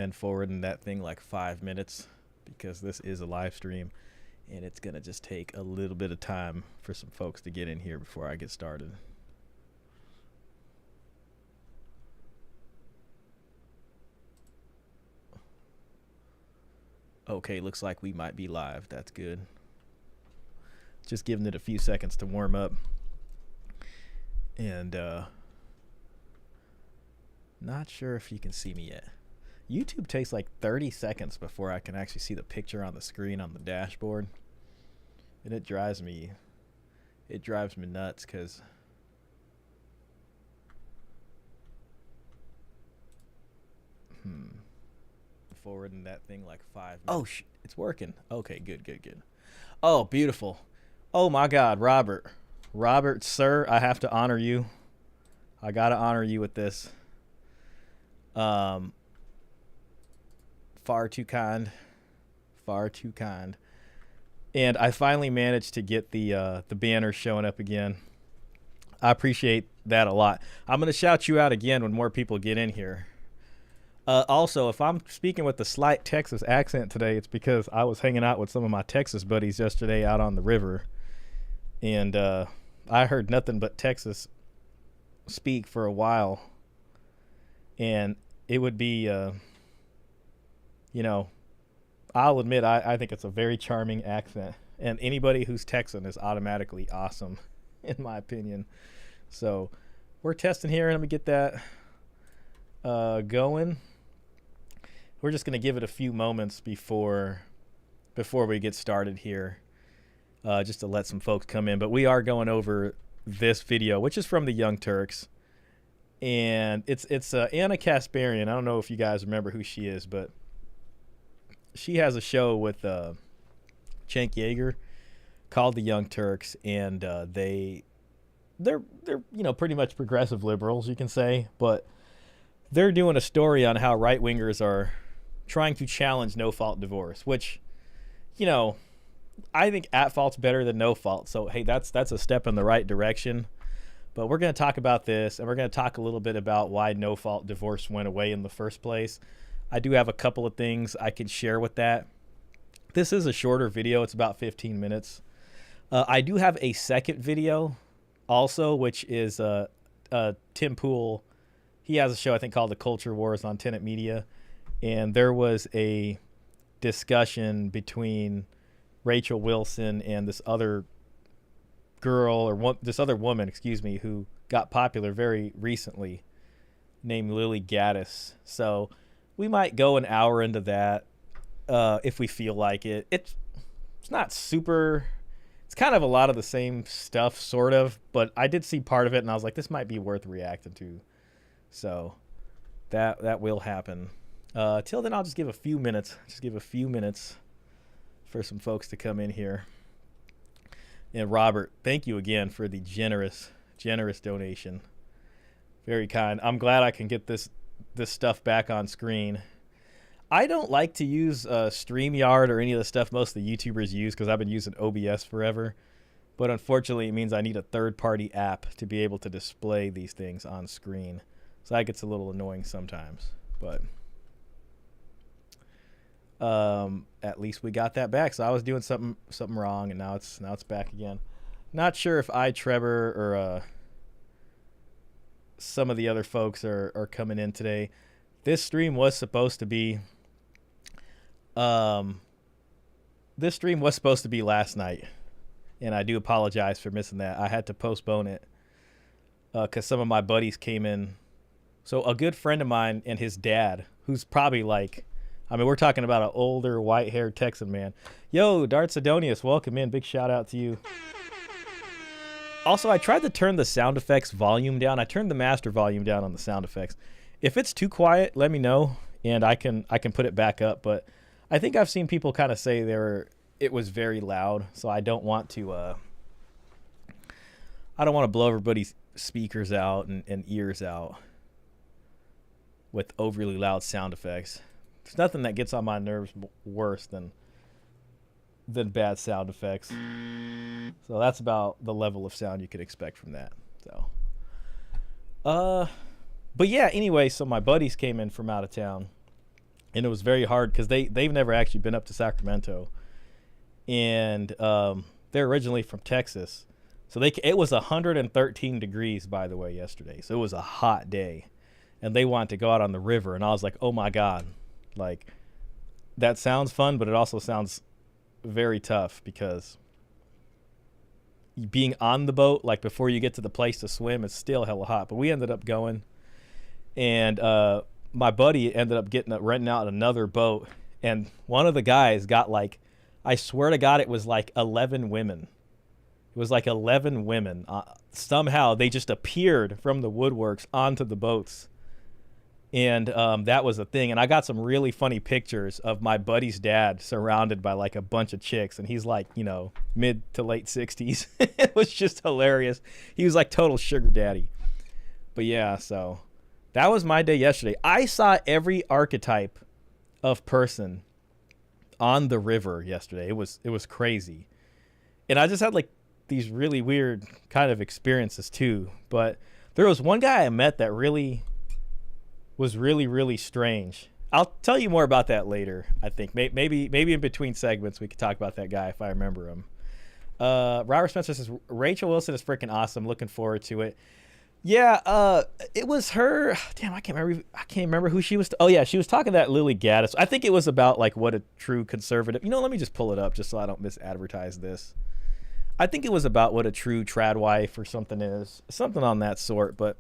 and forwarding that thing like 5 minutes because this is a live stream and it's going to just take a little bit of time for some folks to get in here before I get started. Okay, looks like we might be live. That's good. Just giving it a few seconds to warm up. And not sure if you can see me yet. YouTube takes like 30 seconds before I can actually see the picture on the screen on the dashboard. And it drives me nuts because forwarding that thing like 5 minutes. Oh, it's working. Okay, good. Oh, beautiful. Oh my God, Robert, sir, I have to honor you. I gotta honor you with this. Far too kind. And I finally managed to get the banner showing up again. I appreciate that a lot. I'm gonna shout you out again when more people get in here. Also, if I'm speaking with a slight Texas accent today, it's because I was hanging out with some of my Texas buddies yesterday out on the river. And I heard nothing but Texas speak for a while. And it would be, I'll admit I think it's a very charming accent. And anybody who's Texan is automatically awesome, in my opinion. So we're testing here. Let me get that going. We're just going to give it a few moments before we get started here, just to let some folks come in. But we are going over this video, which is from the Young Turks. And it's Anna Kasparian. I don't know if you guys remember who she is, but she has a show with Cenk Yeager called the Young Turks, and they're pretty much progressive liberals, you can say, but they're doing a story on how right wingers are trying to challenge no fault divorce, which, I think at fault's better than no fault. So hey, that's a step in the right direction. But we're going to talk about this, and we're going to talk a little bit about why no fault divorce went away in the first place. I do have a couple of things I can share with that. This is a shorter video. It's about 15 minutes. I do have a second video also, which is Tim Pool. He has a show, I think, called The Culture Wars on Tenet Media. And there was a discussion between Rachel Wilson and this other girl, or this other woman, who got popular very recently, named Lily Gaddis. So we might go an hour into that if we feel like it. It's not super. It's kind of a lot of the same stuff, sort of. But I did see part of it, and I was like, this might be worth reacting to. So that will happen. Till then, I'll just give a few minutes. For some folks to come in here. And Robert, thank you again for the generous donation. Very kind. I'm glad I can get this stuff back on screen. I don't like to use StreamYard or any of the stuff most of the YouTubers use because I've been using OBS forever. But unfortunately, it means I need a third-party app to be able to display these things on screen. So that gets a little annoying sometimes. But at least we got that back. So I was doing something wrong, and now it's back again. Not sure if Trevor or some of the other folks are coming in today. This stream was supposed to be last night, and I do apologize for missing that. I had to postpone it because some of my buddies came in. So a good friend of mine and his dad, who's probably we're talking about an older white-haired Texan man. Yo, Dart Sidonius, welcome in. Big shout out to you. Also, I tried to turn the sound effects volume down. I turned the master volume down on the sound effects. If it's too quiet, let me know, and I can put it back up. But I think I've seen people kind of say it was very loud, so I don't want to blow everybody's speakers out and ears out with overly loud sound effects. There's nothing that gets on my nerves worse than bad sound effects. So that's about the level of sound you could expect from that. So, but yeah, anyway, so my buddies came in from out of town, and it was very hard because they've never actually been up to Sacramento, and they're originally from Texas, so it was 113 degrees, by the way, yesterday. So it was a hot day, and they wanted to go out on the river, and I was like, oh my god, like that sounds fun, but it also sounds very tough because being on the boat, like before you get to the place to swim, it's still hella hot. But we ended up going, and my buddy ended up renting out another boat, and one of the guys got like, I swear to God, it was like 11 women. It was like 11 women. Somehow they just appeared from the woodworks onto the boats. And that was a thing. And I got some really funny pictures of my buddy's dad surrounded by like a bunch of chicks. And he's like, you know, mid to late 60s. It was just hilarious. He was like total sugar daddy. But yeah, so that was my day yesterday. I saw every archetype of person on the river yesterday. It was crazy. And I just had like these really weird kind of experiences too. But there was one guy I met that really was really strange. I'll tell you more about that later. I think maybe in between segments we could talk about that guy if I remember him. Robert Spencer says Rachel Wilson is freaking awesome. Looking forward to it. Yeah, it was her. Damn, I can't remember who she was. Oh yeah, she was talking to that Lily Gaddis. I think it was about like what a true conservative. You know, let me just pull it up just so I don't misadvertise this. I think it was about what a true trad wife or something is, something on that sort. But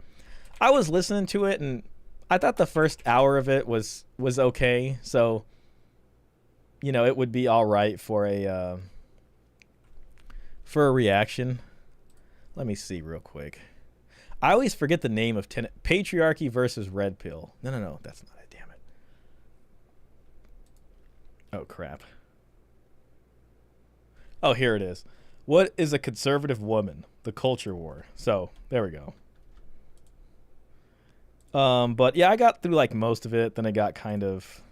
I was listening to it and I thought the first hour of it was okay. So, you know, it would be all right for a reaction. Let me see real quick. I always forget the name of Patriarchy versus Red Pill. No, that's not it. Damn it. Oh crap. Oh, here it is. What is a conservative woman? The Culture War. So there we go. But yeah, I got through like most of it. Then it got kind of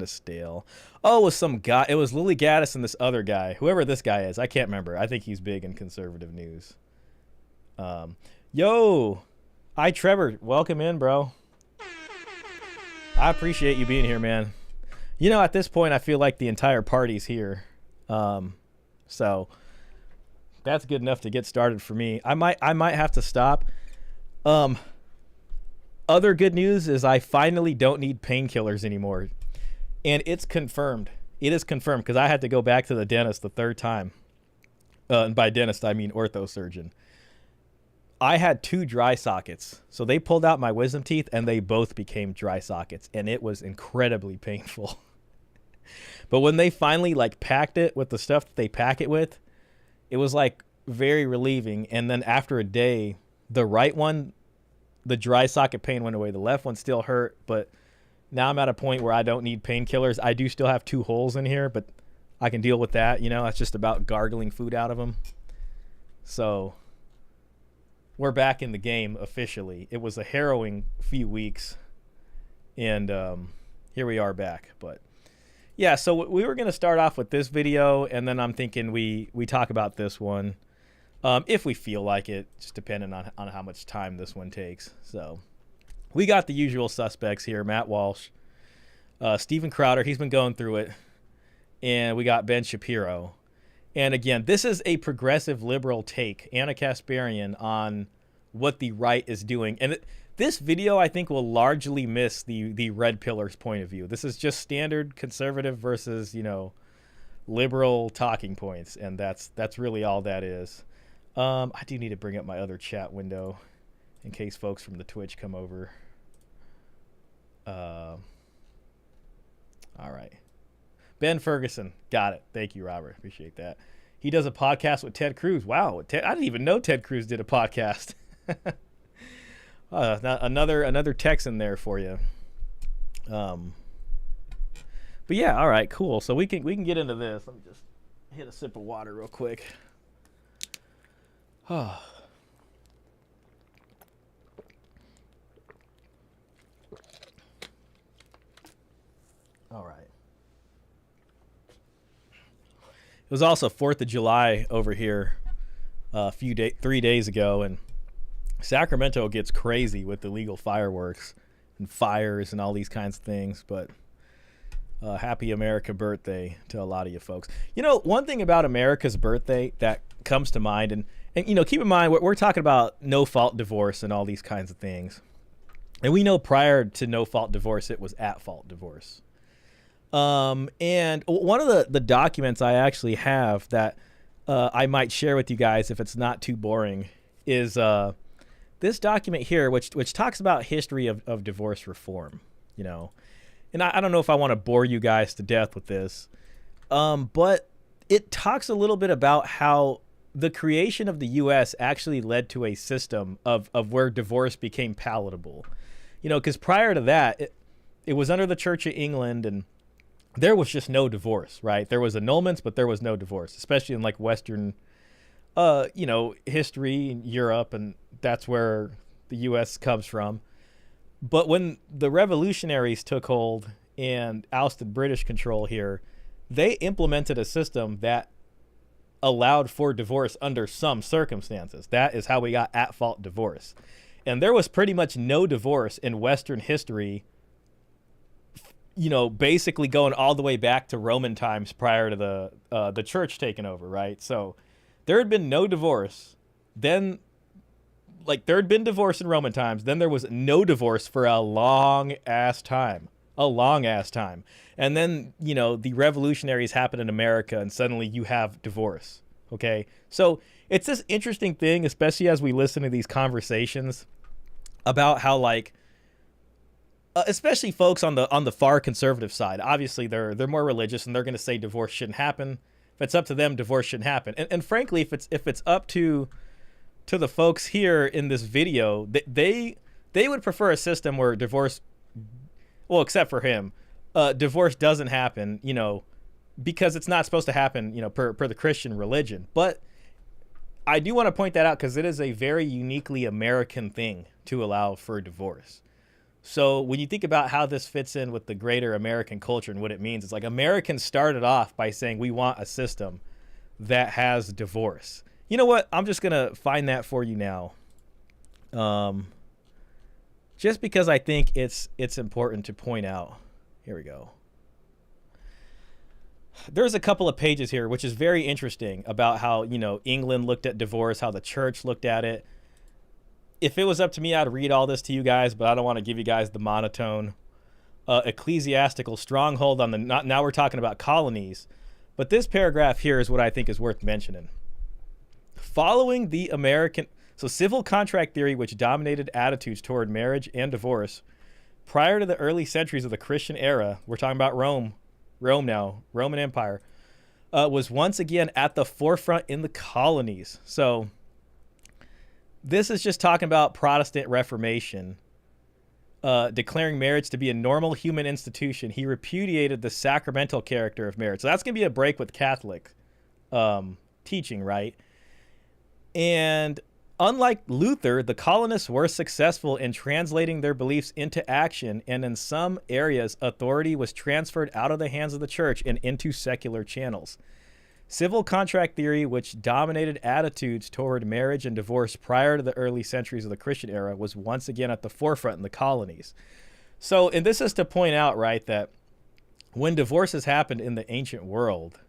stale. Oh, it was some guy. It was Lily Gaddis and this other guy, whoever this guy is. I can't remember. I think he's big in conservative news. Yo, hi Trevor. Welcome in, bro. I appreciate you being here, man. You know, at this point, I feel like the entire party's here. So that's good enough to get started for me. I might have to stop. Other good news is I finally don't need painkillers anymore. And it's confirmed. It is confirmed because I had to go back to the dentist the third time. And by dentist, I mean orthosurgeon. I had 2 dry sockets. So they pulled out my wisdom teeth and they both became dry sockets. And it was incredibly painful. But when they finally like packed it with the stuff that they pack it with, it was like very relieving. And then after a day, the right one, the dry socket pain went away. The left one still hurt, but now I'm at a point where I don't need painkillers. I do still have 2 holes in here, but I can deal with that. You know, it's just about gargling food out of them. So we're back in the game officially. It was a harrowing few weeks, and here we are back. But yeah, so we were going to start off with this video, and then I'm thinking we talk about this one. If we feel like it, just depending on how much time this one takes. So we got the usual suspects here. Matt Walsh, Steven Crowder, he's been going through it. And we got Ben Shapiro. And again, this is a progressive liberal take, Anna Kasparian, on what the right is doing. And this video, I think, will largely miss the red pillar's point of view. This is just standard conservative versus, you know, liberal talking points. And that's really all that is. I do need to bring up my other chat window in case folks from the Twitch come over. All right. Ben Ferguson. Got it. Thank you, Robert. Appreciate that. He does a podcast with Ted Cruz. Wow. I didn't even know Ted Cruz did a podcast. Another Texan there for you. But yeah, all right, cool. So we can get into this. Let me just hit a sip of water real quick. All right. It was also 4th of July over here 3 days ago, and Sacramento gets crazy with illegal fireworks and fires and all these kinds of things. But Happy America birthday to a lot of you folks. You know, one thing about America's birthday that comes to mind, and you know, keep in mind we're talking about no-fault divorce and all these kinds of things. And we know prior to no-fault divorce, it was at-fault divorce. And one of the documents I actually have that I might share with you guys if it's not too boring is this document here, which talks about history of divorce reform, you know. And I don't know if I want to bore you guys to death with this, but it talks a little bit about how the creation of the U.S. actually led to a system of where divorce became palatable. You know, because prior to that, it was under the Church of England, and there was just no divorce, right? There was annulments, but there was no divorce, especially in like Western, you know, history in Europe, and that's where the U.S. comes from. But when the revolutionaries took hold and ousted British control here, they implemented a system that allowed for divorce under some circumstances. That is how we got at-fault divorce. And there was pretty much no divorce in Western history, you know, basically going all the way back to Roman times prior to the church taking over, right? So there had been no divorce. Then, like, there had been divorce in Roman times. Then there was no divorce for a long-ass time. A long-ass time. And then, you know, the revolutionaries happen in America, and suddenly you have divorce, okay? So it's this interesting thing, especially as we listen to these conversations about how, like, especially folks on the far conservative side, obviously they're more religious, and they're going to say divorce shouldn't happen. If it's up to them, divorce shouldn't happen. And frankly, if it's up to the folks here in this video, they would prefer a system where divorce, well, except for him, divorce doesn't happen, you know, because it's not supposed to happen, you know, per the Christian religion. But I do want to point that out because it is a very uniquely American thing to allow for divorce. So when you think about how this fits in with the greater American culture and what it means, it's like Americans started off by saying we want a system that has divorce. You know what? I'm just going to find that for you now. Just because I think it's important to point out. Here we go. There's a couple of pages here, which is very interesting about how, you know, England looked at divorce, how the church looked at it. If it was up to me, I'd read all this to you guys, but I don't want to give you guys the monotone. Ecclesiastical stronghold on the, now we're talking about colonies, but this paragraph here is what I think is worth mentioning. Following the American, so civil contract theory, which dominated attitudes toward marriage and divorce prior to the early centuries of the Christian era, we're talking about Rome now, Roman Empire, was once again at the forefront in the colonies. So this is just talking about Protestant Reformation, declaring marriage to be a normal human institution. He repudiated the sacramental character of marriage. So that's going to be a break with Catholic teaching, right? And unlike Luther, the colonists were successful in translating their beliefs into action, and in some areas, authority was transferred out of the hands of the church and into secular channels. Civil contract theory, which dominated attitudes toward marriage and divorce prior to the early centuries of the Christian era, was once again at the forefront in the colonies. So, and this is to point out, right, that when divorces happened in the ancient world,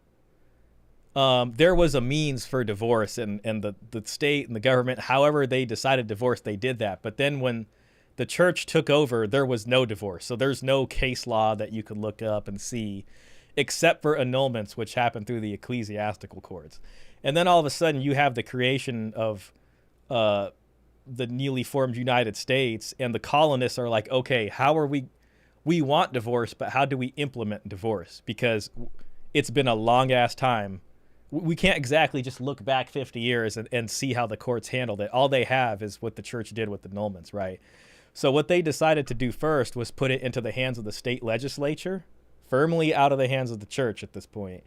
there was a means for divorce, and the state and the government, however they decided divorce, they did that. But then when the church took over, there was no divorce. So there's no case law that you could look up and see, except for annulments, which happened through the ecclesiastical courts. And then all of a sudden you have the creation of the newly formed United States, and the colonists are like, okay, how are we want divorce, but how do we implement divorce? Because it's been a long ass time. We can't exactly just look back 50 years and see how the courts handled it. All they have is what the church did with annulments, right? So what they decided to do first was put it into the hands of the state legislature, firmly out of the hands of the church at this point.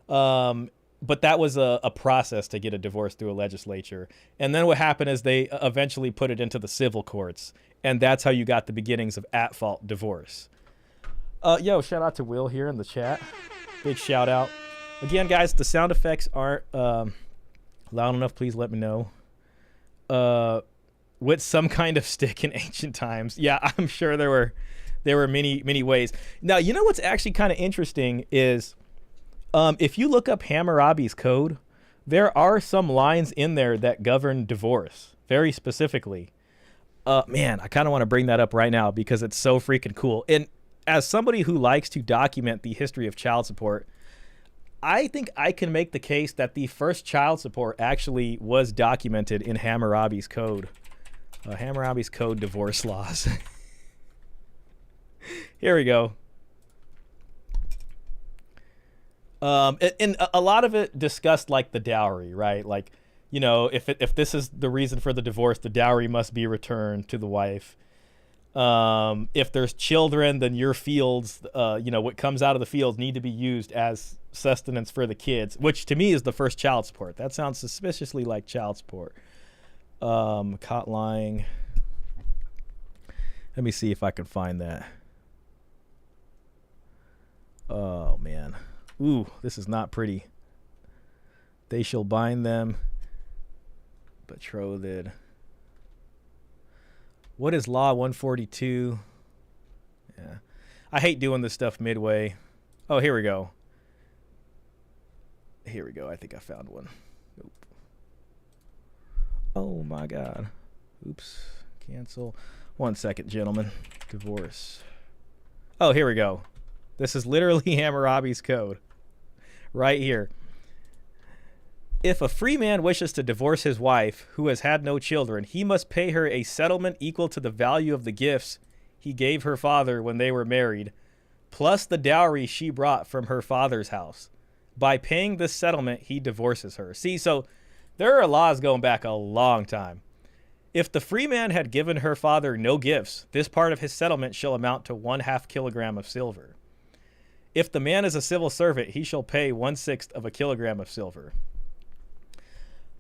But that was a process to get a divorce through a legislature. And then what happened is they eventually put it into the civil courts. And that's how you got the beginnings of at-fault divorce. Yo, shout out to Will here in the chat. Big shout out. Again, guys, the sound effects aren't loud enough. Please let me know. With some kind of stick in ancient times. Yeah, I'm sure there there were many ways. Now, you know what's actually kind of interesting is if you look up Hammurabi's code, there are some lines in there that govern divorce very specifically. Man, I kind of want to bring that up right now because it's so freaking cool. And as somebody who likes to document the history of child support, I think I can make the case that the first child support actually was documented in Hammurabi's code. Hammurabi's code divorce laws. Here we go. And a lot of it discussed like the dowry, right? Like, you know, if this is the reason for the divorce, the dowry must be returned to the wife. If there's children, then your fields, you know, what comes out of the fields need to be used as sustenance for the kids, which to me is the first child support. That sounds suspiciously like child support. Caught lying. Let me see if I can find that. Oh, man. Ooh, this is not pretty. They shall bind them. Betrothed. What is Law 142? Yeah. I hate doing this stuff midway. Oh, here we go. Here we go. I think I found one. Nope. Oh, my God. Oops. Cancel. 1 second, gentlemen. Divorce. Oh, here we go. This is literally Hammurabi's code. Right here. If a free man wishes to divorce his wife, who has had no children, he must pay her a settlement equal to the value of the gifts he gave her father when they were married, plus the dowry she brought from her father's house. By paying this settlement, he divorces her. See, so there are laws going back a long time. If the free man had given her father no gifts, this part of his settlement shall amount to 1/2 kilogram of silver. If the man is a civil servant, he shall pay 1/6 of a kilogram of silver.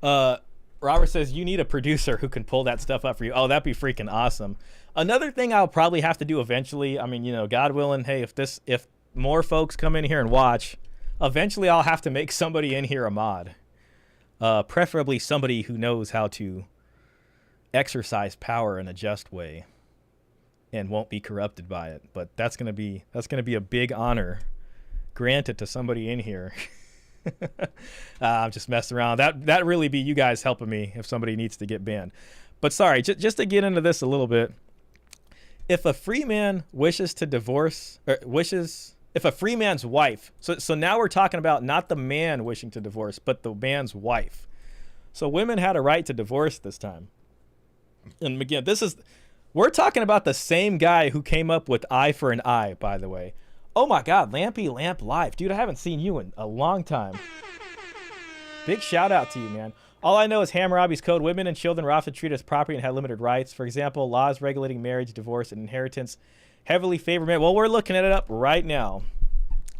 Robert says, you need a producer who can pull that stuff up for you. Oh, that'd be freaking awesome. Another thing I'll probably have to do eventually, I mean, you know, God willing, hey, if more folks come in here and watch, eventually I'll have to make somebody in here a mod. Preferably somebody who knows how to exercise power in a just way and won't be corrupted by it. But that's gonna be a big honor granted to somebody in here. I'm just messing around. That really be you guys helping me if somebody needs to get banned. But sorry, just to get into this a little bit. If a free man wishes to divorce, if a free man's wife, so now we're talking about not the man wishing to divorce, but the man's wife. So women had a right to divorce this time. And again, we're talking about the same guy who came up with eye for an eye, by the way. Oh my God, Lampy Lamp Live. Dude, I haven't seen you in a long time. Big shout out to you, man. All I know is Hammurabi's code. Women and children were often treated as property and had limited rights. For example, laws regulating marriage, divorce, and inheritance heavily favored men. Well, we're looking at it up right now.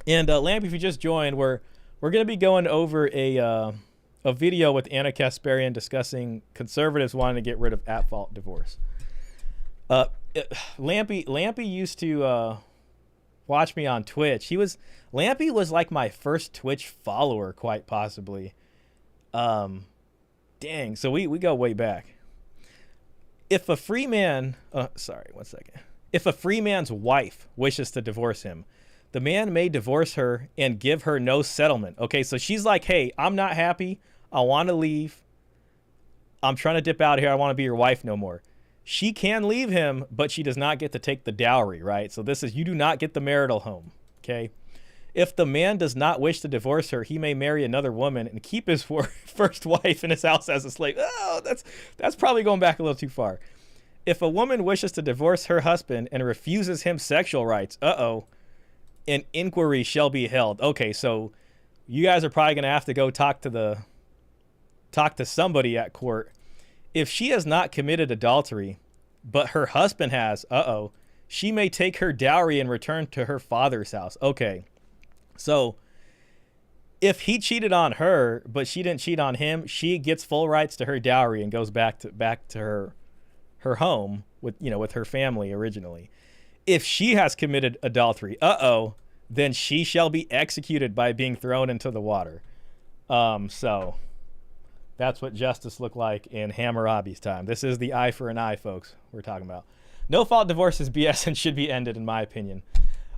And Lamp, if you just joined, we're going to be going over a video with Anna Kasparian discussing conservatives wanting to get rid of at-fault divorce. Lampy used to watch me on Twitch. Lampy was like my first Twitch follower, quite possibly. Dang, so we go way back. If a free man, If a free man's wife wishes to divorce him, the man may divorce her and give her no settlement. Okay, so she's like, hey, I'm not happy. I want to leave. I'm trying to dip out of here. I want to be your wife no more. She can leave him, but she does not get to take the dowry, right? So you do not get the marital home, okay? If the man does not wish to divorce her, he may marry another woman and keep his first wife in his house as a slave. Oh, that's probably going back a little too far. If a woman wishes to divorce her husband and refuses him sexual rights, an inquiry shall be held. Okay, so you guys are probably going to have to go talk to somebody at court. If she has not committed adultery, but her husband has, she may take her dowry and return to her father's house. Okay, so if he cheated on her, but she didn't cheat on him, she gets full rights to her dowry and goes back to her home with her family originally. If she has committed adultery, then she shall be executed by being thrown into the water. So that's what justice looked like in Hammurabi's time. This is the eye for an eye, folks, we're talking about. No fault divorce is BS and should be ended, in my opinion.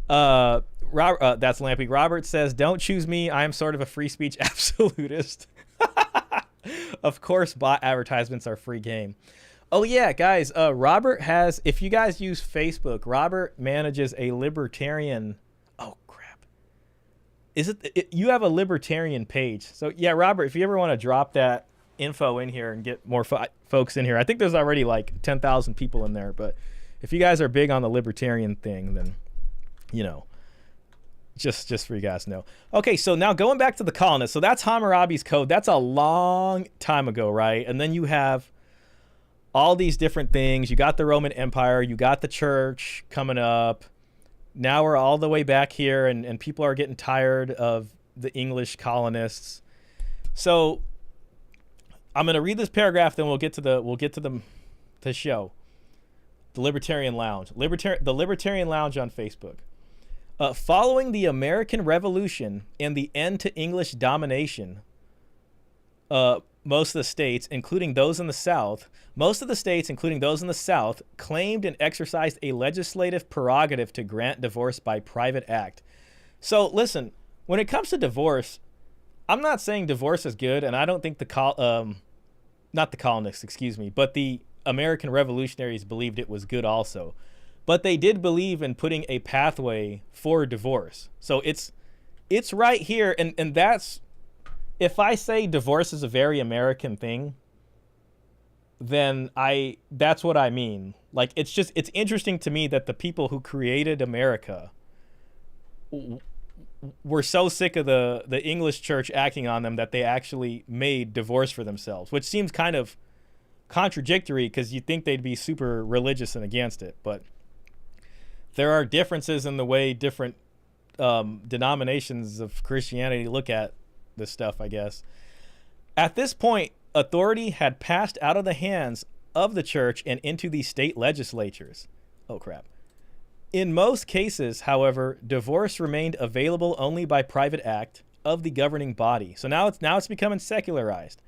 That's Lampy. Robert says, "Don't choose me. I am sort of a free speech absolutist." Of course, bot advertisements are free game. Oh yeah, guys. Robert has. If you guys use Facebook, Robert manages a libertarian. Oh crap! Is it you have a libertarian page? So yeah, Robert. If you ever want to drop that info in here and get more folks in here, I think there's already like 10,000 people in there. But if you guys are big on the libertarian thing, then just for you guys to know. Okay, so now going back to the colonists. So that's Hammurabi's Code. That's a long time ago, right? And then you have all these different things. You got the Roman Empire. You got the church coming up. Now we're all the way back here, and people are getting tired of the English colonists. So I'm going to read this paragraph, then we'll get to the show. The Libertarian Lounge. The Libertarian Lounge on Facebook. Following the American Revolution and the end to English domination, most of the states, including those in the South, claimed and exercised a legislative prerogative to grant divorce by private act. So listen, when it comes to divorce, I'm not saying divorce is good, and I don't think not the colonists, excuse me, but the American revolutionaries believed it was good also. But they did believe in putting a pathway for divorce. So it's right here, and that's, if I say divorce is a very American thing, then that's what I mean. Like, it's interesting to me that the people who created America were so sick of the English church acting on them that they actually made divorce for themselves, which seems kind of contradictory because you'd think they'd be super religious and against it. But there are differences in the way different denominations of Christianity look at this stuff, I guess. At this point, authority had passed out of the hands of the church and into the state legislatures. Oh, crap. In most cases, however, divorce remained available only by private act of the governing body. So now it's becoming secularized.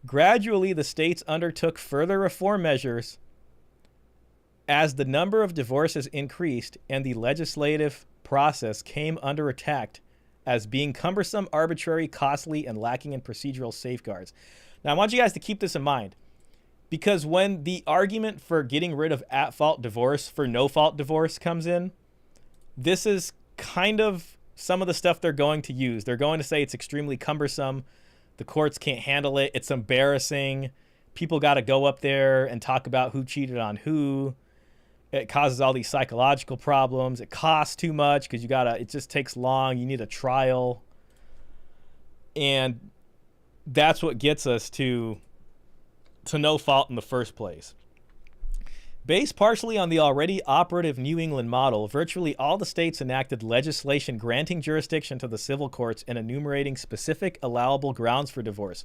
Gradually, the states undertook further reform measures as the number of divorces increased and the legislative process came under attack as being cumbersome, arbitrary, costly, and lacking in procedural safeguards. Now, I want you guys to keep this in mind, because when the argument for getting rid of at-fault divorce for no-fault divorce comes in, this is kind of some of the stuff they're going to use. They're going to say it's extremely cumbersome. The courts can't handle it. It's embarrassing. People got to go up there and talk about who cheated on who. It causes all these psychological problems. It costs too much because it just takes long. You need a trial. And that's what gets us to no fault in the first place. Based partially on the already operative New England model, virtually all the states enacted legislation granting jurisdiction to the civil courts and enumerating specific allowable grounds for divorce,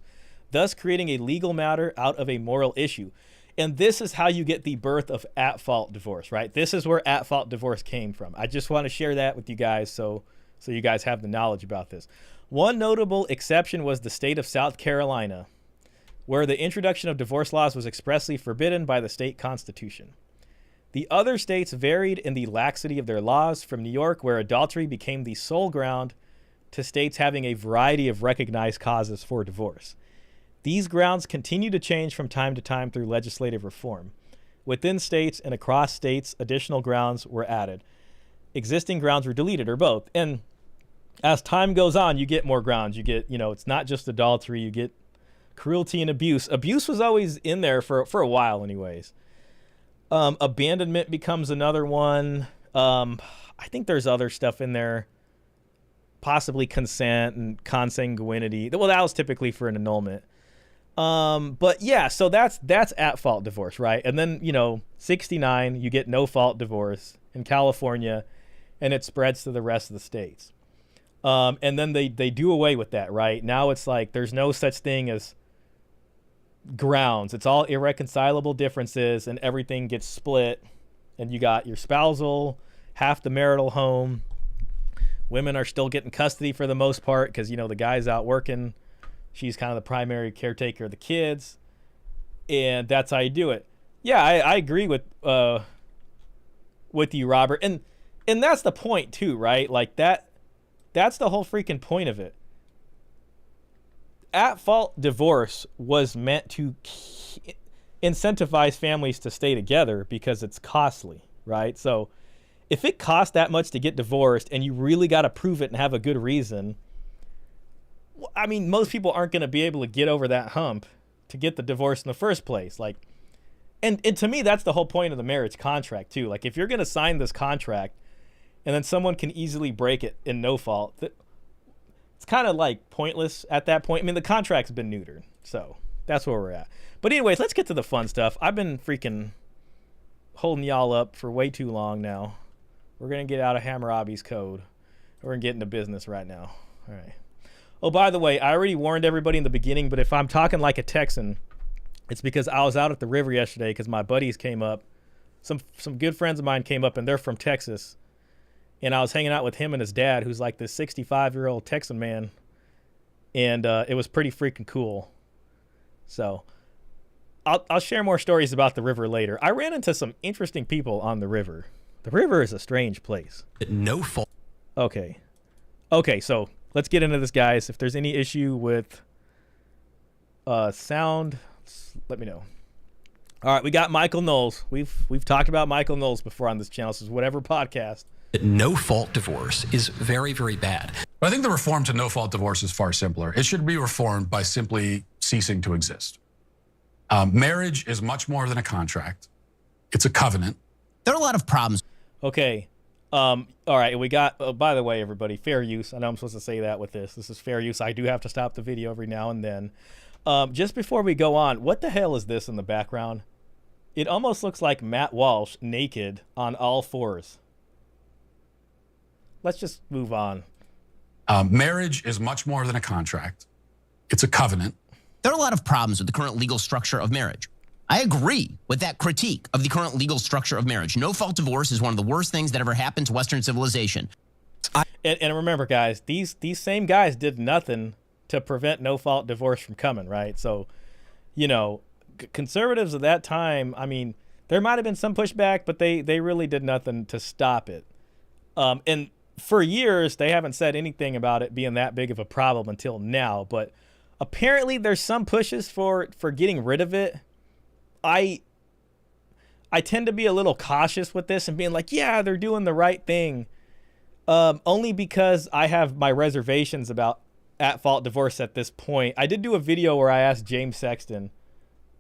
thus creating a legal matter out of a moral issue. And this is how you get the birth of at-fault divorce, right? This is where at-fault divorce came from. I just want to share that with you guys so you guys have the knowledge about this. One notable exception was the state of South Carolina, where the introduction of divorce laws was expressly forbidden by the state constitution. The other states varied in the laxity of their laws, from New York, where adultery became the sole ground, to states having a variety of recognized causes for divorce. These grounds continue to change from time to time through legislative reform. Within states and across states, additional grounds were added. Existing grounds were deleted, or both. And as time goes on, you get more grounds. You get, it's not just adultery. You get cruelty and abuse. Abuse was always in there for a while anyways. Abandonment becomes another one. I think there's other stuff in there. Possibly consent and consanguinity. Well, that was typically for an annulment. But yeah, so that's at-fault divorce, right? And then, 69, you get no-fault divorce in California, and it spreads to the rest of the states. And then they do away with that, right? Now it's like there's no such thing as grounds. It's all irreconcilable differences, and everything gets split, and you got your spousal, half the marital home. Women are still getting custody for the most part because, the guy's out working. She's kind of the primary caretaker of the kids, and that's how you do it. Yeah, I agree with with you, Robert. And that's the point too, right? Like that's the whole freaking point of it. At-fault divorce was meant to incentivize families to stay together because it's costly, right? So if it costs that much to get divorced and you really got to prove it and have a good reason, I mean, most people aren't going to be able to get over that hump to get the divorce in the first place. Like, and to me, that's the whole point of the marriage contract too. Like, if you're going to sign this contract and then someone can easily break it in no fault, it's kind of like pointless at that point. I mean, the contract's been neutered, so that's where we're at. But anyways, let's get to the fun stuff. I've been freaking holding y'all up for way too long now. We're going to get out of Hammurabi's code. We're going to get into business right now. All right. Oh, by the way, I already warned everybody in the beginning, but if I'm talking like a Texan, it's because I was out at the river yesterday because my buddies came up. Some good friends of mine came up, and they're from Texas. And I was hanging out with him and his dad, who's like this 65-year-old Texan man. And it was pretty freaking cool. So I'll share more stories about the river later. I ran into some interesting people on the river. The river is a strange place. No fault. Okay, so let's get into this, guys. If there's any issue with sound, let me know. All right, we got Michael Knowles. We've talked about Michael Knowles before on this channel. This is whatever podcast. No-fault divorce is very, very bad. I think the reform to no-fault divorce is far simpler. It should be reformed by simply ceasing to exist. Marriage is much more than a contract. It's a covenant. There are a lot of problems. Okay. All right. We got, by the way, everybody, fair use. I know I'm supposed to say that with this. This is fair use. I do have to stop the video every now and then. Just before we go on, what the hell is this in the background? It almost looks like Matt Walsh naked on all fours. Let's just move on. Marriage is much more than a contract. It's a covenant. There are a lot of problems with the current legal structure of marriage. I agree with that critique of the current legal structure of marriage. No-fault divorce is one of the worst things that ever happened to Western civilization. And remember, guys, these same guys did nothing to prevent no-fault divorce from coming, right? So, you know, conservatives at that time, I mean, there might have been some pushback, but they really did nothing to stop it. And for years, they haven't said anything about it being that big of a problem until now. But apparently, there's some pushes for getting rid of it. I tend to be a little cautious with this and being like, yeah, they're doing the right thing. Only because I have my reservations about at-fault divorce at this point. I did do a video where I asked James Sexton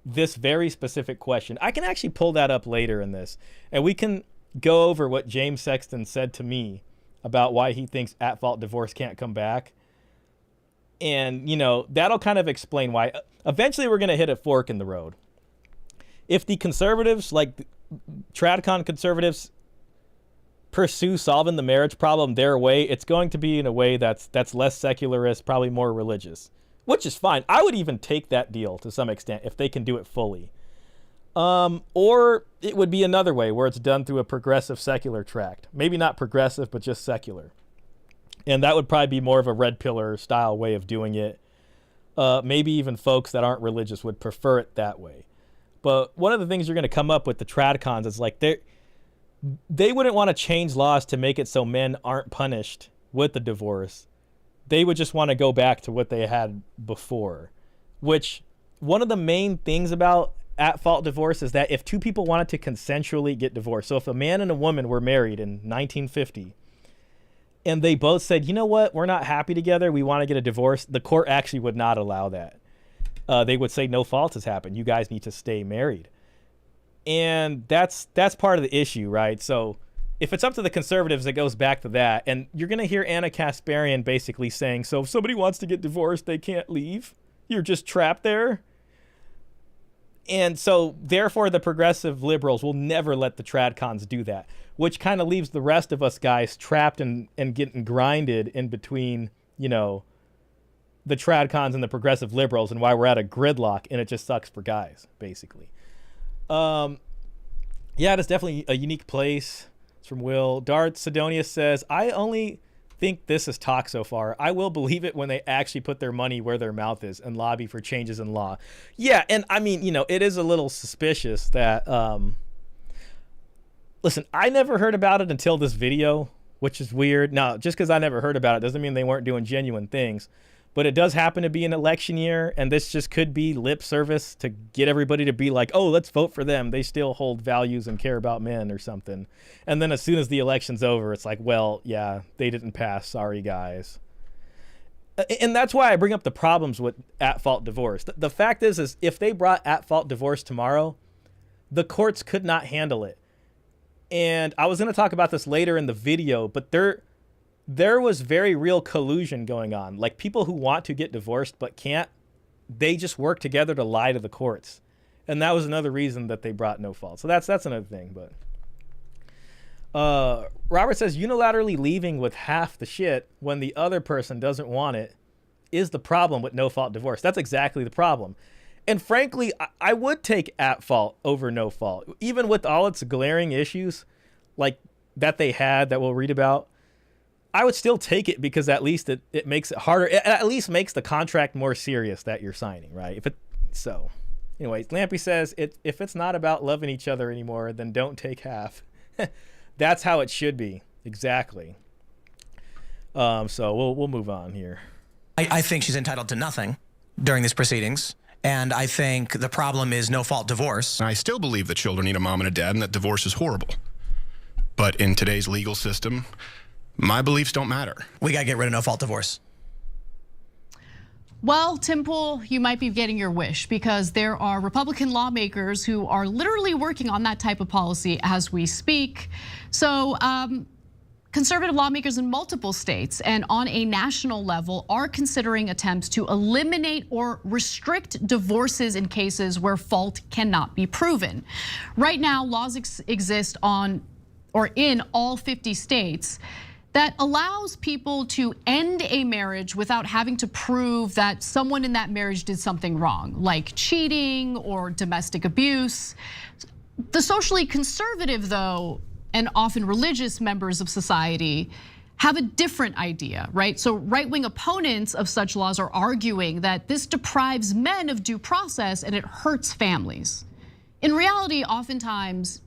this very specific question. I can actually pull that up later in this, and we can go over what James Sexton said to me about why he thinks at-fault divorce can't come back. And, you know, that'll kind of explain why. Eventually, we're going to hit a fork in the road. If the conservatives, like TradCon conservatives, pursue solving the marriage problem their way, it's going to be in a way that's less secularist, probably more religious, which is fine. I would even take that deal to some extent if they can do it fully. Or it would be another way where it's done through a progressive secular tract. Maybe not progressive, but just secular. And that would probably be more of a red pillar style way of doing it. Maybe even folks that aren't religious would prefer it that way. But one of the things you're going to come up with the TradCons is like they wouldn't want to change laws to make it so men aren't punished with the divorce. They would just want to go back to what they had before, which one of the main things about at-fault divorce is that if two people wanted to consensually get divorced, so if a man and a woman were married in 1950 and they both said, you know what, we're not happy together, we want to get a divorce, the court actually would not allow that. They would say no fault has happened. You guys need to stay married. And that's part of the issue, right? So if it's up to the conservatives, it goes back to that. And you're going to hear Anna Kasparian basically saying, so if somebody wants to get divorced, they can't leave. You're just trapped there. And so therefore the progressive liberals will never let the TradCons do that, which kind of leaves the rest of us guys trapped and getting grinded in between, you know, the TradCons and the progressive liberals, and why we're at a gridlock, and it just sucks for guys, basically. Yeah, it's definitely a unique place. It's from Will. Darth Sidonius says, I only think this is talk so far. I will believe it when they actually put their money where their mouth is and lobby for changes in law. Yeah, and I mean, you know, it is a little suspicious that, Listen, I never heard about it until this video, which is weird. Now, just because I never heard about it doesn't mean they weren't doing genuine things. But it does happen to be an election year, and this just could be lip service to get everybody to be like, oh, let's vote for them. They still hold values and care about men or something. And then as soon as the election's over, it's like, well, yeah, they didn't pass. Sorry, guys. And that's why I bring up the problems with at-fault divorce. The fact is if they brought at-fault divorce tomorrow, the courts could not handle it. And I was going to talk about this later in the video, but there was very real collusion going on. Like, people who want to get divorced but can't, they just work together to lie to the courts. And that was another reason that they brought no fault. So that's another thing. But Robert says unilaterally leaving with half the shit when the other person doesn't want it is the problem with no fault divorce. That's exactly the problem. And frankly, I would take at fault over no fault, even with all its glaring issues like that they had that we'll read about. I would still take it because at least it makes it harder. It at least makes the contract more serious that you're signing, right? So, anyways, Lampy says if it's not about loving each other anymore, then don't take half. That's how it should be. Exactly. So we'll move on here. I think she's entitled to nothing during these proceedings. And I think the problem is no-fault divorce. I still believe that children need a mom and a dad and that divorce is horrible. But in today's legal system, my beliefs don't matter. We got to get rid of no-fault divorce. Well, Tim Pool, you might be getting your wish because there are Republican lawmakers who are literally working on that type of policy as we speak. So conservative lawmakers in multiple states and on a national level are considering attempts to eliminate or restrict divorces in cases where fault cannot be proven. Right now, laws exist on or in all 50 states that allows people to end a marriage without having to prove that someone in that marriage did something wrong, like cheating or domestic abuse. The socially conservative, though, and often religious members of society have a different idea, right? So right-wing opponents of such laws are arguing that this deprives men of due process and it hurts families. In reality, oftentimes,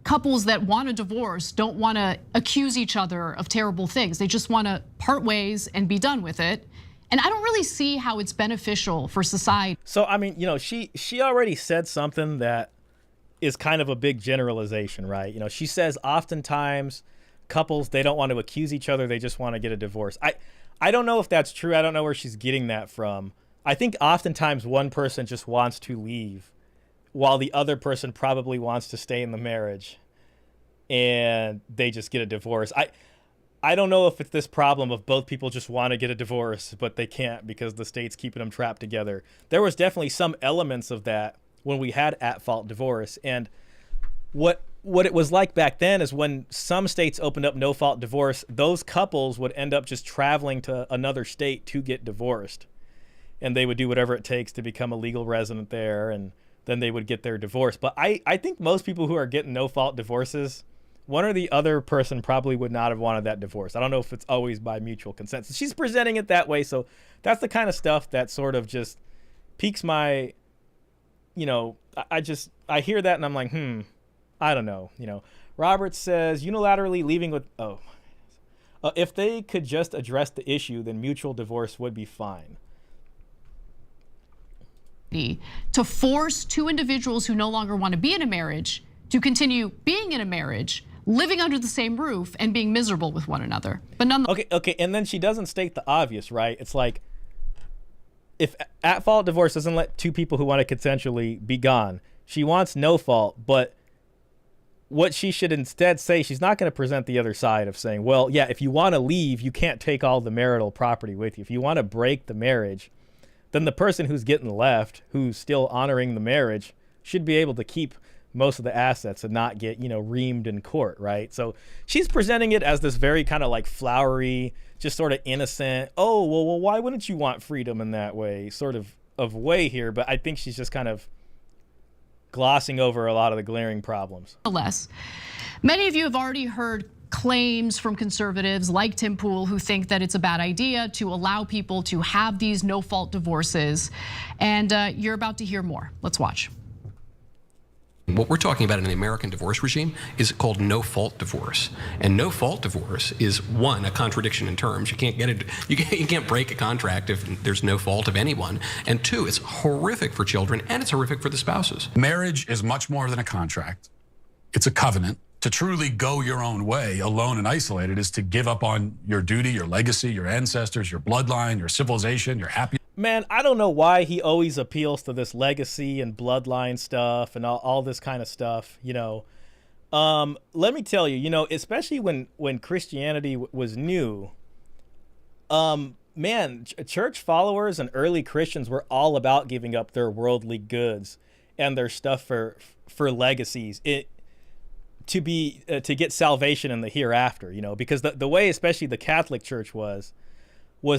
couples that want a divorce don't want to accuse each other of terrible things. They just want to part ways and be done with it. And I don't really see how it's beneficial for society. So, I mean, she already said something that is kind of a big generalization, right? She says oftentimes couples, they don't want to accuse each other. They just want to get a divorce. I don't know if that's true. I don't know where she's getting that from. I think oftentimes one person just wants to leave while the other person probably wants to stay in the marriage and they just get a divorce. I don't know if it's this problem of both people just want to get a divorce, but they can't because the state's keeping them trapped together. There was definitely some elements of that when we had at-fault divorce. And what it was like back then is when some states opened up no-fault divorce, those couples would end up just traveling to another state to get divorced. And they would do whatever it takes to become a legal resident there, and then they would get their divorce. But I think most people who are getting no-fault divorces, one or the other person probably would not have wanted that divorce. I don't know if it's always by mutual consensus. She's presenting it that way, so that's the kind of stuff that sort of just piques my... I hear that and I'm like, I don't know. Robert says unilaterally leaving with, if they could just address the issue, then mutual divorce would be fine. To force two individuals who no longer want to be in a marriage to continue being in a marriage, living under the same roof and being miserable with one another. But nonetheless. Okay. And then she doesn't state the obvious, right? It's like, if at-fault divorce doesn't let two people who want to consensually be gone, she wants no fault, but what she should instead say, she's not going to present the other side of saying, well, yeah, if you want to leave, you can't take all the marital property with you. If you want to break the marriage, then the person who's getting left, who's still honoring the marriage, should be able to keep most of the assets and not get, reamed in court, right? So she's presenting it as this very kind of like flowery, just sort of innocent, oh, well, why wouldn't you want freedom in that way, sort of way here. But I think she's just kind of glossing over a lot of the glaring problems. Nonetheless, many of you have already heard claims from conservatives like Tim Pool who think that it's a bad idea to allow people to have these no-fault divorces. And you're about to hear more. Let's watch. What we're talking about in the American divorce regime is called no-fault divorce. And no-fault divorce is, one, a contradiction in terms. You can't get it. You can't break a contract if there's no fault of anyone. And two, it's horrific for children and it's horrific for the spouses. Marriage is much more than a contract. It's a covenant. To truly go your own way, alone and isolated, is to give up on your duty, your legacy, your ancestors, your bloodline, your civilization, your happiness. Man, I don't know why he always appeals to this legacy and bloodline stuff and all this kind of stuff, you know. Let me tell you, you know, especially when Christianity was new, man, church followers and early Christians were all about giving up their worldly goods and their stuff for legacies. To get salvation in the hereafter, you know, because the way especially the Catholic Church was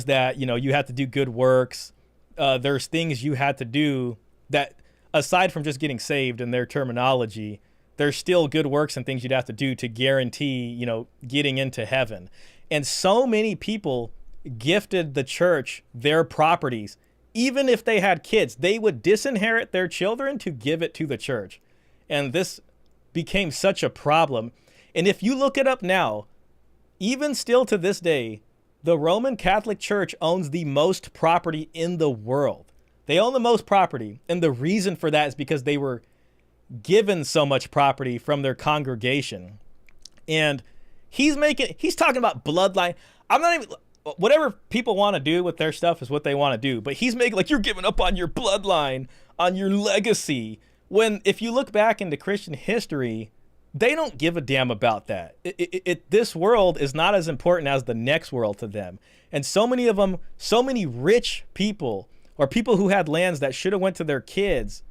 that, you know, you had to do good works. There's things you had to do that, aside from just getting saved in their terminology, there's still good works and things you'd have to do to guarantee, you know, getting into heaven. And so many people gifted the church their properties. Even if they had kids, they would disinherit their children to give it to the church. And this became such a problem. And if you look it up now, even still to this day, the Roman Catholic Church owns the most property in the world. They own the most property. And the reason for that is because they were given so much property from their congregation. And he's talking about bloodline. I'm not even, whatever people want to do with their stuff is what they want to do. But he's making like, you're giving up on your bloodline, on your legacy. When, if you look back into Christian history, they don't give a damn about that. This world is not as important as the next world to them. And so many of them, so many rich people or people who had lands that should have went to their kids,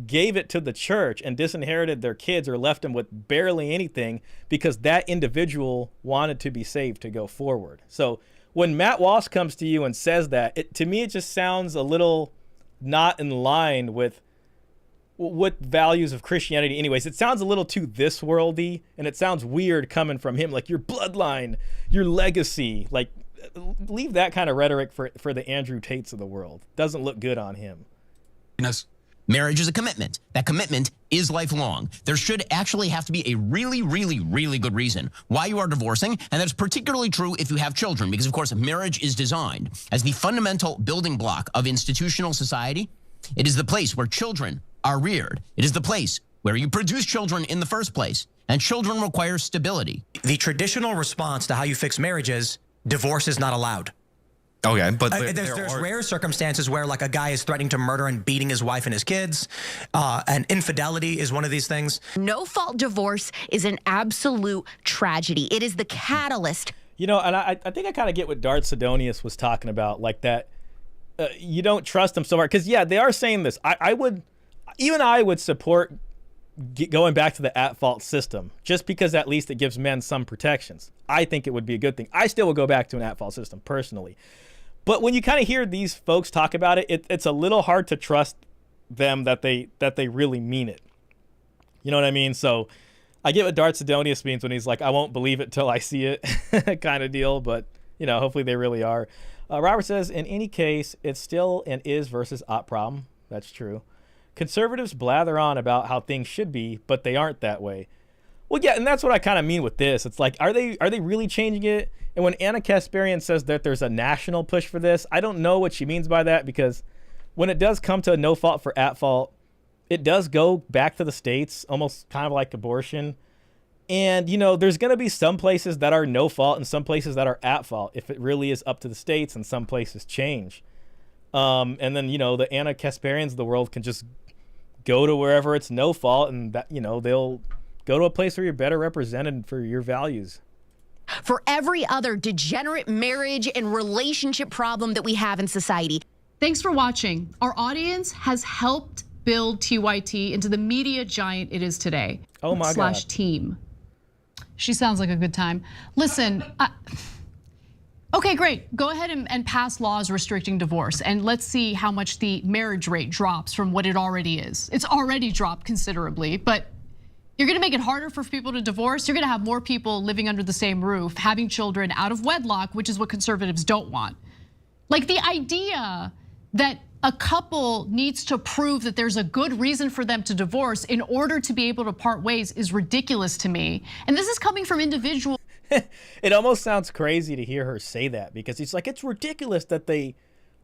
gave it to the church and disinherited their kids or left them with barely anything because that individual wanted to be saved to go forward. So when Matt Walsh comes to you and says that, to me, it just sounds a little not in line with what values of Christianity. Anyways, it sounds a little too this worldy, and it sounds weird coming from him, like your bloodline, your legacy. Like, leave that kind of rhetoric for the Andrew Tates of the world. Doesn't look good on him. Yes. Marriage is a commitment. That commitment is lifelong. There should actually have to be a really, really, really good reason why you are divorcing, and that's particularly true if you have children, because, of course, marriage is designed as the fundamental building block of institutional society. It is the place where children are reared. It is the place where you produce children in the first place, and children require stability. The traditional response to how you fix marriage is divorce is not allowed. Okay, but there's rare circumstances where like a guy is threatening to murder and beating his wife and his kids, and infidelity is one of these things. No-fault divorce is an absolute tragedy. It is the catalyst. You know, and I think I kind of get what Dart Sidonius was talking about, like that you don't trust them so much. Because, yeah, they are saying this. I would support going back to the at-fault system, just because at least it gives men some protections. I think it would be a good thing. I still would go back to an at-fault system, personally. But when you kind of hear these folks talk about it, it's a little hard to trust them that they really mean it. You know what I mean? So I get what Dart Sidonius means when he's like, I won't believe it till I see it kind of deal. But, you know, hopefully they really are. Robert says, in any case, it's still an is versus ought problem. That's true. Conservatives blather on about how things should be, but they aren't that way. Well, yeah, and that's what I kind of mean with this. It's like, are they really changing it? And when Anna Kasparian says that there's a national push for this, I don't know what she means by that, because when it does come to no fault for at fault, it does go back to the states, almost kind of like abortion. And, you know, there's going to be some places that are no fault and some places that are at fault if it really is up to the states, and some places change. And then, you know, the Anna Kasparians of the world can just go to wherever it's no fault, and that, you know, they'll go to a place where you're better represented for your values. For every other degenerate marriage and relationship problem that we have in society. Thanks for watching. Our audience has helped build TYT into the media giant it is today. Oh my God. /team. She sounds like a good time. Listen, okay, great. Go ahead and pass laws restricting divorce, and let's see how much the marriage rate drops from what it already is. It's already dropped considerably, but you're gonna make it harder for people to divorce. You're gonna have more people living under the same roof, having children out of wedlock, which is what conservatives don't want. Like the idea that a couple needs to prove that there's a good reason for them to divorce in order to be able to part ways is ridiculous to me. And this is coming from individuals. It almost sounds crazy to hear her say that, because it's like, it's ridiculous that they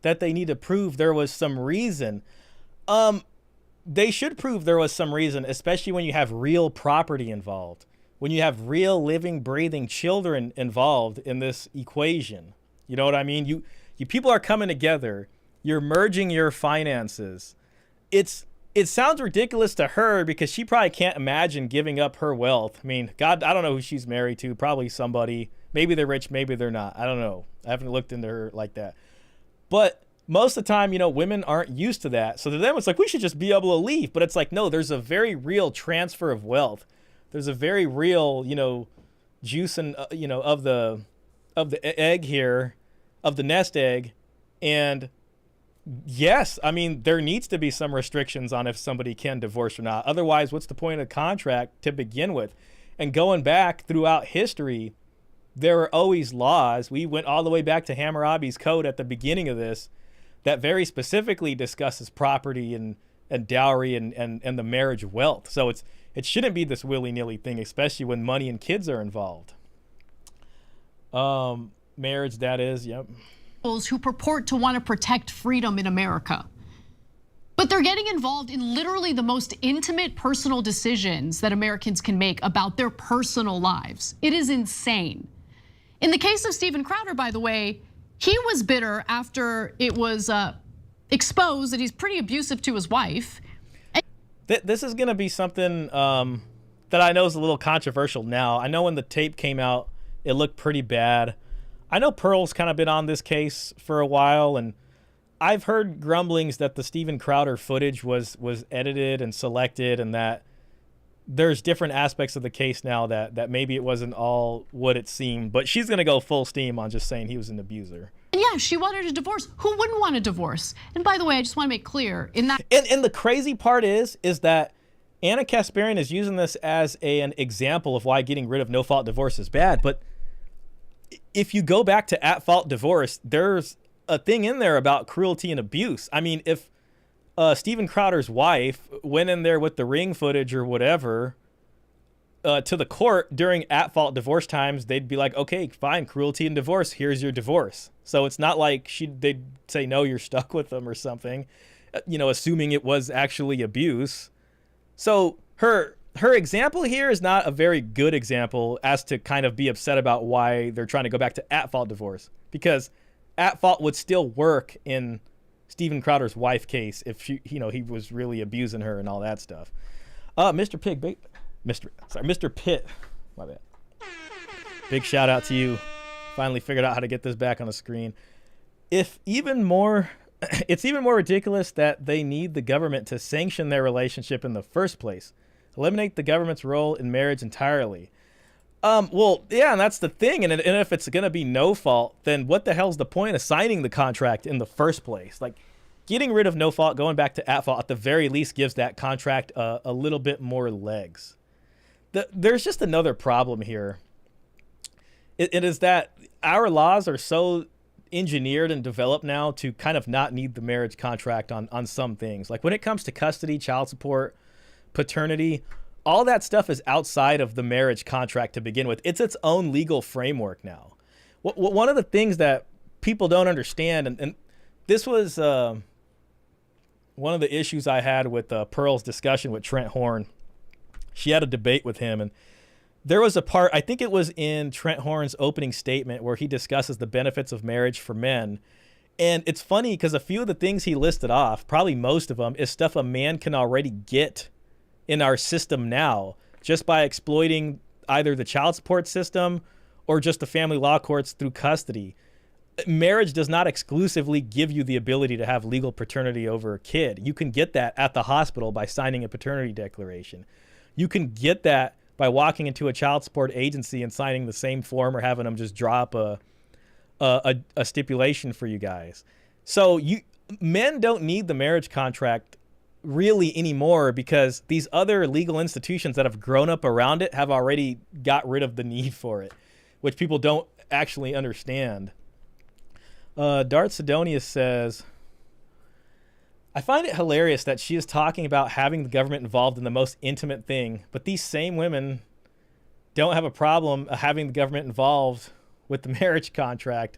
need to prove there was some reason. They should prove there was some reason, especially when you have real property involved, when you have real living, breathing children involved in this equation. You know what I mean? You people are coming together. You're merging your finances. It sounds ridiculous to her because she probably can't imagine giving up her wealth. I mean, God, I don't know who she's married to. Probably somebody. Maybe they're rich, maybe they're not. I don't know. I haven't looked into her like that. But most of the time, women aren't used to that. So to them, it's like, we should just be able to leave. But it's like, no, there's a very real transfer of wealth. There's a very real, juice and, of the egg here, of the nest egg. And yes, I mean, there needs to be some restrictions on if somebody can divorce or not. Otherwise, what's the point of the contract to begin with? And going back throughout history, there are always laws. We went all the way back to Hammurabi's Code at the beginning of this that very specifically discusses property and dowry and the marriage wealth. So it shouldn't be this willy-nilly thing, especially when money and kids are involved. Marriage, that is, yep. Who purport to want to protect freedom in America. But they're getting involved in literally the most intimate personal decisions that Americans can make about their personal lives. It is insane. In the case of Steven Crowder, by the way, he was bitter after it was exposed that he's pretty abusive to his wife. This is going to be something that I know is a little controversial now. I know when the tape came out, it looked pretty bad. I know Pearl's kind of been on this case for a while, and I've heard grumblings that the Steven Crowder footage was edited and selected, and that there's different aspects of the case now that maybe it wasn't all what it seemed. But she's going to go full steam on just saying he was an abuser. And yeah, she wanted a divorce. Who wouldn't want a divorce? And by the way, I just want to make clear in that. And the crazy part is that Anna Kasparian is using this as an example of why getting rid of no-fault divorce is bad. But if you go back to at-fault divorce, there's a thing in there about cruelty and abuse. I mean, if Steven Crowder's wife went in there with the ring footage or whatever to the court during at-fault divorce times, they'd be like, okay, fine, cruelty and divorce, here's your divorce. So it's not like they'd say, no, you're stuck with them or something, assuming it was actually abuse. So her example here is not a very good example as to kind of be upset about why they're trying to go back to at-fault divorce, because at-fault would still work in Steven Crowder's wife case if he was really abusing her and all that stuff. Mr. Pitt, my bad. Big shout out to you. Finally figured out how to get this back on the screen. It's even more ridiculous that they need the government to sanction their relationship in the first place. Eliminate the government's role in marriage entirely. Well, yeah, and that's the thing. And if it's going to be no fault, then what the hell's the point of signing the contract in the first place? Like, getting rid of no fault, going back to at fault, at the very least gives that contract a little bit more legs. There's just another problem here. It is that our laws are so engineered and developed now to kind of not need the marriage contract on some things. Like when it comes to custody, child support, paternity, all that stuff is outside of the marriage contract to begin with. It's its own legal framework now. One of the things that people don't understand, and this was one of the issues I had with Pearl's discussion with Trent Horn. She had a debate with him, and there was a part, I think it was in Trent Horn's opening statement, where he discusses the benefits of marriage for men. And it's funny because a few of the things he listed off, probably most of them, is stuff a man can already get in our system now just by exploiting either the child support system or just the family law courts through custody. Marriage does not exclusively give you the ability to have legal paternity over a kid. You can get that at the hospital by signing a paternity declaration. You can get that by walking into a child support agency and signing the same form or having them just drop a stipulation for you guys. So men don't need the marriage contract really anymore because these other legal institutions that have grown up around it have already got rid of the need for it, which people don't actually understand. Dart Sidonius says, I find it hilarious that she is talking about having the government involved in the most intimate thing, but these same women don't have a problem having the government involved with the marriage contract.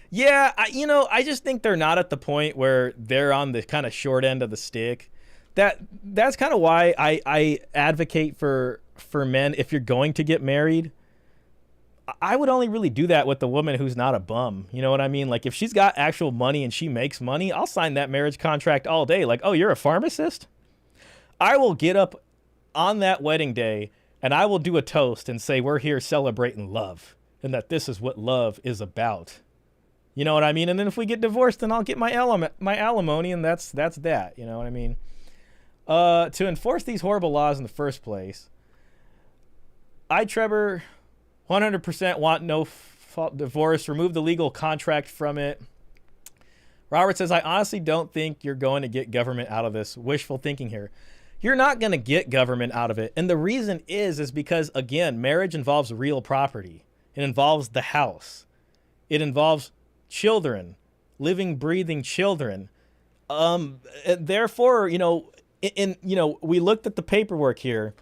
Yeah, I just think they're not at the point where they're on the kind of short end of the stick. That's kind of why I advocate for men, if you're going to get married, I would only really do that with the woman who's not a bum. You know what I mean? Like, if she's got actual money and she makes money, I'll sign that marriage contract all day. Like, oh, you're a pharmacist? I will get up on that wedding day and I will do a toast and say, we're here celebrating love and that this is what love is about. You know what I mean? And then if we get divorced, then I'll get my alimony, and that's that. You know what I mean? To enforce these horrible laws in the first place, Trevor, 100% want no-fault divorce. Remove the legal contract from it. Robert says, I honestly don't think you're going to get government out of this. Wishful thinking here. You're not going to get government out of it. And the reason is because, again, marriage involves real property. It involves the house. It involves children, living, breathing children. Therefore, we looked at the paperwork here.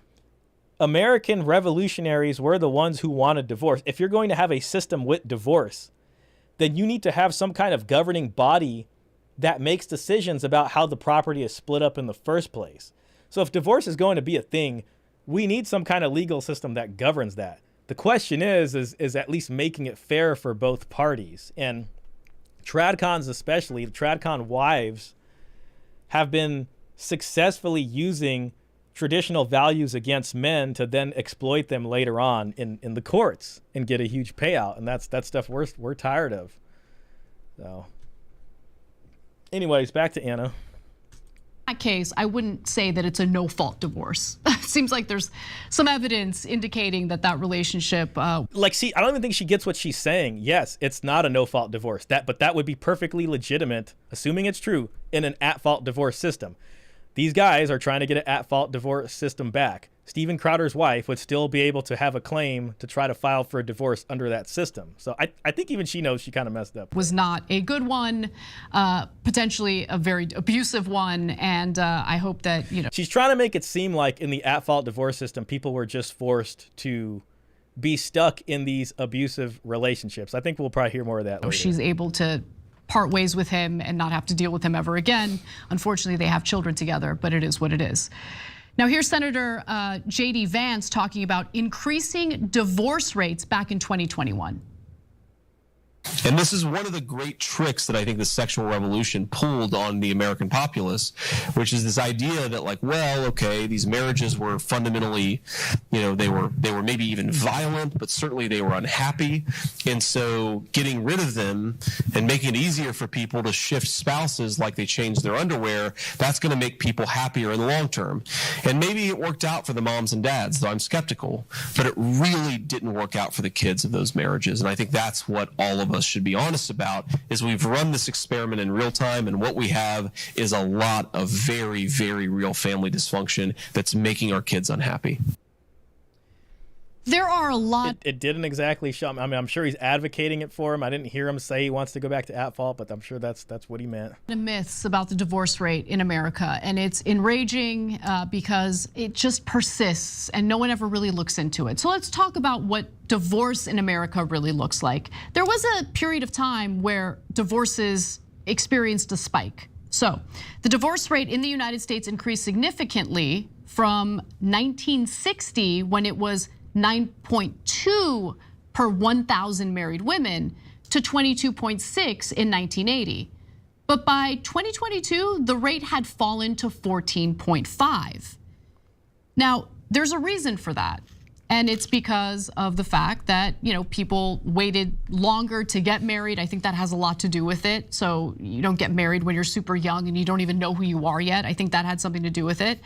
American revolutionaries were the ones who wanted divorce. If you're going to have a system with divorce, then you need to have some kind of governing body that makes decisions about how the property is split up in the first place. So if divorce is going to be a thing, we need some kind of legal system that governs that. The question is at least making it fair for both parties. And TradCons especially, the TradCon wives have been successfully using traditional values against men to then exploit them later on in the courts and get a huge payout. And that's stuff we're tired of. So anyways, back to Anna. In that case, I wouldn't say that it's a no-fault divorce. It seems like there's some evidence indicating that relationship. I don't even think she gets what she's saying. Yes, it's not a no-fault divorce. But that would be perfectly legitimate, assuming it's true, in an at-fault divorce system. These guys are trying to get an at-fault divorce system back. Steven Crowder's wife would still be able to have a claim to try to file for a divorce under that system. So I think even she knows she kind of messed up. Was not a good one, potentially a very abusive one, and I hope that, She's trying to make it seem like in the at-fault divorce system, people were just forced to be stuck in these abusive relationships. I think we'll probably hear more of that later. She's able to part ways with him and not have to deal with him ever again. Unfortunately, they have children together, but it is what it is. Now, here's Senator J.D. Vance talking about increasing divorce rates back in 2021. And this is one of the great tricks that I think the sexual revolution pulled on the American populace, which is this idea that these marriages were fundamentally, they were maybe even violent, but certainly they were unhappy. And so getting rid of them and making it easier for people to shift spouses like they change their underwear, that's going to make people happier in the long term. And maybe it worked out for the moms and dads, though I'm skeptical, but it really didn't work out for the kids of those marriages. And I think that's what all of us should be honest about, is we've run this experiment in real time, and what we have is a lot of very, very real family dysfunction that's making our kids unhappy. There are a lot. It didn't exactly show. I mean, I'm sure he's advocating it for him. I didn't hear him say he wants to go back to at-fault, but I'm sure that's what he meant. Myths about the divorce rate in America, and it's enraging because it just persists and no one ever really looks into it. So let's talk about what divorce in America really looks like. There was a period of time where divorces experienced a spike. So the divorce rate in the United States increased significantly from 1960, when it was 9.2 per 1,000 married women, to 22.6 in 1980. But by 2022, the rate had fallen to 14.5. Now, there's a reason for that. And it's because of the fact that, people waited longer to get married. I think that has a lot to do with it. So you don't get married when you're super young and you don't even know who you are yet. I think that had something to do with it.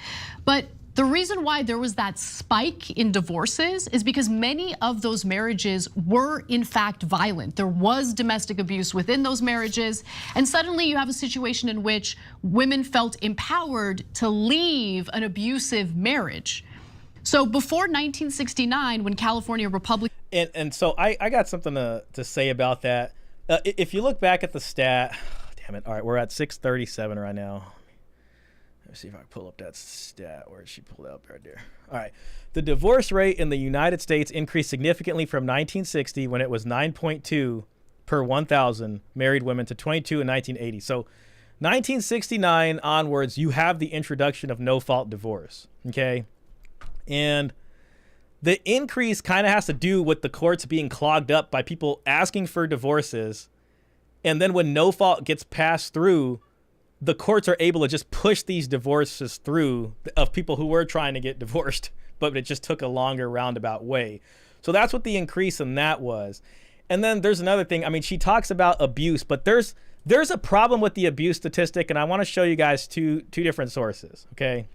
But the reason why there was that spike in divorces is because many of those marriages were in fact violent. There was domestic abuse within those marriages. And suddenly you have a situation in which women felt empowered to leave an abusive marriage. So before 1969, when California Republican... And so I got something to say about that. If you look back at the stat, damn it, all right, we're at 637 right now. Let's see if I can pull up that stat. Where did she pull it up? Right there. All right. The divorce rate in the United States increased significantly from 1960, when it was 9.2 per 1,000 married women, to 22 in 1980. So 1969 onwards, you have the introduction of no-fault divorce, okay? And the increase kind of has to do with the courts being clogged up by people asking for divorces. And then when no fault gets passed through, the courts are able to just push these divorces through of people who were trying to get divorced, but it just took a longer roundabout way. So that's what the increase in that was. And then there's another thing. I mean, she talks about abuse, but there's a problem with the abuse statistic, and I want to show you guys two different sources, okay?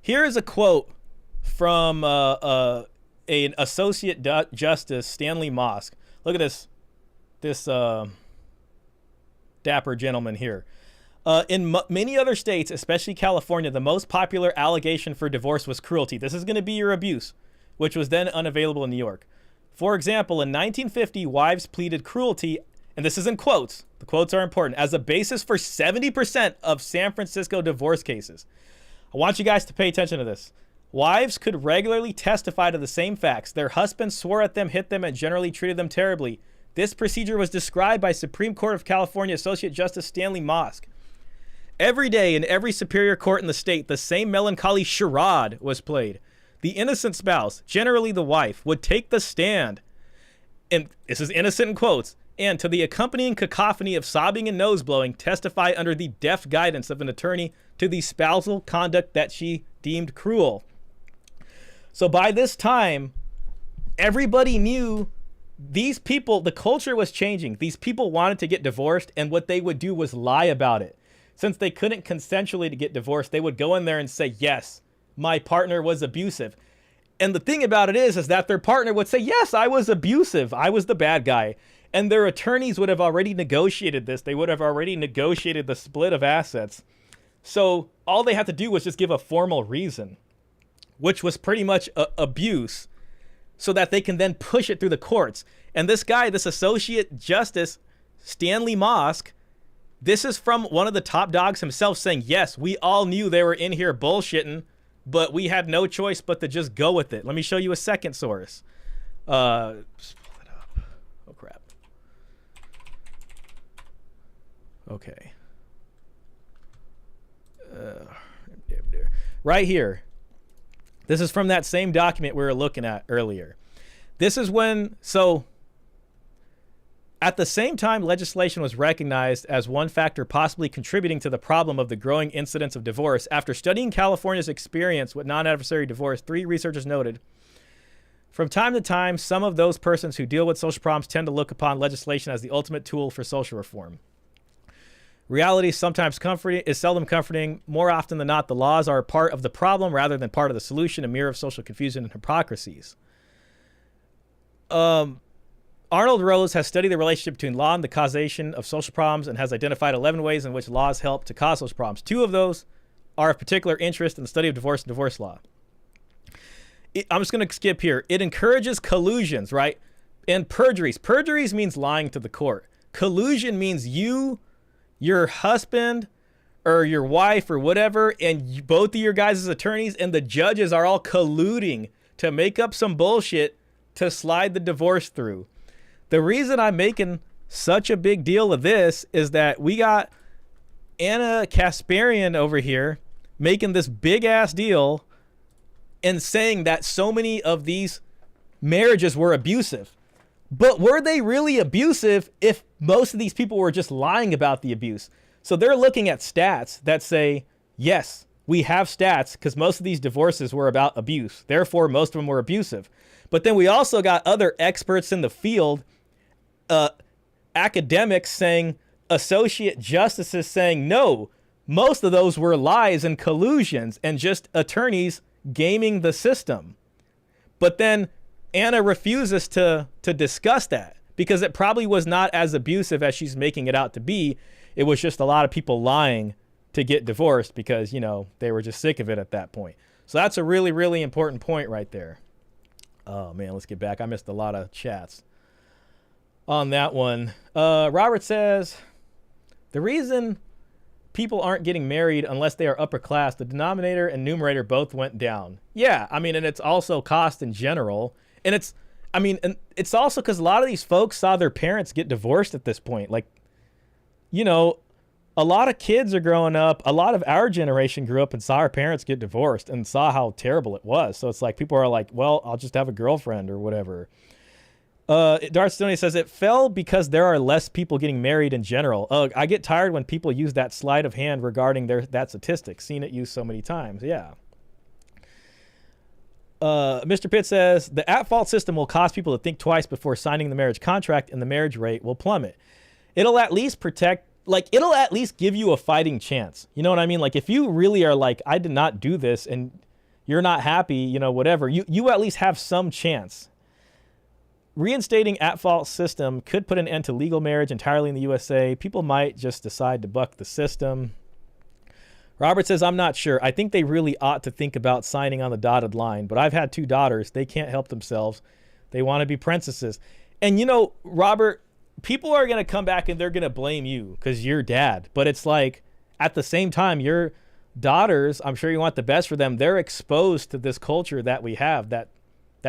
Here is a quote from an Associate Justice, Stanley Mosk. Look at this dapper gentleman here. In many other states, especially California, the most popular allegation for divorce was cruelty. This is going to be your abuse, which was then unavailable in New York. For example, in 1950, wives pleaded cruelty, and this is in quotes, the quotes are important, as a basis for 70% of San Francisco divorce cases. I want you guys to pay attention to this. Wives could regularly testify to the same facts. Their husbands swore at them, hit them, and generally treated them terribly. This procedure was described by Supreme Court of California Associate Justice Stanley Mosk. Every day in every superior court in the state, the same melancholy charade was played. The innocent spouse, generally the wife, would take the stand, and this is innocent in quotes, and to the accompanying cacophony of sobbing and nose-blowing, testify under the deft guidance of an attorney to the spousal conduct that she deemed cruel. So by this time, everybody knew these people, the culture was changing. These people wanted to get divorced, and what they would do was lie about it. Since they couldn't consensually to get divorced, they would go in there and say, yes, my partner was abusive. And the thing about it is that their partner would say, yes, I was abusive. I was the bad guy. And their attorneys would have already negotiated this. They would have already negotiated the split of assets. So all they had to do was just give a formal reason, which was pretty much abuse, so that they can then push it through the courts. And this guy, this Associate Justice, Stanley Mosk, this is from one of the top dogs himself saying, yes, we all knew they were in here bullshitting, but we had no choice but to just go with it. Let me show you a second source. Just pull it up. Oh, crap. Okay. Right here. This is from that same document we were looking at earlier. This is when, so at the same time legislation was recognized as one factor possibly contributing to the problem of the growing incidence of divorce, after studying California's experience with non-adversary divorce, 3 researchers noted, from time to time, some of those persons who deal with social problems tend to look upon legislation as the ultimate tool for social reform. Reality is seldom comforting. More often than not, the laws are part of the problem rather than part of the solution, a mirror of social confusion and hypocrisies. Arnold Rose has studied the relationship between law and the causation of social problems and has identified 11 ways in which laws help to cause social problems. 2 of those are of particular interest in the study of divorce and divorce law. I'm just going to skip here. It encourages collusions, right? And perjuries. Perjuries means lying to the court. Collusion means you, your husband, or your wife, or whatever, and both of your guys' attorneys and the judges are all colluding to make up some bullshit to slide the divorce through. The reason I'm making such a big deal of this is that we got Anna Kasparian over here making this big ass deal and saying that so many of these marriages were abusive. But were they really abusive if most of these people were just lying about the abuse? So they're looking at stats that say, yes, we have stats because most of these divorces were about abuse. Therefore, most of them were abusive. But then we also got other experts in the field, academics saying, associate justices saying, no, most of those were lies and collusions and just attorneys gaming the system. But then Anna refuses to discuss that because it probably was not as abusive as she's making it out to be. It was just a lot of people lying to get divorced because, you know, they were just sick of it at that point. So that's a really, really important point right there. Oh, man, let's get back. I missed a lot of chats on that one. Robert says, the reason people aren't getting married unless they are upper class, the denominator and numerator both went down. Yeah, I mean, and it's also cost in general. And it's also because a lot of these folks saw their parents get divorced at this point. Like, you know, a lot of kids are growing up. A lot of our generation grew up and saw our parents get divorced and saw how terrible it was. So it's like people are like, well, I'll just have a girlfriend or whatever. Darth Stoney says it fell because there are less people getting married in general. I get tired when people use that sleight of hand regarding that statistic. Seen it used so many times. Yeah. Mr. Pitt says the at-fault system will cause people to think twice before signing the marriage contract, and the marriage rate will plummet. It'll at least it'll at least give you a fighting chance. You know what I mean? Like if you really are like, I did not do this, and you're not happy, you know, whatever, you at least have some chance. Reinstating at-fault system could put an end to legal marriage entirely in the USA. People might just decide to buck the system. Robert says, I'm not sure. I think they really ought to think about signing on the dotted line, but I've had 2 daughters. They can't help themselves. They want to be princesses. And, you know, Robert, people are going to come back and they're going to blame you because you're dad. But it's like, at the same time, your daughters, I'm sure you want the best for them. They're exposed to this culture that we have that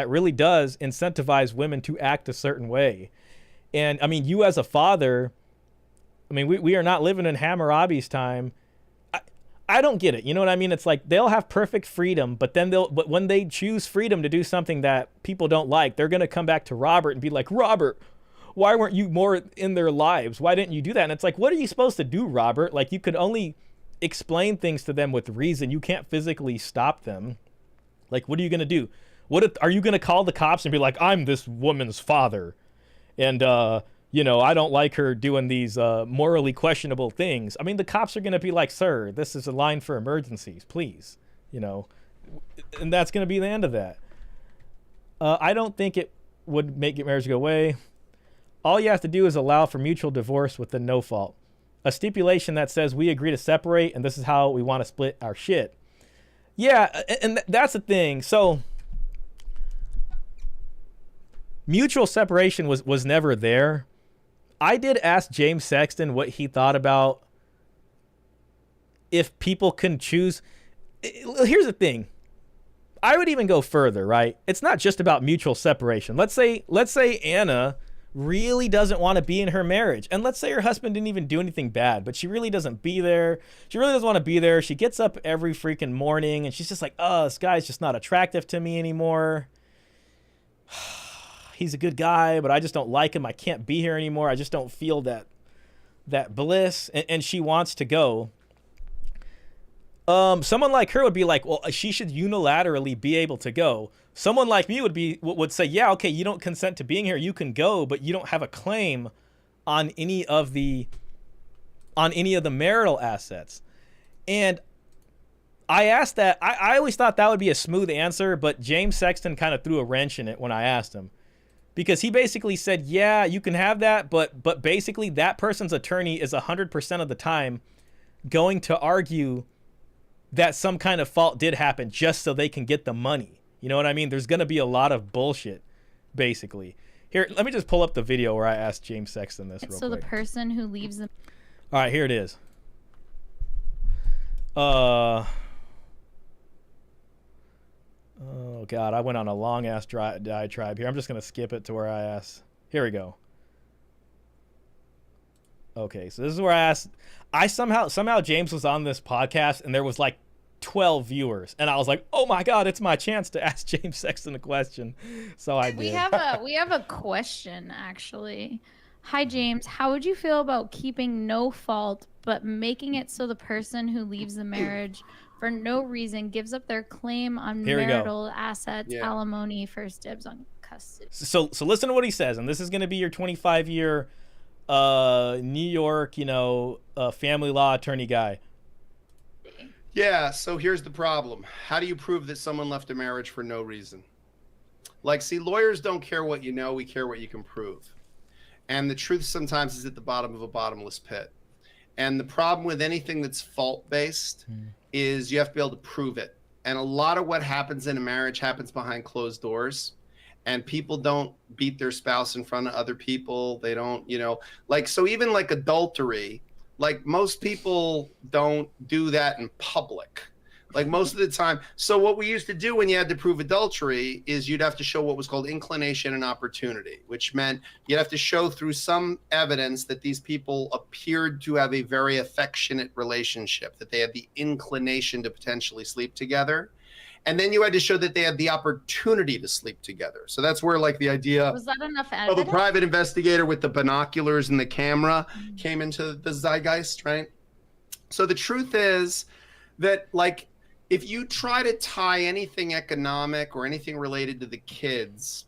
really does incentivize women to act a certain way. And I mean, you as a father, I mean, we are not living in Hammurabi's time. I don't get it. You know what I mean? It's like they'll have perfect freedom, but when they choose freedom to do something that people don't like, they're going to come back to Robert and be like, Robert, why weren't you more in their lives? Why didn't you do that? And it's like, what are you supposed to do, Robert? Like, you could only explain things to them with reason. You can't physically stop them. Like, what are you going to do? Are you going to call the cops and be like, I'm this woman's father, and you know, I don't like her doing these morally questionable things? I mean, the cops are going to be like, sir, this is a line for emergencies, please, you know, and that's going to be the end of that. I don't think it would make marriage go away. All you have to do is allow for mutual divorce with the no fault, a stipulation that says we agree to separate and this is how we want to split our shit. Yeah, and that's the thing. So mutual separation was never there. I did ask James Sexton what he thought about if people can choose. Here's the thing. I would even go further, right? It's not just about mutual separation. Let's say Anna really doesn't want to be in her marriage. And let's say her husband didn't even do anything bad, but she really doesn't be there. She really doesn't want to be there. She gets up every freaking morning and she's just like, oh, this guy's just not attractive to me anymore. He's a good guy, but I just don't like him. I can't be here anymore. I just don't feel that bliss. And she wants to go. Someone like her would be like, well, she should unilaterally be able to go. Someone like me would say, yeah, okay, you don't consent to being here. You can go, but you don't have a claim on any of the marital assets. And I asked that. I always thought that would be a smooth answer, but James Sexton kind of threw a wrench in it when I asked him. Because he basically said, yeah, you can have that, but basically that person's attorney is 100% of the time going to argue that some kind of fault did happen just so they can get the money. You know what I mean? There's going to be a lot of bullshit, basically. Here, let me just pull up the video where I asked James Sexton this real quick. So the person who leaves them. All right, here it is. Oh, God, I went on a long-ass diatribe here. I'm just going to skip it to where I asked. Here we go. Okay, so this is where I asked. Somehow James was on this podcast, and there was like 12 viewers. And I was like, oh, my God, it's my chance to ask James Sexton a question. So I did. We have a question, actually. Hi, James. How would you feel about keeping no fault, but making it so the person who leaves the marriage for no reason gives up their claim on marital assets, alimony, first dibs on custody? So listen to what he says, and this is going to be your 25-year New York, family law attorney guy. Yeah, so here's the problem. How do you prove that someone left a marriage for no reason? Like, see, lawyers don't care what you know, we care what you can prove. And the truth sometimes is at the bottom of a bottomless pit. And the problem with anything that's fault-based is you have to be able to prove it. And a lot of what happens in a marriage happens behind closed doors. And people don't beat their spouse in front of other people. They don't, so even like adultery, Like most people don't do that in public. Like most of the time. So what we used to do when you had to prove adultery is you'd have to show what was called inclination and opportunity, which meant you'd have to show through some evidence that these people appeared to have a very affectionate relationship, that they had the inclination to potentially sleep together. And then you had to show that they had the opportunity to sleep together. So that's where like the idea Was that enough of evidence? a private investigator with the binoculars and the camera came into the zeitgeist, right? So the truth is that like, if you try to tie anything economic or anything related to the kids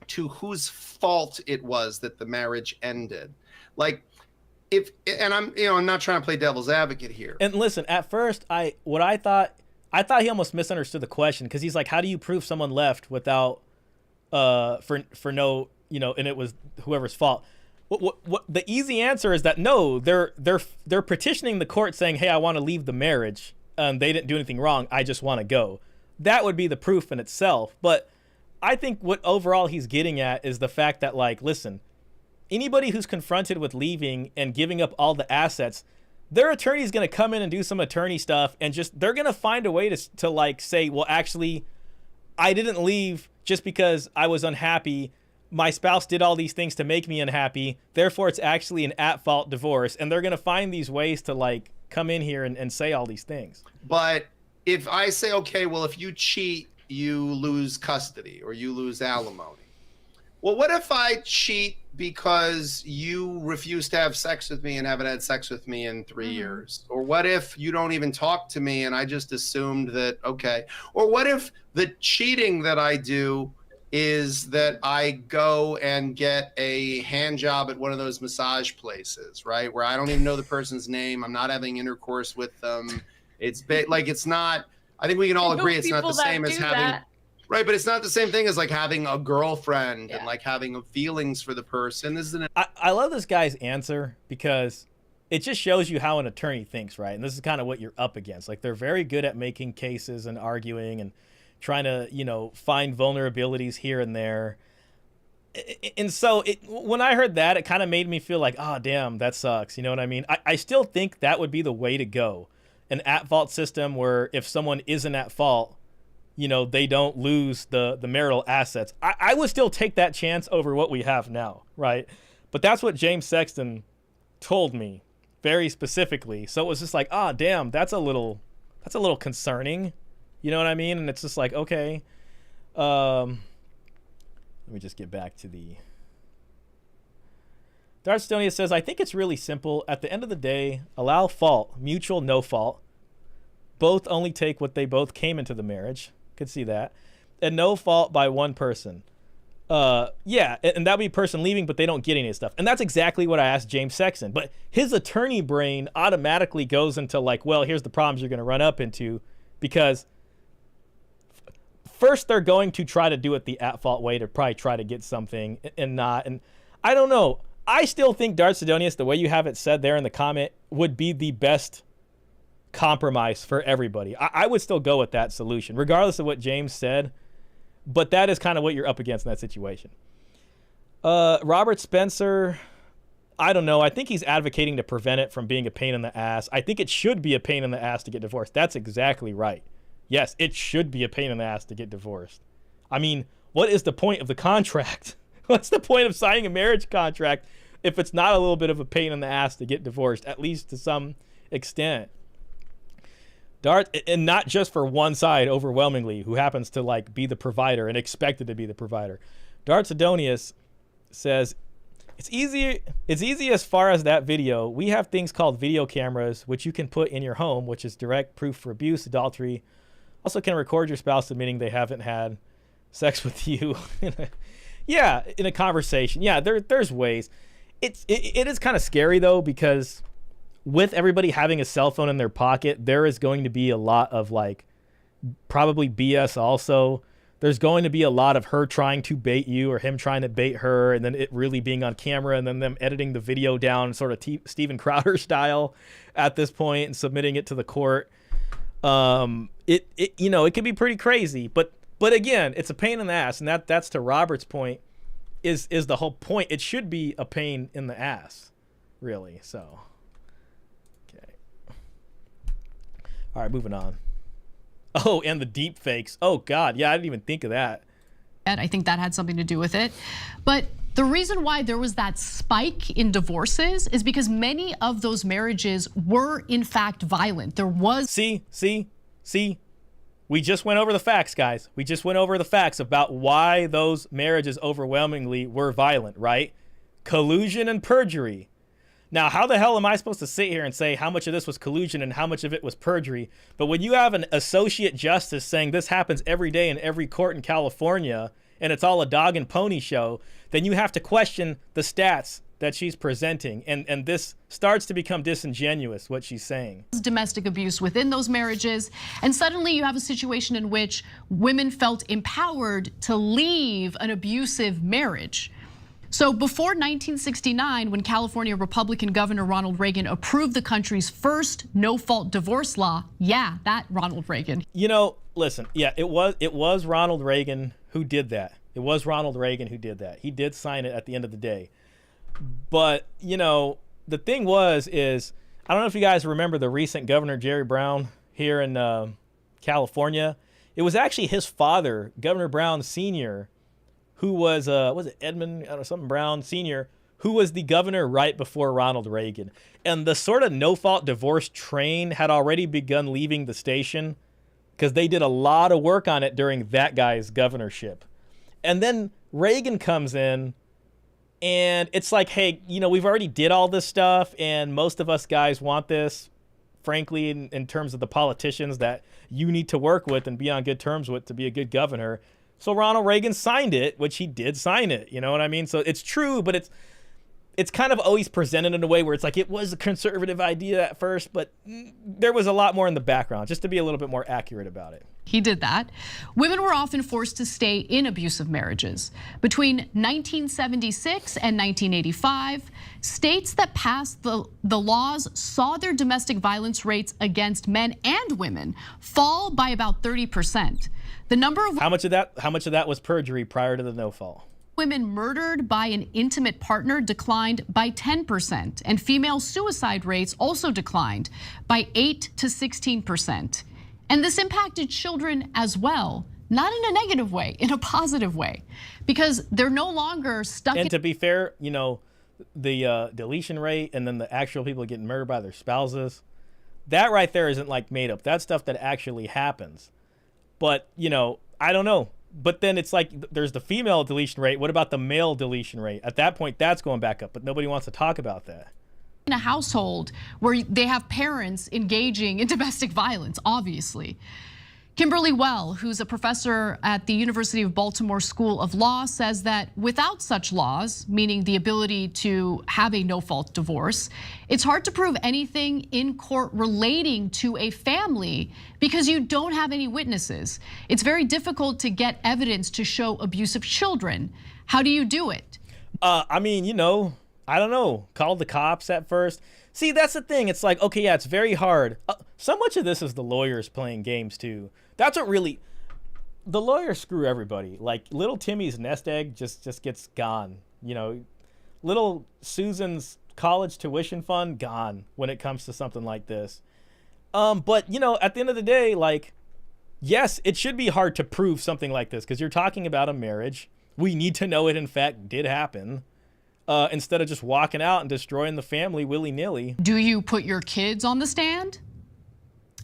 to whose fault it was that the marriage ended, like if, and I'm not trying to play devil's advocate here. And listen, at first, I thought he almost misunderstood the question, because he's like, how do you prove someone left without for no, and it was whoever's fault. What the easy answer is that no, they're petitioning the court saying, hey, I want to leave the marriage. They didn't do anything wrong. I just want to go. That would be the proof in itself. But I think what overall he's getting at is the fact that, like, listen, anybody who's confronted with leaving and giving up all the assets, their attorney is going to come in and do some attorney stuff, and just they're going to find a way to like say, well, actually, I didn't leave just because I was unhappy. My spouse did all these things to make me unhappy. Therefore, it's actually an at-fault divorce. And they're going to find these ways to like come in here and say all these things. But if I say, okay, well, if you cheat, you lose custody or you lose alimony. Well, what if I cheat because you refuse to have sex with me and haven't had sex with me in 3 years? Or what if you don't even talk to me and I just assumed that, okay. Or what if the cheating that I do is that I go and get a hand job at one of those massage places, right? Where I don't even know the person's name. I'm not having intercourse with them. It's like, it's not, I think we can all agree it's not the same as having, right? But it's not the same thing as like having a girlfriend and like having feelings for the person. This isn't. I love this guy's answer because it just shows you how an attorney thinks, right? And this is kind of what you're up against. Like, they're very good at making cases and arguing and trying to, find vulnerabilities here and there. And so when I heard that, it kind of made me feel like, oh, damn, that sucks. You know what I mean? I still think that would be the way to go. An at-fault system where if someone isn't at fault, they don't lose the marital assets. I would still take that chance over what we have now, right? But that's what James Sexton told me very specifically. So it was just like, oh, damn, that's a little concerning. You know what I mean? And it's just like, okay. Let me just get back to the... Darstonia says, I think it's really simple. At the end of the day, allow fault, mutual no fault. Both only take what they both came into the marriage. Could see that. And no fault by one person. Yeah, and that would be a person leaving, but they don't get any stuff. And that's exactly what I asked James Sexton. But his attorney brain automatically goes into like, well, here's the problems you're going to run up into, because first they're going to try to do it the at-fault way to probably try to get something and not. And I don't know. I still think Dart Sidonius, the way you have it said there in the comment, would be the best compromise for everybody. I would still go with that solution, regardless of what James said. But that is kind of what you're up against in that situation. Robert Spencer, I don't know. I think he's advocating to prevent it from being a pain in the ass. I think it should be a pain in the ass to get divorced. That's exactly right. Yes, it should be a pain in the ass to get divorced. I mean, what is the point of the contract? What's the point of signing a marriage contract if it's not a little bit of a pain in the ass to get divorced, at least to some extent? Dart, and not just for one side overwhelmingly, who happens to like be the provider and expected to be the provider. Dart Sidonius says, it's easy as far as that video. We have things called video cameras, which you can put in your home, which is direct proof for abuse, adultery. Also can record your spouse admitting they haven't had sex with you. Yeah, in a conversation. Yeah, there's ways. It is kind of scary though, because with everybody having a cell phone in their pocket, there is going to be a lot of like probably BS also. There's going to be a lot of her trying to bait you or him trying to bait her, and then it really being on camera, and then them editing the video down sort of Steven Crowder style at this point and submitting it to the court. It can be pretty crazy, but again, it's a pain in the ass, and that's to Robert's point, is the whole point. It should be a pain in the ass, really. So All right, moving on. Oh, and the deep fakes. Oh, God. Yeah, I didn't even think of that. And I think that had something to do with it. But the reason why there was that spike in divorces is because many of those marriages were, in fact, violent. There was. See? We just went over the facts, guys. We just went over the facts about why those marriages overwhelmingly were violent, right? Collusion and perjury. Now, how the hell am I supposed to sit here and say how much of this was collusion and how much of it was perjury? But when you have an associate justice saying this happens every day in every court in California and it's all a dog and pony show, then you have to question the stats that she's presenting. And this starts to become disingenuous, what she's saying. Domestic abuse within those marriages. And suddenly you have a situation in which women felt empowered to leave an abusive marriage. So before 1969, when California Republican Governor Ronald Reagan approved the country's first no-fault divorce law, yeah, that Ronald Reagan. You know, listen, yeah, it was Ronald Reagan who did that. It was Ronald Reagan who did that. He did sign it at the end of the day. But, you know, the thing is, I don't know if you guys remember the recent Governor Jerry Brown here in California. It was actually his father, Governor Brown Sr., who was it Edmund, I don't know, something Brown Sr., who was the governor right before Ronald Reagan. And the sort of no-fault divorce train had already begun leaving the station because they did a lot of work on it during that guy's governorship. And then Reagan comes in, and it's like, hey, you know, we've already did all this stuff, and most of us guys want this, frankly, in terms of the politicians that you need to work with and be on good terms with to be a good governor. So Ronald Reagan signed it, which he did sign it. You know what I mean? So it's true, but it's kind of always presented in a way where it's like it was a conservative idea at first, but there was a lot more in the background, just to be a little bit more accurate about it. He did that. Women were often forced to stay in abusive marriages. Between 1976 and 1985, states that passed the laws saw their domestic violence rates against men and women fall by about 30%. The number of how much of that was perjury prior to the no-fault? Women murdered by an intimate partner declined by 10%, and female suicide rates also declined by 8 to 16%. And this impacted children as well, not in a negative way, in a positive way, because they're no longer stuck. And to be fair, you know, the deletion rate and then the actual people getting murdered by their spouses, that right there isn't like made up. That's stuff that actually happens. But, you know, I don't know. But then it's like there's the female deletion rate. What about the male deletion rate? At that point, that's going back up, but nobody wants to talk about that. In a household where they have parents engaging in domestic violence, obviously. Kimberly Well, who's a professor at the University of Baltimore School of Law, says that without such laws, meaning the ability to have a no-fault divorce, it's hard to prove anything in court relating to a family because you don't have any witnesses. It's very difficult to get evidence to show abuse of children. How do you do it? I mean, you know, I don't know. Call the cops at first. See, that's the thing. It's like, okay, yeah, it's very hard. So much of this is the lawyers playing games too. That's what really, the lawyers screw everybody. Like little Timmy's nest egg just gets gone. You know, little Susan's college tuition fund gone when it comes to something like this. But you know, at the end of the day, like, yes, it should be hard to prove something like this because you're talking about a marriage. We need to know it in fact did happen. Instead of just walking out and destroying the family willy-nilly. Do you put your kids on the stand?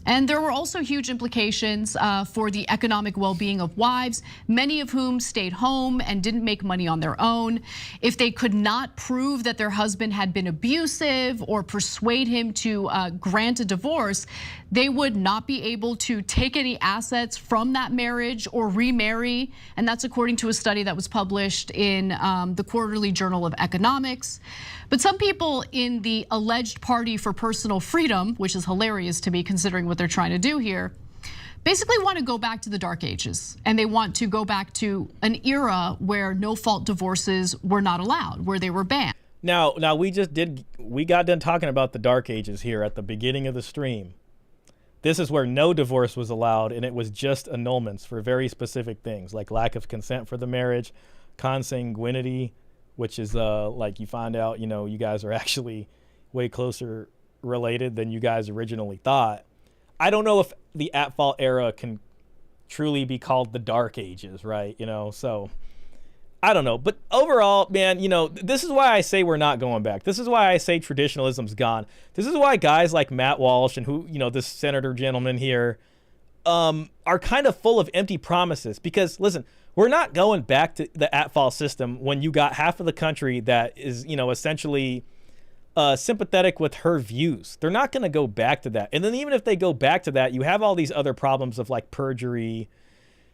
And there were also huge implications for the economic well-being of wives, many of whom stayed home and didn't make money on their own. If they could not prove that their husband had been abusive or persuade him to grant a divorce, they would not be able to take any assets from that marriage or remarry. And that's according to a study that was published in the Quarterly Journal of Economics. But some people in the alleged Party for Personal Freedom, which is hilarious to me considering what they're trying to do here, basically want to go back to the dark ages. And they want to go back to an era where no-fault divorces were not allowed, where they were banned. Now we got done talking about the dark ages here at the beginning of the stream. This is where no divorce was allowed, and it was just annulments for very specific things like lack of consent for the marriage, consanguinity, which is like you find out, you know, you guys are actually way closer related than you guys originally thought. I don't know if the at-fault era can truly be called the Dark Ages, right? So I don't know. But overall, man, this is why I say we're not going back. This is why I say traditionalism's gone. This is why guys like Matt Walsh and this senator gentleman here are kind of full of empty promises. Because, listen, we're not going back to the at-fault system when you got half of the country that is, essentially sympathetic with her views. They're not going to go back to that. And then even if they go back to that, you have all these other problems of like perjury,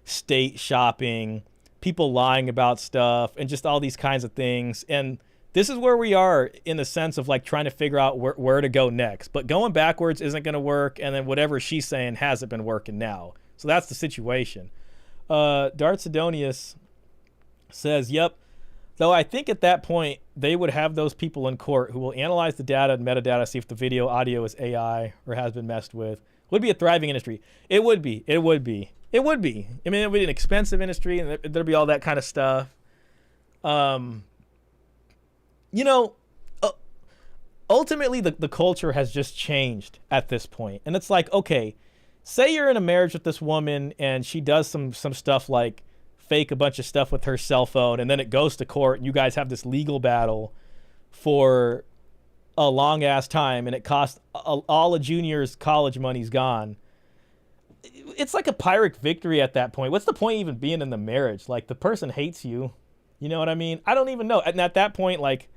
state shopping, people lying about stuff, and just all these kinds of things. And this is where we are in the sense of like trying to figure out where to go next. But going backwards isn't going to work. And then whatever she's saying hasn't been working now. So that's the situation. Dart Sidonius says, yep. Though I think at that point, they would have those people in court who will analyze the data and metadata, see if the video audio is AI or has been messed with. Would be a thriving industry. It would be. It would be. It would be. I mean, it would be an expensive industry, and there'd be all that kind of stuff. Ultimately, the culture has just changed at this point. And it's like, okay, say you're in a marriage with this woman, and she does some stuff like fake a bunch of stuff with her cell phone, and then it goes to court, and you guys have this legal battle for a long-ass time, and it costs all a junior's college money's gone. It's like a Pyrrhic victory at that point. What's the point even being in the marriage? Like, the person hates you. You know what I mean? I don't even know. And at that point, like,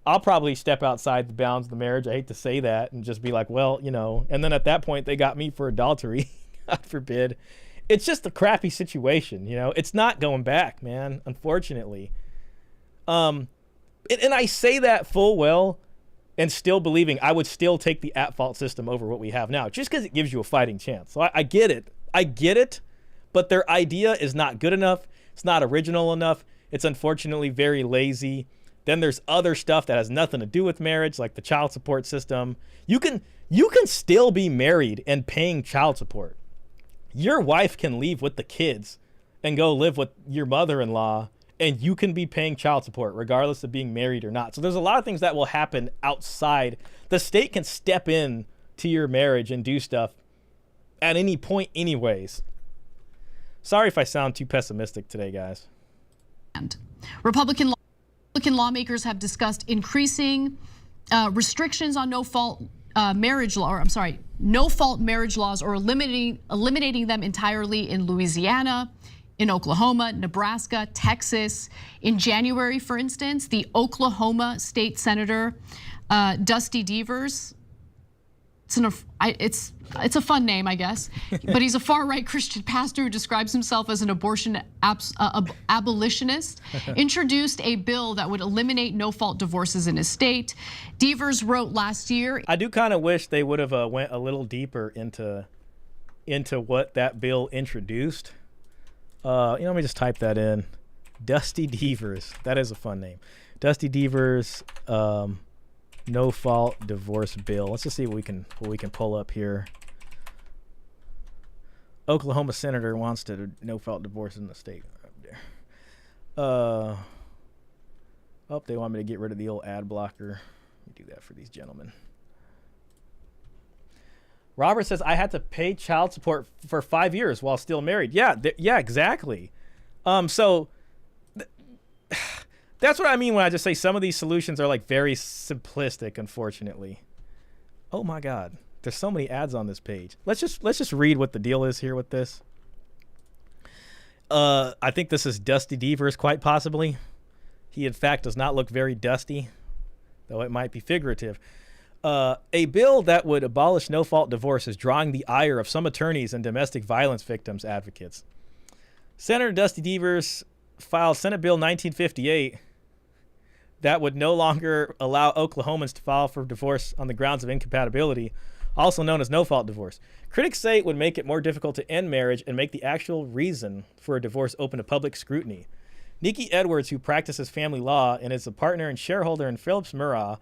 I'll probably step outside the bounds of the marriage. I hate to say that, and just be like, well, and then at that point, they got me for adultery. God forbid. It's just a crappy situation, It's not going back, man, unfortunately. And I say that full well and still believing I would still take the at-fault system over what we have now, just because it gives you a fighting chance. So I get it. I get it, but their idea is not good enough. It's not original enough. It's unfortunately very lazy. Then there's other stuff that has nothing to do with marriage, like the child support system. You can still be married and paying child support. Your wife can leave with the kids and go live with your mother-in-law, and you can be paying child support regardless of being married or not. So there's a lot of things that will happen outside. The state can step in to your marriage and do stuff at any point anyways. Sorry if I sound too pessimistic today, guys. Republican lawmakers have discussed increasing restrictions on no-fault marriage laws, or eliminating them entirely in Louisiana, in Oklahoma, Nebraska, Texas. In January, for instance, the Oklahoma State Senator Dusty Devers. It's a fun name, I guess, but he's a far-right Christian pastor who describes himself as an abortion abolitionist, introduced a bill that would eliminate no-fault divorces in his state. Devers wrote last year. I do kind of wish they would have went a little deeper into what that bill introduced. Let me just type that in. Dusty Devers. That is a fun name. Dusty Devers. No-fault divorce bill. Let's just see what we can pull up here. Oklahoma senator wants to no-fault divorce in the state. Oh, they want me to get rid of the old ad blocker. Let me do that for these gentlemen. Robert says, I had to pay child support for 5 years while still married. Yeah, exactly. That's what I mean when I just say some of these solutions are like very simplistic, unfortunately. Oh my God, there's so many ads on this page. Let's just read what the deal is here with this. I think this is Dusty Devers, quite possibly. He in fact does not look very dusty, though it might be figurative. A bill that would abolish no-fault divorce is drawing the ire of some attorneys and domestic violence victims advocates. Senator Dusty Devers filed Senate Bill 1958 that would no longer allow Oklahomans to file for divorce on the grounds of incompatibility, also known as no-fault divorce. Critics say it would make it more difficult to end marriage and make the actual reason for a divorce open to public scrutiny. Nikki Edwards, who practices family law and is a partner and shareholder in Phillips Murrah,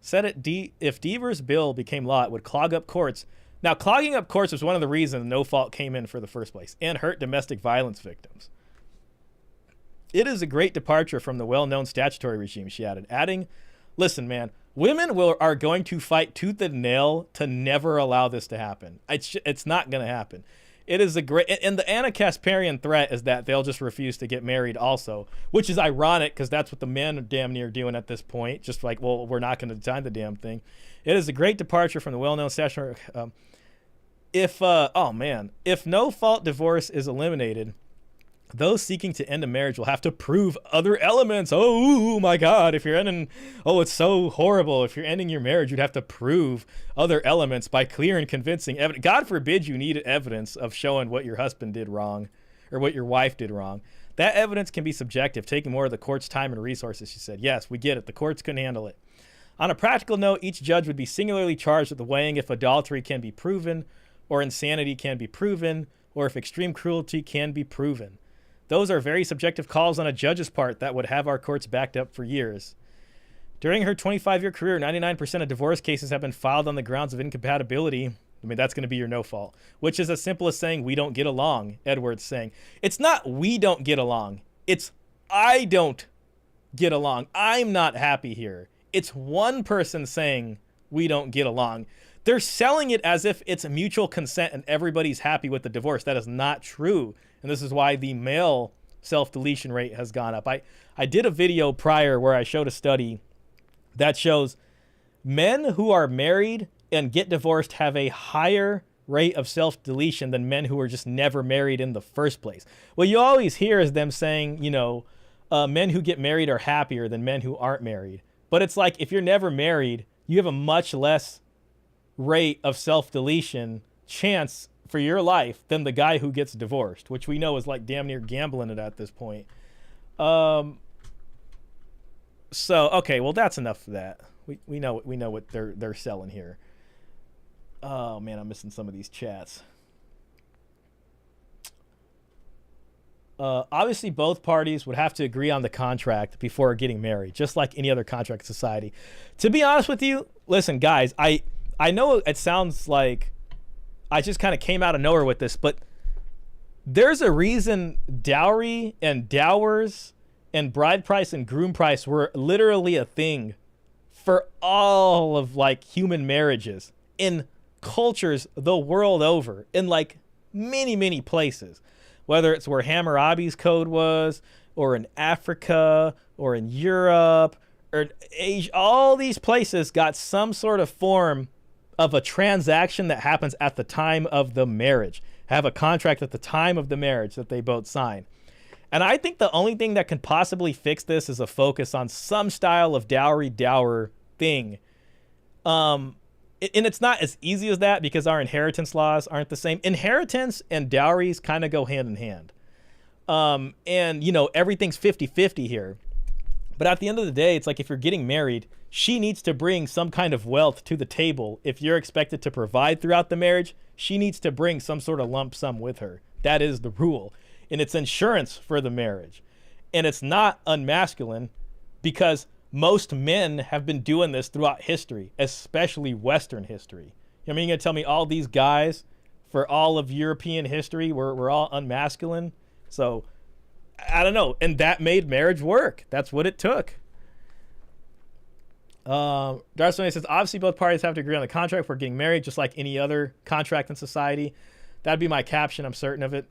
said if Devers' bill became law, it would clog up courts. Now, clogging up courts was one of the reasons no-fault came in for the first place and hurt domestic violence victims. It is a great departure from the well-known statutory regime, she added, listen, man, Women are going to fight tooth and nail to never allow this to happen. It's not going to happen. It is a great, and the Anna Kasparian threat is that they'll just refuse to get married also, which is ironic because that's what the men are damn near doing at this point. Just like, well, we're not going to design the damn thing. It is a great departure from the well-known statutory. If no-fault divorce is eliminated, those seeking to end a marriage will have to prove other elements. Oh my God, if you're ending, it's so horrible. If you're ending your marriage, you'd have to prove other elements by clear and convincing evidence. God forbid you need evidence of showing what your husband did wrong or what your wife did wrong. That evidence can be subjective, taking more of the court's time and resources, she said. Yes, we get it. The courts couldn't handle it. On a practical note, each judge would be singularly charged with the weighing if adultery can be proven or insanity can be proven or if extreme cruelty can be proven. Those are very subjective calls on a judge's part that would have our courts backed up for years. During her 25-year career, 99% of divorce cases have been filed on the grounds of incompatibility. I mean, that's going to be your no fault, which is as simple as saying we don't get along, Edwards saying. It's not we don't get along. It's I don't get along. I'm not happy here. It's one person saying we don't get along. They're selling it as if it's a mutual consent and everybody's happy with the divorce. That is not true. And this is why the male self-deletion rate has gone up. I did a video prior where I showed a study that shows men who are married and get divorced have a higher rate of self-deletion than men who are just never married in the first place. What you always hear is them saying, men who get married are happier than men who aren't married. But it's like if you're never married, you have a much less rate of self-deletion chance for your life than the guy who gets divorced, which we know is like damn near gambling it at this point. Okay, well that's enough for that. We know what they're selling here. Oh man, I'm missing some of these chats. Obviously, both parties would have to agree on the contract before getting married, just like any other contract in society. To be honest with you, listen, guys, I know it sounds like I just kind of came out of nowhere with this, but there's a reason dowry and dowers and bride price and groom price were literally a thing for all of like human marriages in cultures the world over, in like many, many places, whether it's where Hammurabi's code was or in Africa or in Europe or Asia. All these places got some sort of form of a transaction that happens at the time of the marriage, have a contract at the time of the marriage that they both sign. And I think the only thing that can possibly fix this is a focus on some style of dower thing. And it's not as easy as that because our inheritance laws aren't the same. Inheritance and dowries kind of go hand in hand. And, everything's 50-50 here. But at the end of the day, it's like if you're getting married, she needs to bring some kind of wealth to the table. If you're expected to provide throughout the marriage, she needs to bring some sort of lump sum with her. That is the rule. And it's insurance for the marriage. And it's not unmasculine because most men have been doing this throughout history, especially Western history. You're going to tell me all these guys for all of European history were all unmasculine? So I don't know. And that made marriage work. That's what it took. Darcy says, obviously both parties have to agree on the contract for getting married, just like any other contract in society. That'd be my caption. I'm certain of it.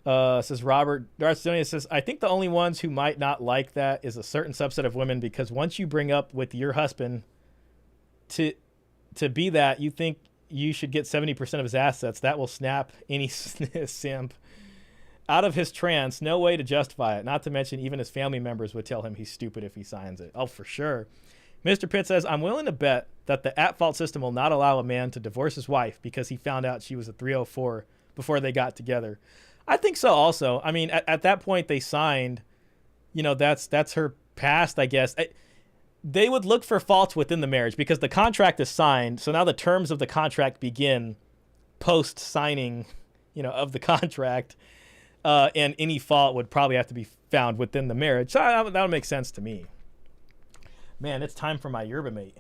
Says Robert. Darcy says, I think the only ones who might not like that is a certain subset of women, because once you bring up with your husband to be that, you think you should get 70% of his assets. That will snap any simp out of his trance. No way to justify it. Not to mention even his family members would tell him he's stupid if he signs it. Oh, for sure. Mr. Pitt says, I'm willing to bet that the at-fault system will not allow a man to divorce his wife because he found out she was a 304 before they got together. I think so also. I mean, at that point they signed, that's her past, I guess. They would look for faults within the marriage because the contract is signed. So now the terms of the contract begin post-signing, of the contract. And any fault would probably have to be found within the marriage. So that would make sense to me. Man, it's time for my Yerba Mate.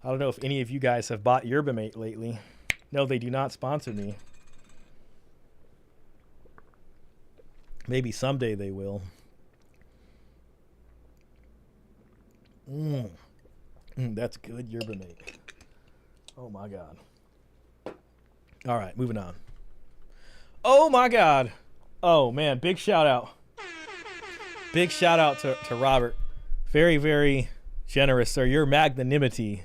I don't know if any of you guys have bought Yerba Mate lately. No, they do not sponsor me. Maybe someday they will. That's good yerba mate. Oh my God. All right, moving on. Oh my God. Oh man, big shout out. Big shout out to Robert. Very, very generous, sir. Your magnanimity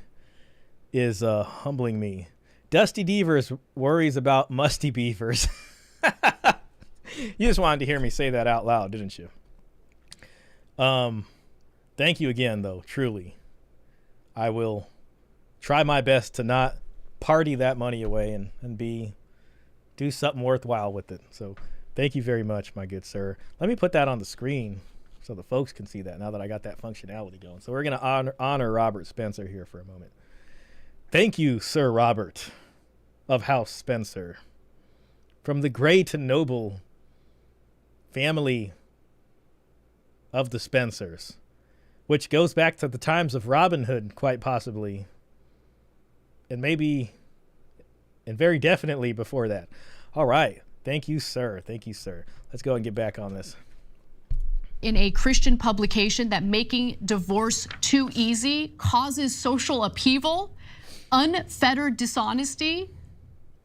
is humbling me. Dusty Devers worries about musty beavers. You just wanted to hear me say that out loud, didn't you? Thank you again, though, truly. I will try my best to not party that money away and do something worthwhile with it. So thank you very much, my good sir. Let me put that on the screen so the folks can see that now that I got that functionality going. So we're going to honor Robert Spencer here for a moment. Thank you, Sir Robert of House Spencer, from the great and noble family of the Spencers, which goes back to the times of Robin Hood, quite possibly, and maybe, and very definitely before that. All right. Thank you, sir. Thank you, sir. Let's go and get back on this. In a Christian publication that making divorce too easy causes social upheaval, unfettered dishonesty.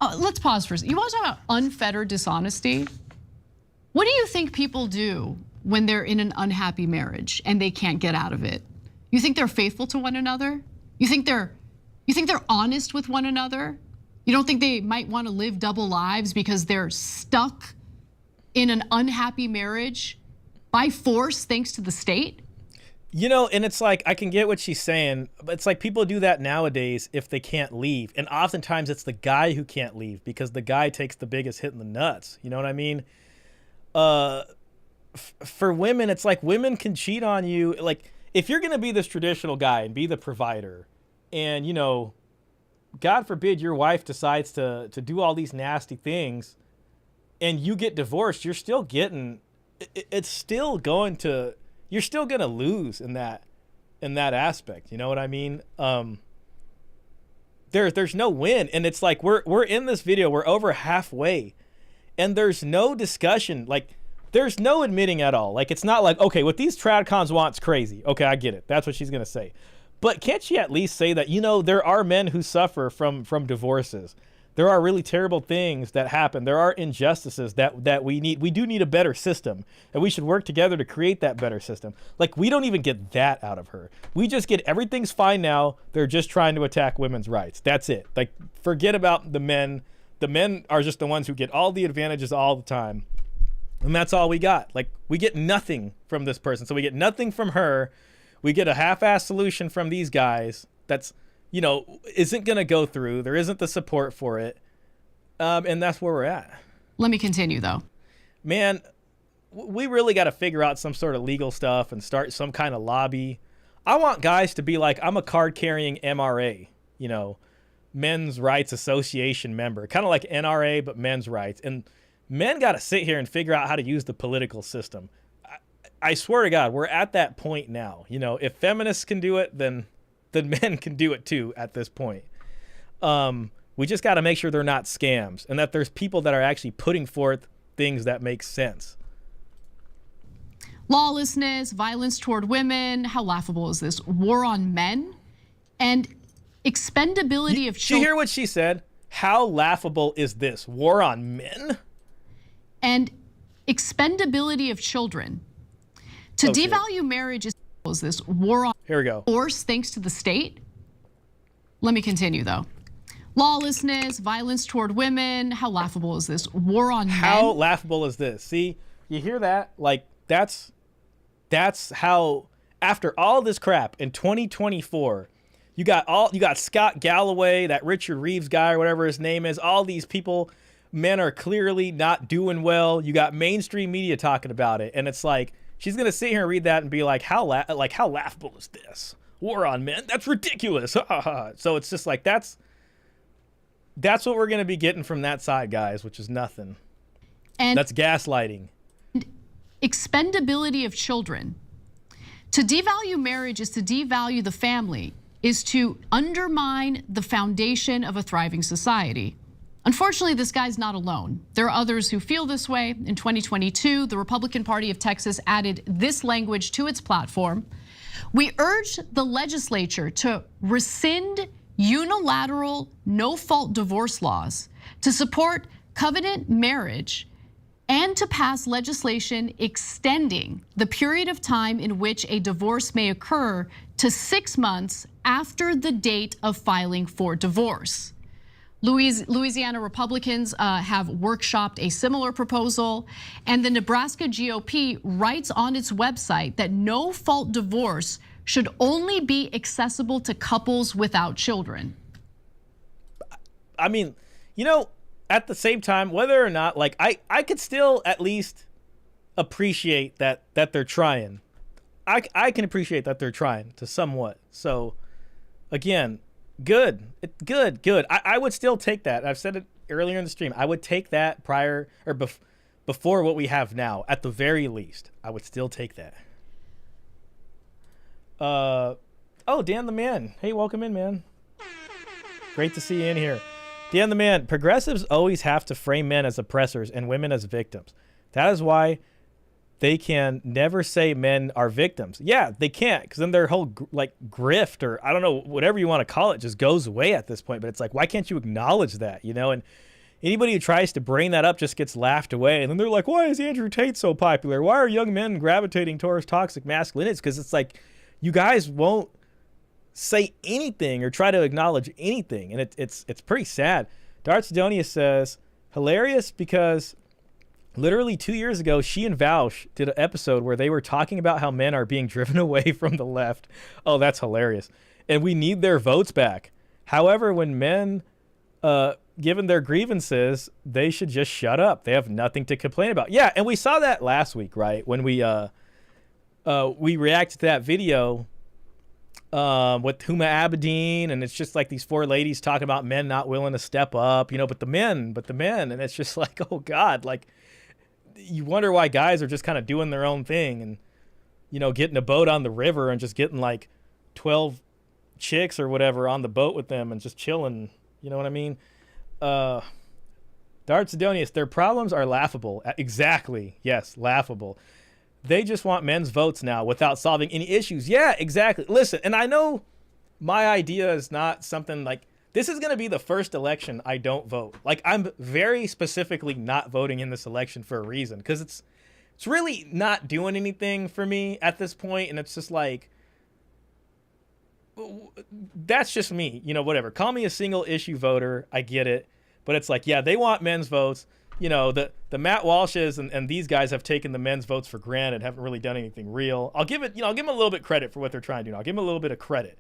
Let's pause for a second. You want to talk about unfettered dishonesty? What do you think people do when they're in an unhappy marriage and they can't get out of it? You think they're faithful to one another? You think they're honest with one another? You don't think they might want to live double lives because they're stuck in an unhappy marriage by force thanks to the state? You know, and it's like, I can get what she's saying, but it's like people do that nowadays if they can't leave. And oftentimes it's the guy who can't leave because the guy takes the biggest hit in the nuts. You know what I mean? For women, it's like women can cheat on you. Like, if you're going to be this traditional guy and be the provider, and, you know, God forbid your wife decides to do all these nasty things and you get divorced, you're still getting, it's still going to, you're still going to lose in that aspect. You know what I mean? There's no win. And it's like, we're in this video, we're over halfway and there's no discussion. Like, there's no admitting at all. Like, it's not like, okay, what these tradcons want's crazy. Okay, I get it. That's what she's going to say. But can't she at least say that, you know, there are men who suffer from divorces. There are really terrible things that happen. There are injustices that we need. We do need a better system, and we should work together to create that better system. Like, we don't even get that out of her. We just get everything's fine now. They're just trying to attack women's rights. That's it. Like, forget about the men. The men are just the ones who get all the advantages all the time. And that's all we got. Like, we get nothing from this person. So we get nothing from her. We get a half-assed solution from these guys that's, you know, isn't going to go through. There isn't the support for it. And that's where we're at. Let me continue, though. Man, we really got to figure out some sort of legal stuff and start some kind of lobby. I want guys to be like, I'm a card-carrying MRA, you know, Men's Rights Association member. Kind of like NRA, but men's rights. And men got to sit here and figure out how to use the political system. I swear to God, we're at that point now. You know, if feminists can do it, then men can do it too at this point. We just got to make sure they're not scams and that there's people that are actually putting forth things that make sense. Lawlessness, violence toward women. How laughable is this? War on men and expendability of children. Did you hear what she said? How laughable is this? War on men? And expendability of children. To devalue marriage is this war on Here we go. Force thanks to the state. Let me continue, though. Lawlessness, violence toward women. How laughable is this? War on men. How laughable is this? See, you hear that? Like, that's how, after all this crap in 2024, you got Scott Galloway, that Richard Reeves guy or whatever his name is, all these people, men are clearly not doing well. You got mainstream media talking about it, and it's like, she's going to sit here and read that and be like, how laughable is this? War on men? That's ridiculous. So it's just like, that's what we're going to be getting from that side, guys, which is nothing. And that's gaslighting. Expendability of children. To devalue marriage is to devalue the family, is to undermine the foundation of a thriving society. Unfortunately, this guy's not alone. There are others who feel this way. In 2022, the Republican Party of Texas added this language to its platform. We urge the legislature to rescind unilateral no-fault divorce laws, to support covenant marriage, and to pass legislation extending the period of time in which a divorce may occur to 6 months after the date of filing for divorce. Louisiana Republicans have workshopped a similar proposal, and the Nebraska GOP writes on its website that no-fault divorce should only be accessible to couples without children. I mean, you know, at the same time, whether or not, like, I could still at least appreciate that they're trying. I can appreciate that they're trying to somewhat. So, again, good. I would still take that. I've said it earlier in the stream. I would take that prior or before what we have now. At the very least, I would still take that. Oh, Dan the Man. Hey, welcome in, man. Great to see you in here. Dan the Man, progressives always have to frame men as oppressors and women as victims. That is why they can never say men are victims. Yeah, they can't, because then their whole grift, or I don't know, whatever you want to call it, just goes away at this point. But it's like, why can't you acknowledge that, you know? And anybody who tries to bring that up just gets laughed away. And then they're like, why is Andrew Tate so popular? Why are young men gravitating towards toxic masculinity? Because it's like, you guys won't say anything or try to acknowledge anything. And it's pretty sad. Dart Sidonia says, hilarious because literally 2 years ago, she and Vaush did an episode where they were talking about how men are being driven away from the left. Oh, that's hilarious. And we need their votes back. However, when men, given their grievances, they should just shut up. They have nothing to complain about. Yeah, and we saw that last week, right? When we reacted to that video with Huma Abedin, and it's just like these 4 ladies talking about men not willing to step up, you know, but the men, and it's just like, oh God, like, you wonder why guys are just kind of doing their own thing and, you know, getting a boat on the river and just getting like 12 chicks or whatever on the boat with them and just chilling. You know what I mean? Dart Sidonius, their problems are laughable. Exactly. Yes, laughable. They just want men's votes now without solving any issues. Yeah, exactly. Listen, and I know my idea is not something like, this is going to be the first election I don't vote. Like, I'm very specifically not voting in this election for a reason, because it's really not doing anything for me at this point, and it's just like, that's just me, you know, whatever. Call me a single issue voter, I get it, but it's like, yeah, they want men's votes. You know, the Matt Walshes and these guys have taken the men's votes for granted, haven't really done anything real. I'll give them a little bit credit for what they're trying to do. I'll give them a little bit of credit.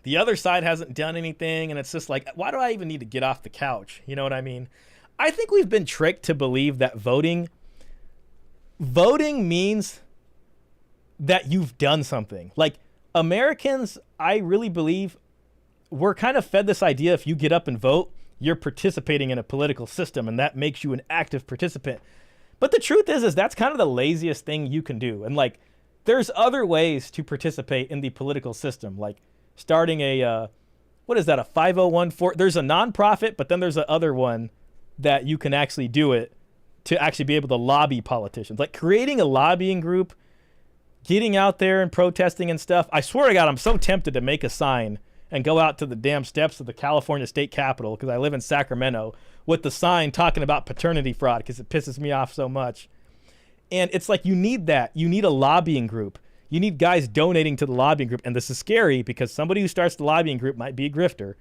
The other side hasn't done anything, and it's just like, why do I even need to get off the couch? You know what I mean? I think we've been tricked to believe that voting means that you've done something. Like, Americans, I really believe, we're kind of fed this idea, if you get up and vote, you're participating in a political system, and that makes you an active participant. But the truth is that's kind of the laziest thing you can do. And like, there's other ways to participate in the political system, like starting a, what is that, a 501(c)(4)? There's a nonprofit, but then there's a other one that you can actually do it to actually be able to lobby politicians. Like, creating a lobbying group, getting out there and protesting and stuff. I swear to God, I'm so tempted to make a sign and go out to the damn steps of the California State Capitol, because I live in Sacramento, with the sign talking about paternity fraud, because it pisses me off so much. And it's like, you need that. You need a lobbying group. You need guys donating to the lobbying group. And this is scary, because somebody who starts the lobbying group might be a grifter.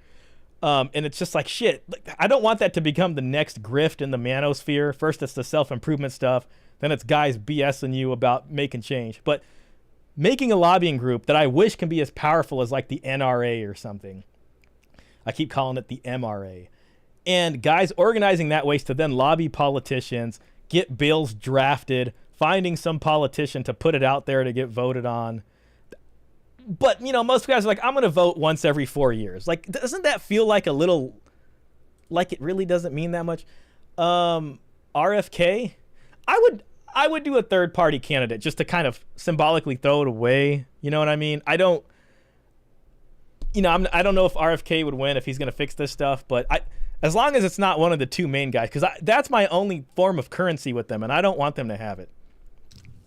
And it's just like, shit, I don't want that to become the next grift in the manosphere. First, it's the self-improvement stuff. Then it's guys BSing you about making change. But making a lobbying group that I wish can be as powerful as like the NRA or something. I keep calling it the MRA. And guys organizing that way to then lobby politicians, get bills drafted, finding some politician to put it out there to get voted on. But, you know, most guys are like, I'm going to vote once every 4 years. Like, doesn't that feel like a little, like it really doesn't mean that much? RFK, I would do a third party candidate just to kind of symbolically throw it away. You know what I mean? I don't know if RFK would win, if he's going to fix this stuff, but as long as it's not one of the two main guys, because that's my only form of currency with them, and I don't want them to have it.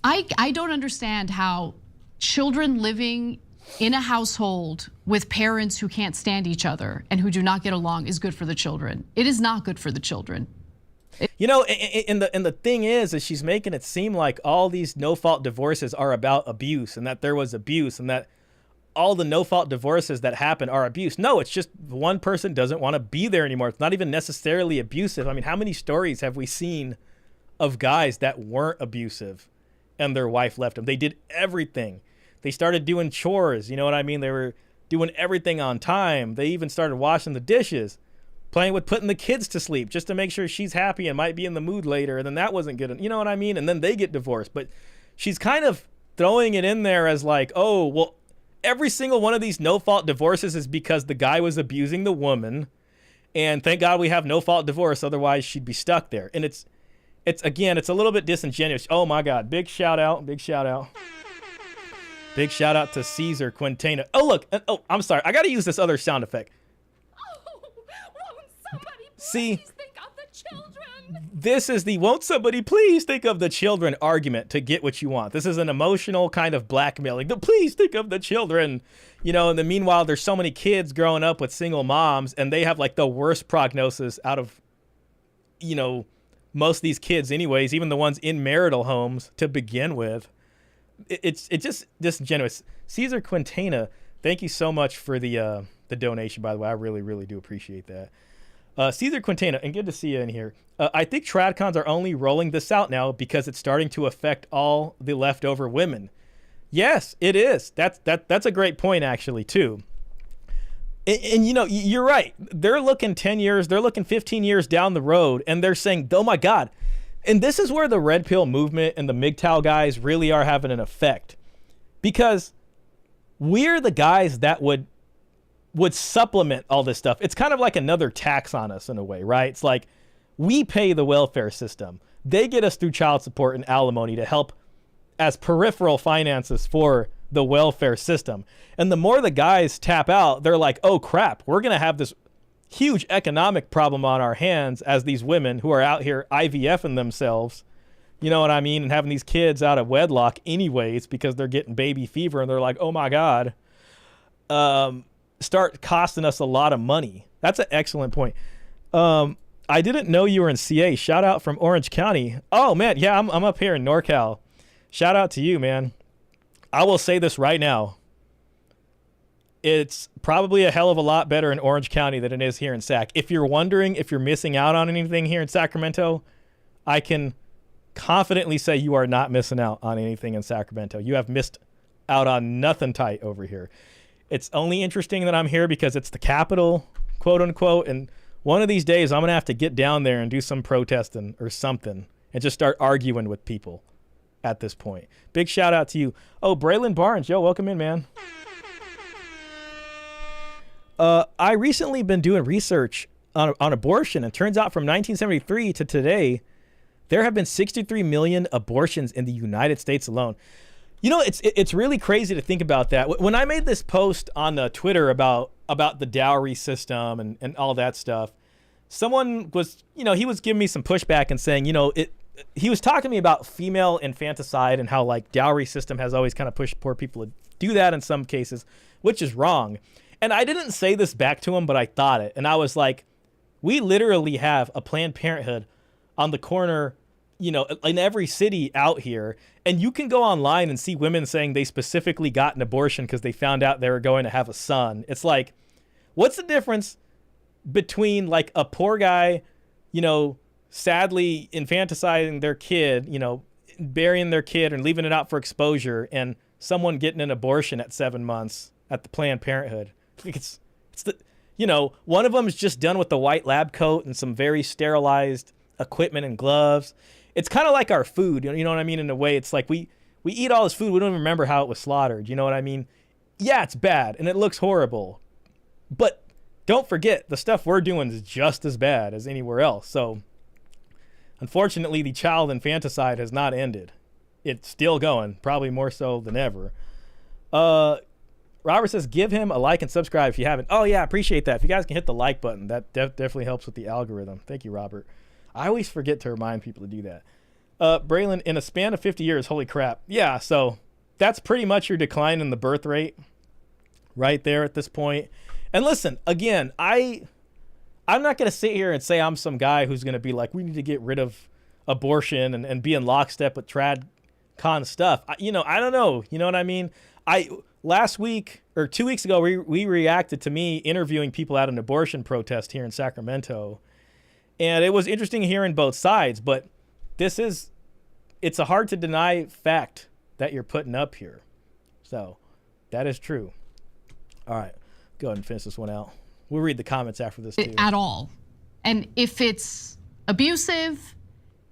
I don't understand how children living in a household with parents who can't stand each other and who do not get along is good for the children. It is not good for the children. You know, and the thing is she's making it seem like all these no-fault divorces are about abuse, and that there was abuse, and that all the no-fault divorces that happen are abuse. No, it's just one person doesn't want to be there anymore. It's not even necessarily abusive. I mean, how many stories have we seen of guys that weren't abusive and their wife left them? They did everything. They started doing chores. You know what I mean? They were doing everything on time. They even started washing the dishes, playing with putting the kids to sleep just to make sure she's happy and might be in the mood later. And then that wasn't good. You know what I mean? And then they get divorced. But she's kind of throwing it in there as like, oh, well, every single one of these no-fault divorces is because the guy was abusing the woman. And thank God we have no-fault divorce. Otherwise, she'd be stuck there. And it's again, it's a little bit disingenuous. Oh, my God. Big shout out. Big shout out. Big shout out to Caesar Quintana. Oh, look. Oh, I'm sorry. I got to use this other sound effect. Oh, won't somebody please See, think of the children? This is the won't somebody please think of the children argument to get what you want. This is an emotional kind of blackmailing. The please think of the children. You know, and then meanwhile, there's so many kids growing up with single moms, and they have like the worst prognosis out of, you know, most of these kids anyways, even the ones in marital homes to begin with. It's just disingenuous. Caesar Quintana, thank you so much for the donation, by the way. I really, really do appreciate that. Caesar Quintana, and good to see you in here. I think TradCons are only rolling this out now because it's starting to affect all the leftover women. Yes, it is. That's a great point, actually, too. And you know, you're right. They're looking 10 years, they're looking 15 years down the road, and they're saying, oh my God. And this is where the red pill movement and the MGTOW guys really are having an effect, because we're the guys that would supplement all this stuff. It's kind of like another tax on us in a way, right? It's like we pay the welfare system. They get us through child support and alimony to help as peripheral finances for the welfare system. And the more the guys tap out, they're like, oh crap, we're going to have this huge economic problem on our hands as these women who are out here IVFing themselves, you know what I mean, and having these kids out of wedlock anyways because they're getting baby fever, and they're like, oh my God, start costing us a lot of money. That's an excellent point. I didn't know you were in CA. Shout out from Orange County. Oh man, yeah, I'm up here in NorCal. Shout out to you, man. I will say this right now. It's probably a hell of a lot better in Orange County than it is here in Sac. If you're wondering if you're missing out on anything here in Sacramento, I can confidently say you are not missing out on anything in Sacramento. You have missed out on nothing tight over here. It's only interesting that I'm here because it's the capital, quote unquote, and one of these days I'm going to have to get down there and do some protesting or something and just start arguing with people at this point. Big shout out to you. Oh, Braylon Barnes. Yo, welcome in, man. I recently been doing research on abortion, and turns out from 1973 to today, there have been 63 million abortions in the United States alone. You know, it's really crazy to think about that. When I made this post on Twitter about the dowry system and all that stuff, someone was, you know, he was giving me some pushback and saying, you know, he was talking to me about female infanticide and how like dowry system has always kind of pushed poor people to do that in some cases, which is wrong. And I didn't say this back to him, but I thought it. And I was like, we literally have a Planned Parenthood on the corner, you know, in every city out here. And you can go online and see women saying they specifically got an abortion because they found out they were going to have a son. It's like, what's the difference between like a poor guy, you know, sadly infanticiding their kid, you know, burying their kid and leaving it out for exposure, and someone getting an abortion at 7 months at the Planned Parenthood? It's the, you know, one of them is just done with the white lab coat and some very sterilized equipment and gloves. It's kind of like our food, you know what I mean? In a way, it's like we eat all this food, we don't even remember how it was slaughtered. You know what I mean? Yeah, it's bad and it looks horrible, but don't forget the stuff we're doing is just as bad as anywhere else. So unfortunately, the child infanticide has not ended. It's still going, probably more so than ever. Robert says, give him a like and subscribe if you haven't. Oh, yeah, I appreciate that. If you guys can hit the like button, that definitely helps with the algorithm. Thank you, Robert. I always forget to remind people to do that. Braylon, in a span of 50 years, holy crap. Yeah, so that's pretty much your decline in the birth rate right there at this point. And listen, again, I'm not going to sit here and say I'm some guy who's going to be like, we need to get rid of abortion and be in lockstep with trad con stuff. I don't know. You know what I mean? Last week or 2 weeks ago, we reacted to me interviewing people at an abortion protest here in Sacramento. And it was interesting hearing both sides, but it's a hard to deny fact that you're putting up here. So that is true. All right, go ahead and finish this one out. We'll read the comments after this too. At all. And if it's abusive,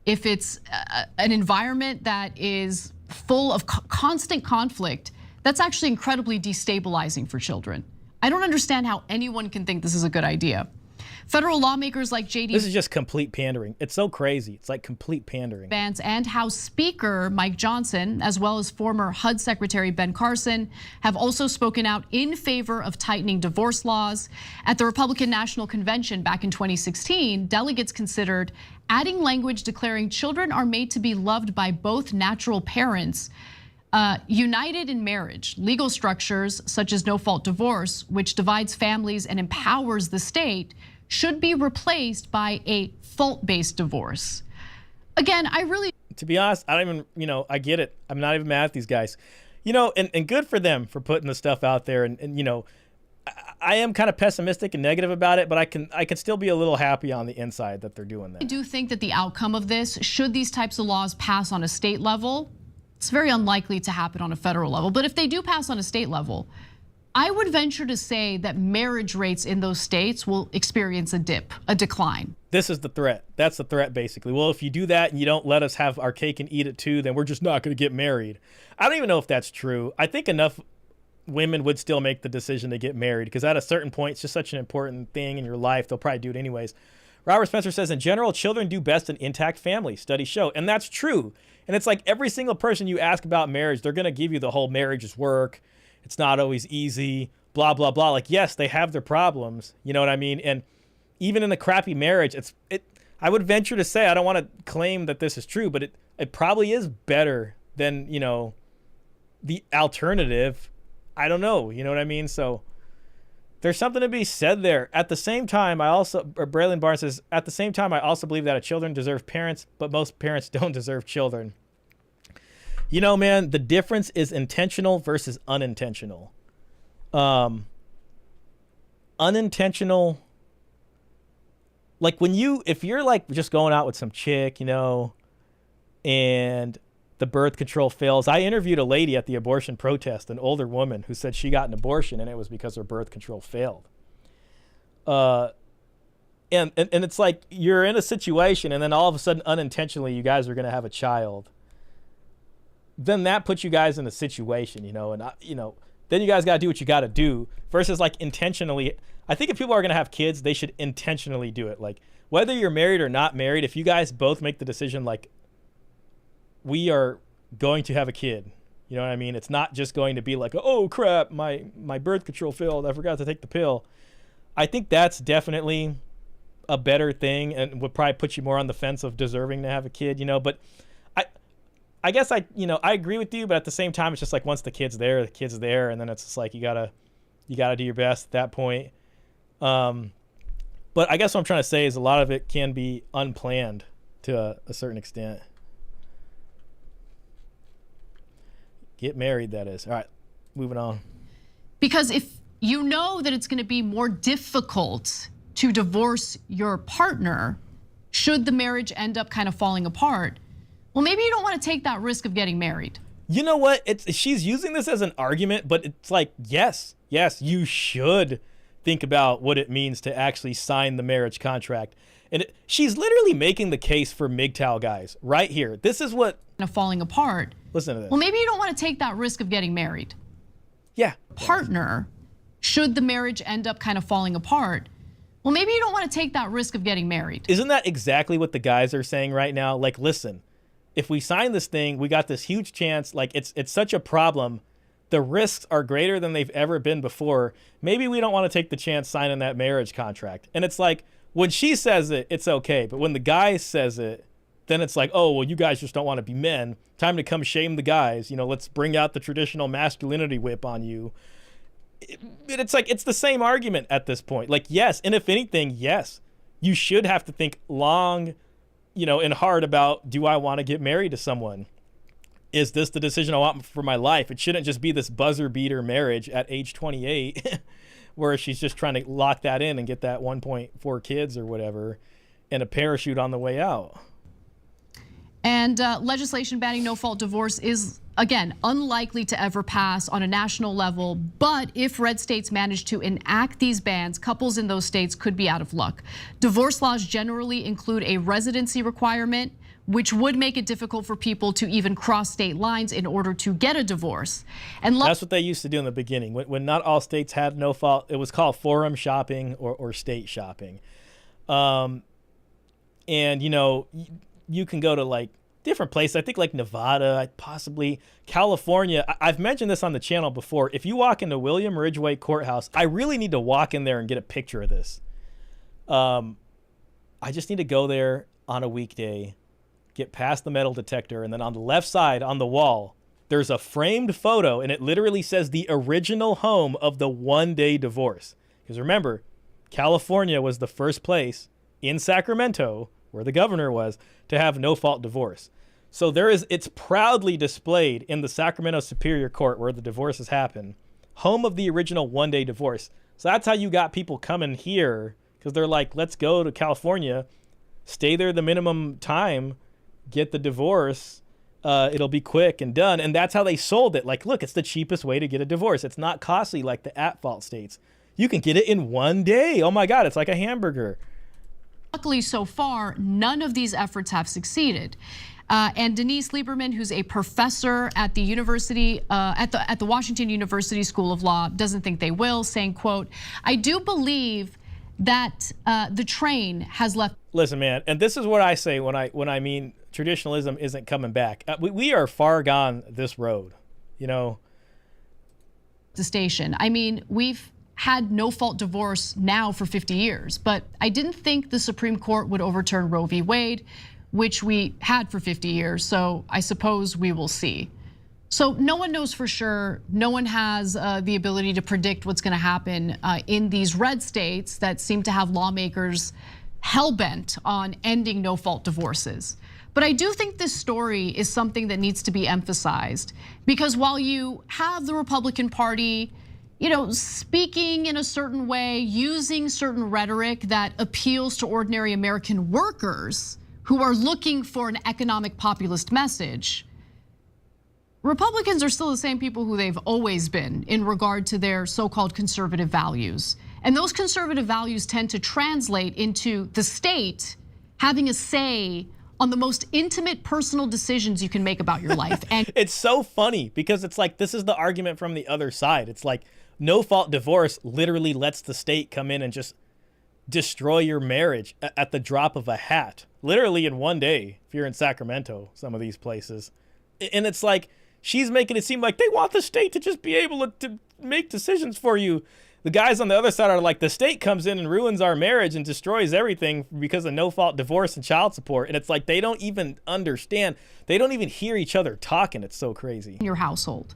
if it's an environment that is full of constant conflict, that's actually incredibly destabilizing for children. I don't understand how anyone can think this is a good idea. Federal lawmakers like J.D. This is just complete pandering. It's so crazy. It's like complete pandering. Vance and House Speaker Mike Johnson, as well as former HUD Secretary Ben Carson, have also spoken out in favor of tightening divorce laws. At the Republican National Convention back in 2016, delegates considered adding language declaring children are made to be loved by both natural parents, united in marriage. Legal structures such as no-fault divorce, which divides families and empowers the state, should be replaced by a fault-based divorce. Again, to be honest, I don't even, I get it. I'm not even mad at these guys. And good for them for putting the stuff out there. And I am kind of pessimistic and negative about it, but I can still be a little happy on the inside that they're doing that. I do think that the outcome of this, should these types of laws pass on a state level, it's very unlikely to happen on a federal level. But if they do pass on a state level, I would venture to say that marriage rates in those states will experience a decline. This is the threat. That's the threat, basically. Well, if you do that and you don't let us have our cake and eat it too, then we're just not going to get married. I don't even know if that's true. I think enough women would still make the decision to get married because at a certain point, it's just such an important thing in your life. They'll probably do it anyways. Robert Spencer says, in general, children do best in intact families, studies show. And that's true. And it's like every single person you ask about marriage, they're going to give you the whole marriage is work. It's not always easy, blah, blah, blah. Like, yes, they have their problems. You know what I mean? And even in a crappy marriage, I would venture to say, I don't want to claim that this is true, but it probably is better than, the alternative. I don't know. You know what I mean? So there's something to be said there. At the same time, Braylon Barnes says, at the same time, I also believe that children deserve parents, but most parents don't deserve children. Man, the difference is intentional versus unintentional. Unintentional, like if you're like just going out with some chick, and the birth control fails. I interviewed a lady at the abortion protest, an older woman who said she got an abortion and it was because her birth control failed. And it's like you're in a situation and then all of a sudden unintentionally you guys are going to have a child. Then that puts you guys in a situation, then you guys got to do what you got to do versus like intentionally. I think if people are going to have kids, they should intentionally do it. Like whether you're married or not married, if you guys both make the decision, like we are going to have a kid, you know what I mean? It's not just going to be like, oh crap, my birth control failed. I forgot to take the pill. I think that's definitely a better thing and would probably put you more on the fence of deserving to have a kid, but I guess I agree with you, but at the same time, it's just like once the kid's there, and then it's just like you gotta do your best at that point. But I guess what I'm trying to say is a lot of it can be unplanned to a certain extent. Get married, that is. All right, moving on. Because if you know that it's going to be more difficult to divorce your partner, should the marriage end up kind of falling apart, well, maybe you don't want to take that risk of getting married. You know what? She's using this as an argument, but it's like, yes, you should think about what it means to actually sign the marriage contract. And she's literally making the case for MGTOW guys right here. This is what... falling apart. Listen to this. Well, maybe you don't want to take that risk of getting married. Yeah. Partner, should the marriage end up kind of falling apart, well, maybe you don't want to take that risk of getting married. Isn't that exactly what the guys are saying right now? Like, listen, if we sign this thing, we got this huge chance. Like, it's such a problem. The risks are greater than they've ever been before. Maybe we don't want to take the chance signing that marriage contract. And it's like, when she says it, it's okay. But when the guy says it, then it's like, oh, well, you guys just don't want to be men. Time to come shame the guys. Let's bring out the traditional masculinity whip on you. It's like, it's the same argument at this point. Like, yes, and if anything, yes, you should have to think long, and hard about, do I want to get married to someone? Is this the decision I want for my life? It shouldn't just be this buzzer beater marriage at age 28 where she's just trying to lock that in and get that 1.4 kids or whatever and a parachute on the way out. And legislation banning no-fault divorce is, again, unlikely to ever pass on a national level. But if red states manage to enact these bans, couples in those states could be out of luck. Divorce laws generally include a residency requirement, which would make it difficult for people to even cross state lines in order to get a divorce. And that's what they used to do in the beginning. When not all states had no fault, it was called forum shopping or state shopping. And, you can go to like different places. I think like Nevada, possibly California. I've mentioned this on the channel before. If you walk into William Ridgway Courthouse, I really need to walk in there and get a picture of this. I just need to go there on a weekday, get past the metal detector, and then on the left side on the wall, there's a framed photo, and it literally says the original home of the one-day divorce. Because remember, California was the first place in Sacramento, where the governor was, to have no-fault divorce. So it's proudly displayed in the Sacramento Superior Court where the divorces happen, home of the original one-day divorce. So that's how you got people coming here, because they're like, let's go to California, stay there the minimum time, get the divorce, it'll be quick and done. And that's how they sold it. Like, look, it's the cheapest way to get a divorce. It's not costly like the at-fault states. You can get it in one day. Oh my God, it's like a hamburger. Luckily, so far, none of these efforts have succeeded. And Denise Lieberman, who's a professor at the university, at the Washington University School of Law, doesn't think they will, saying, quote, I do believe that the train has left. Listen, man, and this is what I say when I mean traditionalism isn't coming back. We are far gone this road, The station. I mean, we've had no-fault divorce now for 50 years, but I didn't think the Supreme Court would overturn Roe v. Wade, which we had for 50 years, so I suppose we will see. So no one knows for sure. No one has the ability to predict what's going to happen in these red states that seem to have lawmakers hell-bent on ending no-fault divorces. But I do think this story is something that needs to be emphasized, because while you have the Republican Party speaking in a certain way, using certain rhetoric that appeals to ordinary American workers who are looking for an economic populist message, Republicans are still the same people who they've always been in regard to their so-called conservative values. And those conservative values tend to translate into the state having a say on the most intimate personal decisions you can make about your life. And it's so funny because it's like, this is the argument from the other side. It's like, no-fault divorce literally lets the state come in and just destroy your marriage at the drop of a hat, literally in one day, if you're in Sacramento, some of these places. And it's like, she's making it seem like they want the state to just be able to make decisions for you. The guys on the other side are like, the state comes in and ruins our marriage and destroys everything because of no-fault divorce and child support. And it's like, they don't even understand. They don't even hear each other talking. It's so crazy. In your household.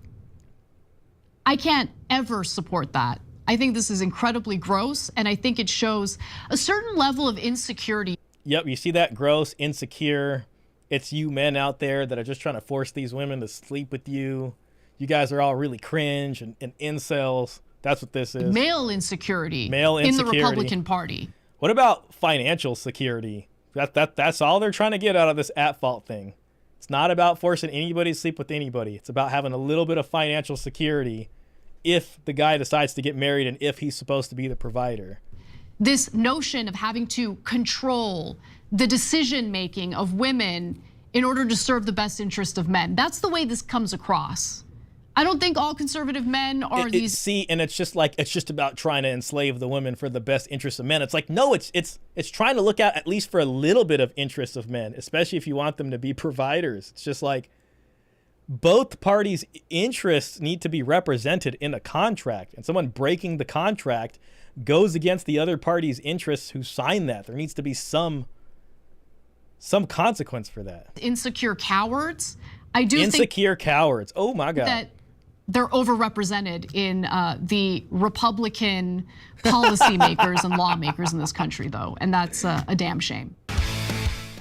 I can't ever support that. I think this is incredibly gross, and I think it shows a certain level of insecurity. Yep, you see that? Gross, insecure. It's you men out there that are just trying to force these women to sleep with you. You guys are all really cringe and incels. That's what this is. Male insecurity. Male insecurity. In the Republican Party. What about financial security? That's all they're trying to get out of this at-fault thing. It's not about forcing anybody to sleep with anybody. It's about having a little bit of financial security if the guy decides to get married and if he's supposed to be the provider. This notion of having to control the decision-making of women in order to serve the best interest of men. That's the way this comes across. I don't think all conservative men are these. See, and it's just like, it's just about trying to enslave the women for the best interest of men. It's like, no, it's trying to look out at least for a little bit of interest of men, especially if you want them to be providers. It's just like, both parties' interests need to be represented in a contract, and someone breaking the contract goes against the other party's interests who signed that. There needs to be some some consequence for that. Insecure cowards. I do think Insecure cowards. Oh my God. that they're overrepresented in the Republican policymakers and lawmakers in this country, though, and that's a damn shame.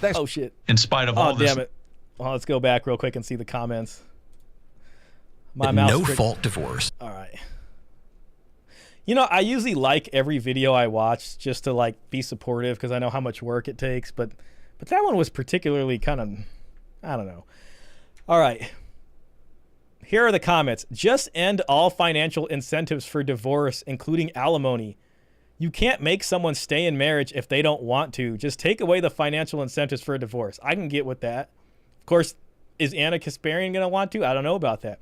Oh shit. In spite of all Oh this. damn it. Well, let's go back real quick and see the comments. My mouse. No fault divorce. All right. You know, I usually like every video I watch just to like be supportive because I know how much work it takes, but that one was particularly kind of, I don't know. All right. Here are the comments. Just end all financial incentives for divorce, including alimony. You can't make someone stay in marriage if they don't want to. Just take away the financial incentives for a divorce. I can get with that. Of course, is Anna Kasparian going to want to? I don't know about that.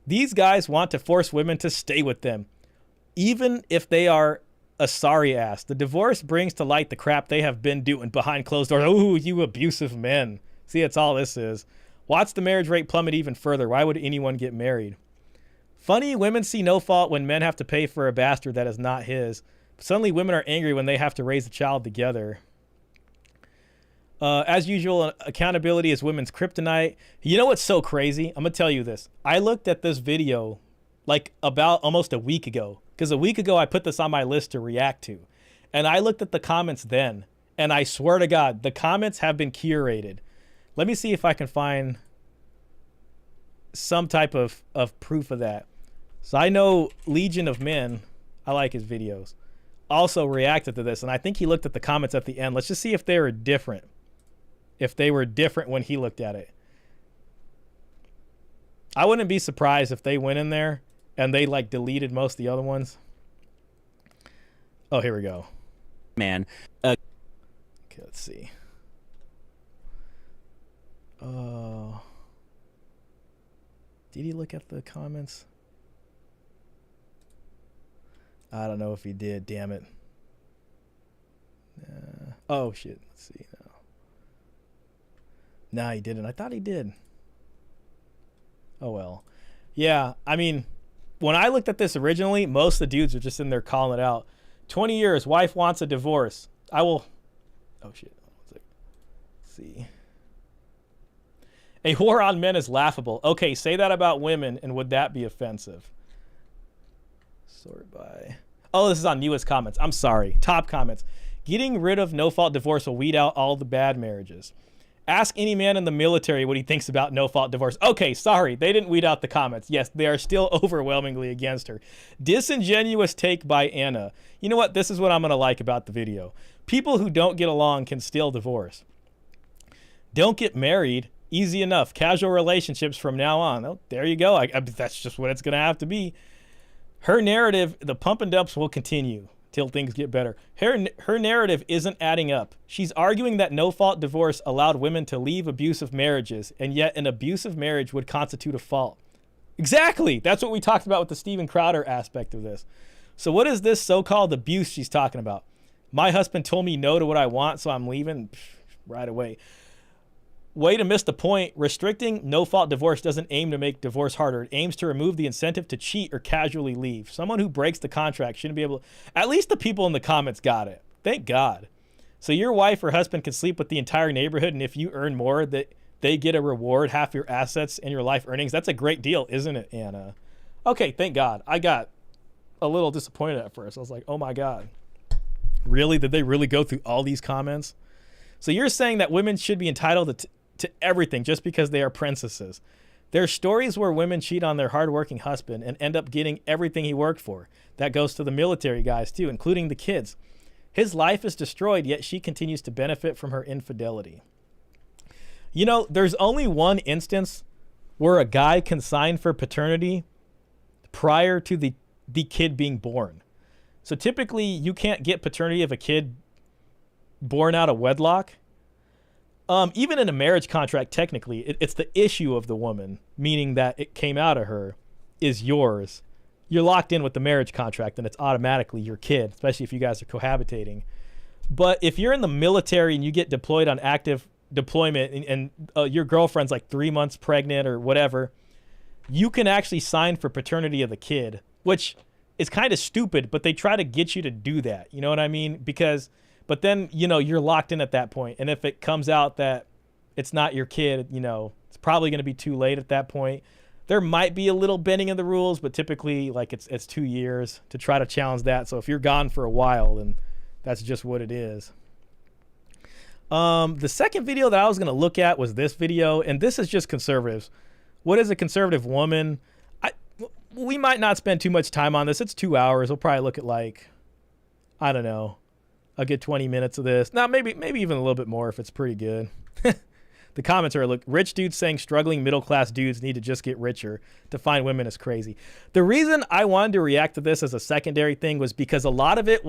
These guys want to force women to stay with them, even if they are a sorry ass. The divorce brings to light the crap they have been doing behind closed doors. Oh, you abusive men. See, that's all this is. Watch the marriage rate plummet even further. Why would anyone get married? Funny, women see no fault when men have to pay for a bastard that is not his. Suddenly, women are angry when they have to raise a child together. As usual, accountability is women's kryptonite. You know what's so crazy? I'm going to tell you this. I looked at this video like about almost a week ago, because a week ago I put this on my list to react to. And I looked at the comments then, and I swear to God, the comments have been curated. Let me see if I can find some type of proof of that. So I know Legion of Men, I like his videos, also reacted to this. And I think he looked at the comments at the end. Let's just see if they were different. If they were different when he looked at it. I wouldn't be surprised if they went in there and they like deleted most of the other ones. Oh, here we go. Man. Okay, let's see. Did he look at the comments? I don't know if he did. Damn it. Oh shit. Let's see. No, he didn't. I thought he did. Oh well. Yeah. I mean, when I looked at this originally, most of the dudes are just in there calling it out. 20 years. Wife wants a divorce. I will. Oh shit. Let's see. A war on men is laughable. Okay, say that about women, and would that be offensive? Sort by. Oh, this is on newest comments. I'm sorry. Top comments. Getting rid of no-fault divorce will weed out all the bad marriages. Ask any man in the military what he thinks about no-fault divorce. Okay, sorry. They didn't weed out the comments. Yes, they are still overwhelmingly against her. Disingenuous take by Anna. You know what? This is what I'm going to like about the video. People who don't get along can still divorce. Don't get married. Easy enough. Casual relationships from now on. Oh, there you go. That's just what it's going to have to be. Her narrative, the pump and dumps will continue till things get better. Her narrative isn't adding up. She's arguing that no-fault divorce allowed women to leave abusive marriages, and yet an abusive marriage would constitute a fault. Exactly. That's what we talked about with the Steven Crowder aspect of this. So what is this so-called abuse she's talking about? My husband told me no to what I want, so I'm leaving right away. Way to miss the point. Restricting no-fault divorce doesn't aim to make divorce harder. It aims to remove the incentive to cheat or casually leave. Someone who breaks the contract shouldn't be able to... At least the people in the comments got it. Thank God. So your wife or husband can sleep with the entire neighborhood, and if you earn more, that they get a reward, half your assets and your life earnings. That's a great deal, isn't it, Anna? Okay, thank God. I got a little disappointed at first. I was like, oh my God. Really? Did they really go through all these comments? So you're saying that women should be entitled to everything just because they are princesses. There are stories where women cheat on their hardworking husband and end up getting everything he worked for. That goes to the military guys too, including the kids. His life is destroyed, yet she continues to benefit from her infidelity. You know, there's only one instance where a guy can sign for paternity prior to the kid being born. So typically you can't get paternity of a kid born out of wedlock. Even in a marriage contract, technically, it's the issue of the woman, meaning that it came out of her, is yours. You're locked in with the marriage contract, and it's automatically your kid, especially if you guys are cohabitating. But if you're in the military and you get deployed on active deployment and your girlfriend's like 3 months pregnant or whatever, you can actually sign for paternity of the kid, which is kind of stupid, but they try to get you to do that. You know what I mean? Because But then, you know, you're locked in at that point. And if it comes out that it's not your kid, you know, it's probably going to be too late at that point. There might be a little bending of the rules, but typically, like, it's 2 years to try to challenge that. So if you're gone for a while, then that's just what it is. The second video that I was going to look at was this video, and this is just conservatives. What is a conservative woman? We might not spend too much time on this. It's 2 hours. We'll probably look at, like, I don't know, a good 20 minutes of this. Now, maybe even a little bit more if it's pretty good. The comments are, look, rich dudes saying struggling middle-class dudes need to just get richer. To find women is crazy. The reason I wanted to react to this as a secondary thing was because a lot of it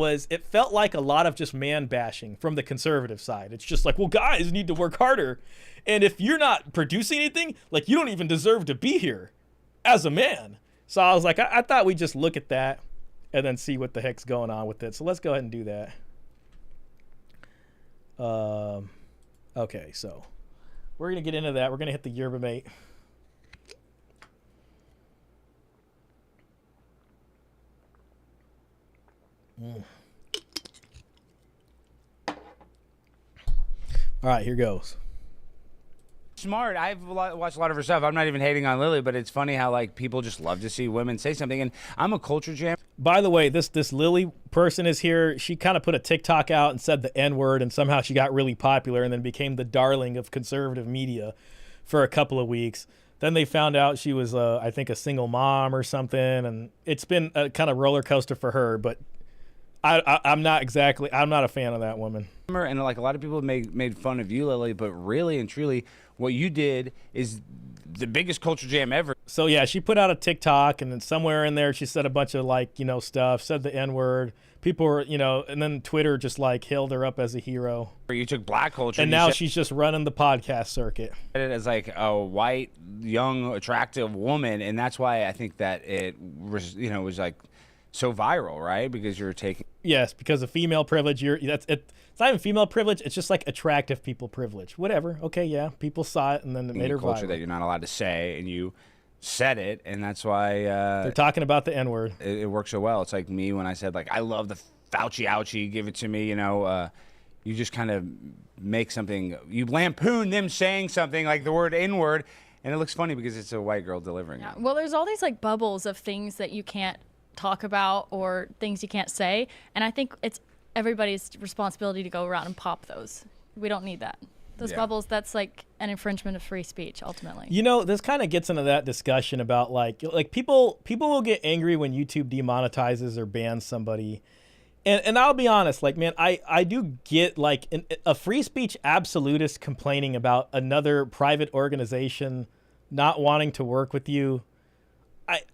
felt like a lot of just man bashing from the conservative side. It's just like, well, guys need to work harder. And if you're not producing anything, like, you don't even deserve to be here as a man. So I was like, I thought we'd just look at that and then see what the heck's going on with it. So let's go ahead and do that. Okay, so we're going to get into that. We're going to hit the yerba mate. All right, here goes. Smart. I've watched a lot of her stuff. I'm not even hating on Lily, but it's funny how, like, people just love to see women say something. And I'm a culture jam. By the way, this Lily person is here. She kind of put a TikTok out and said the N-word, and somehow she got really popular and then became the darling of conservative media for a couple of weeks. Then they found out she was, I think, a single mom or something, and it's been a kind of roller coaster for her. But I'm not a fan of that woman. And like a lot of people made fun of you, Lily, but really and truly, what you did is the biggest culture jam ever. So yeah, she put out a TikTok, and then somewhere in there she said a bunch of, like, you know, stuff, said the N-word. People were, you know, and then Twitter just, like, hailed her up as a hero. You took black culture. And now she's just running the podcast circuit. It as like a white, young, attractive woman, and that's why I think that it was, you know, was like so viral, right? Because you're taking. Yes, because of female privilege. It's not even female privilege. It's just like attractive people privilege. Whatever. Okay, yeah. People saw it, and then it made her culture viral. That you're not allowed to say, and you said it, and that's why they're talking about the N-word. It works so well. It's like me when I said, like, I love the Fauci ouchie, give it to me. You know, you just kind of make something. You lampoon them saying something like the word N-word, and it looks funny because it's a white girl delivering it. Well, there's all these, like, bubbles of things that you can't talk about or things you can't say, and I think it's everybody's responsibility to go around and pop those. We don't need that. Those bubbles, that's like an infringement of free speech ultimately. You know, this kind of gets into that discussion about like people will get angry when YouTube demonetizes or bans somebody. And I'll be honest, like, man, I do get like a free speech absolutist complaining about another private organization not wanting to work with you.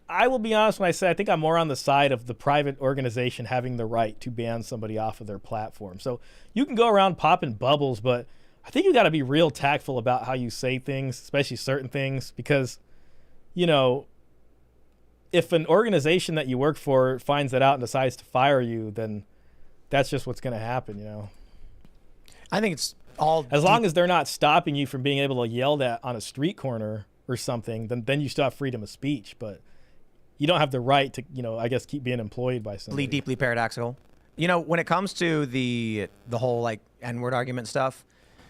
I will be honest when I say I think I'm more on the side of the private organization having the right to ban somebody off of their platform. So you can go around popping bubbles, but I think you got to be real tactful about how you say things, especially certain things, because, you know, if an organization that you work for finds that out and decides to fire you, then that's just what's going to happen, you know. I think it's all as long as they're not stopping you from being able to yell that on a street corner or something, then you still have freedom of speech, but you don't have the right to, you know, I guess keep being employed by somebody. Deeply paradoxical. You know, when it comes to the whole like N-word argument stuff,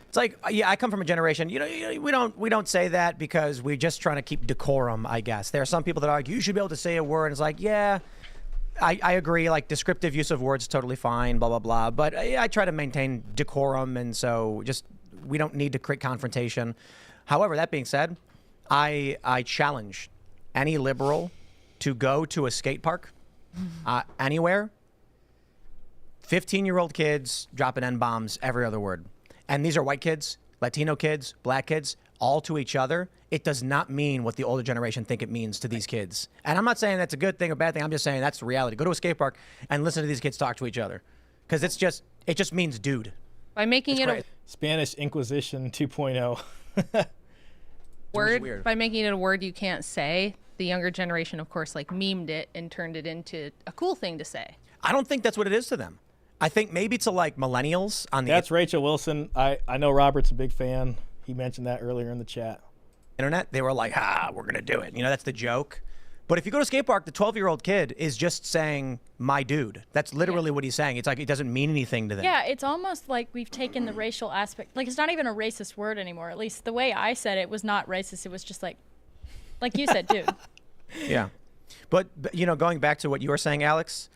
it's like, yeah, I come from a generation, you know, we don't say that because we're just trying to keep decorum, I guess. There are some people that argue you should be able to say a word. And it's like, yeah, I agree. Like descriptive use of words, totally fine, blah, blah, blah. But I try to maintain decorum. And so we don't need to create confrontation. However, that being said, I challenge any liberal to go to a skate park anywhere. 15-year-old kids dropping N-bombs every other word. And these are white kids, Latino kids, black kids, all to each other. It does not mean what the older generation think it means to these kids. And I'm not saying that's a good thing or bad thing. I'm just saying that's the reality. Go to a skate park and listen to these kids talk to each other. Because it just means dude. By making it a Spanish Inquisition 2.0. word, by making it a word you can't say, the younger generation, of course, like memed it and turned it into a cool thing to say. I don't think that's what it is to them. I think maybe to like millennials on the That's Rachel Wilson. I know Robert's a big fan. He mentioned that earlier in the chat. Internet, they were like, we're going to do it. You know, that's the joke. But if you go to a skate park, the 12-year-old kid is just saying, my dude. That's literally what he's saying. It's like it doesn't mean anything to them. Yeah, it's almost like we've taken the racial aspect. Like, it's not even a racist word anymore. At least the way I said it was not racist. It was just like you said, dude. Yeah. But, you know, going back to what you were saying, Alex,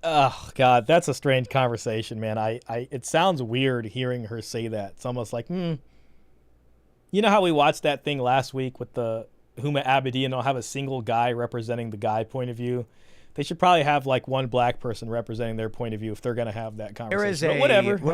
oh, God, that's a strange conversation, man. It sounds weird hearing her say that. It's almost like, You know how we watched that thing last week with the Huma Abedi, and they'll have a single guy representing the guy point of view? They should probably have like one black person representing their point of view if they're going to have that conversation. there is But a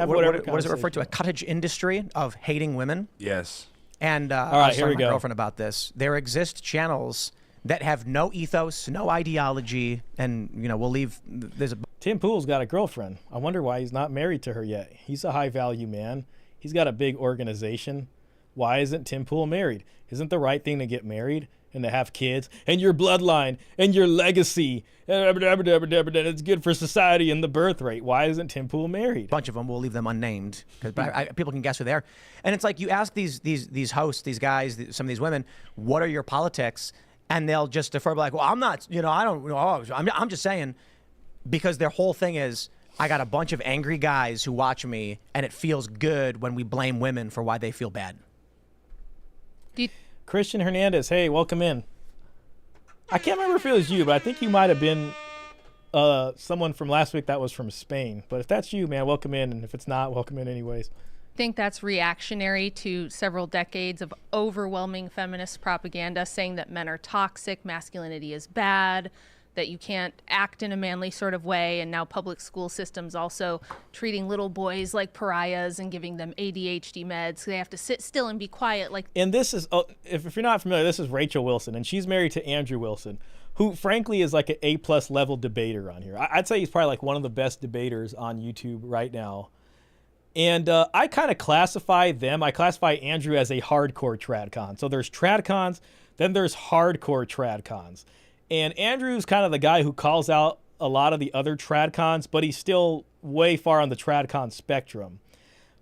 whatever. What is it referred to? A cottage industry of hating women. Yes. And All I right, was here talking we to my go. girlfriend about this. There exist channels that have no ethos, no ideology, and you know we'll leave. There's a Tim Pool's got a girlfriend. I wonder why he's not married to her yet. He's a high value man. He's got a big organization. Why isn't Tim Pool married? Isn't the right thing to get married and to have kids and your bloodline and your legacy? It's good for society and the birth rate. Why isn't Tim Pool married? bunch of them. We'll leave them unnamed because people can guess who they are. And it's like you ask these hosts, these guys, some of these women, what are your politics? And they'll just defer, like, well, I'm not, you know, I don't know. I'm just saying, because their whole thing is, I got a bunch of angry guys who watch me, and it feels good when we blame women for why they feel bad. Christian Hernandez, hey, welcome in. I can't remember if it was you, but I think you might have been someone from last week that was from Spain. But if that's you, man, welcome in. And if it's not, welcome in anyways. I think that's reactionary to several decades of overwhelming feminist propaganda saying that men are toxic, masculinity is bad, that you can't act in a manly sort of way, and now public school systems also treating little boys like pariahs and giving them ADHD meds. So they have to sit still and be quiet. And this is, if you're not familiar, this is Rachel Wilson, and she's married to Andrew Wilson, who frankly is like an A+ level debater on here. I'd say he's probably like one of the best debaters on YouTube right now. And I kind of classify them. I classify Andrew as a hardcore tradcon. So there's tradcons, then there's hardcore tradcons. And Andrew's kind of the guy who calls out a lot of the other tradcons, but he's still way far on the tradcon spectrum.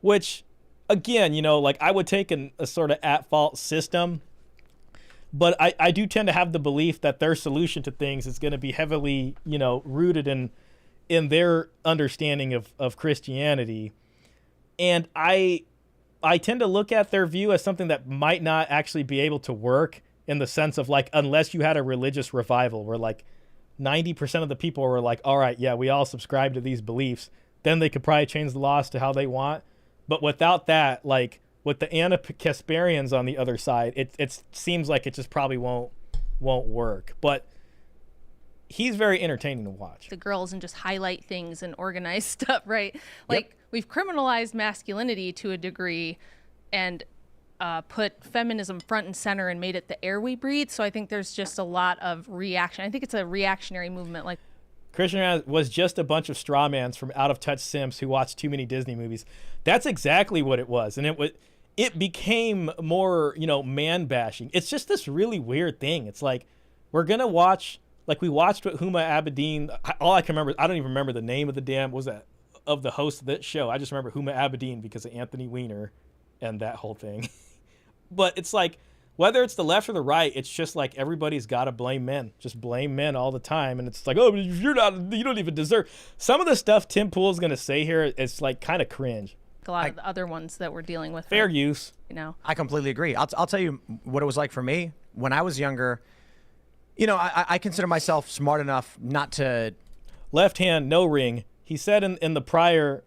Which, again, you know, like I would take a sort of at-fault system, but I do tend to have the belief that their solution to things is going to be heavily, you know, rooted in their understanding of Christianity. And I tend to look at their view as something that might not actually be able to work, in the sense of like, unless you had a religious revival where like 90% of the people were like, all right, yeah, we all subscribe to these beliefs, then they could probably change the laws to how they want. But without that, like with the Anna-Kasparians on the other side, it seems like it just probably won't work. But he's very entertaining to watch. The girls and just highlight things and organize stuff, right? Like we've criminalized masculinity to a degree and put feminism front and center and made it the air we breathe. So I think there's just a lot of reaction. I think it's a reactionary movement. Like Christian was just a bunch of straw mans from out of touch simps who watched too many Disney movies. That's exactly what it was. And it became more, you know, man bashing. It's just this really weird thing. It's like, we're going to watch, like we watched with Huma Abedin. All I can remember, I don't even remember the name of the damn, what was that, of the host of that show. I just remember Huma Abedin because of Anthony Weiner and that whole thing. But it's like, whether it's the left or the right, it's just like everybody's got to blame men. Just blame men all the time. And it's like, oh, you don't even deserve. Some of the stuff Tim Pool's going to say here is like kind of cringe. a lot of the other ones that we're dealing with. Fair use. You know. I completely agree. I'll tell you what it was like for me when I was younger. You know, I consider myself smart enough not to. Left hand, no ring. He said in the prior,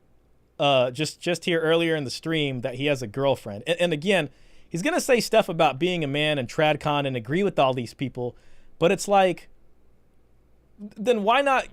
just here earlier in the stream that he has a girlfriend. And again, he's going to say stuff about being a man and tradcon and agree with all these people. But it's like, then why not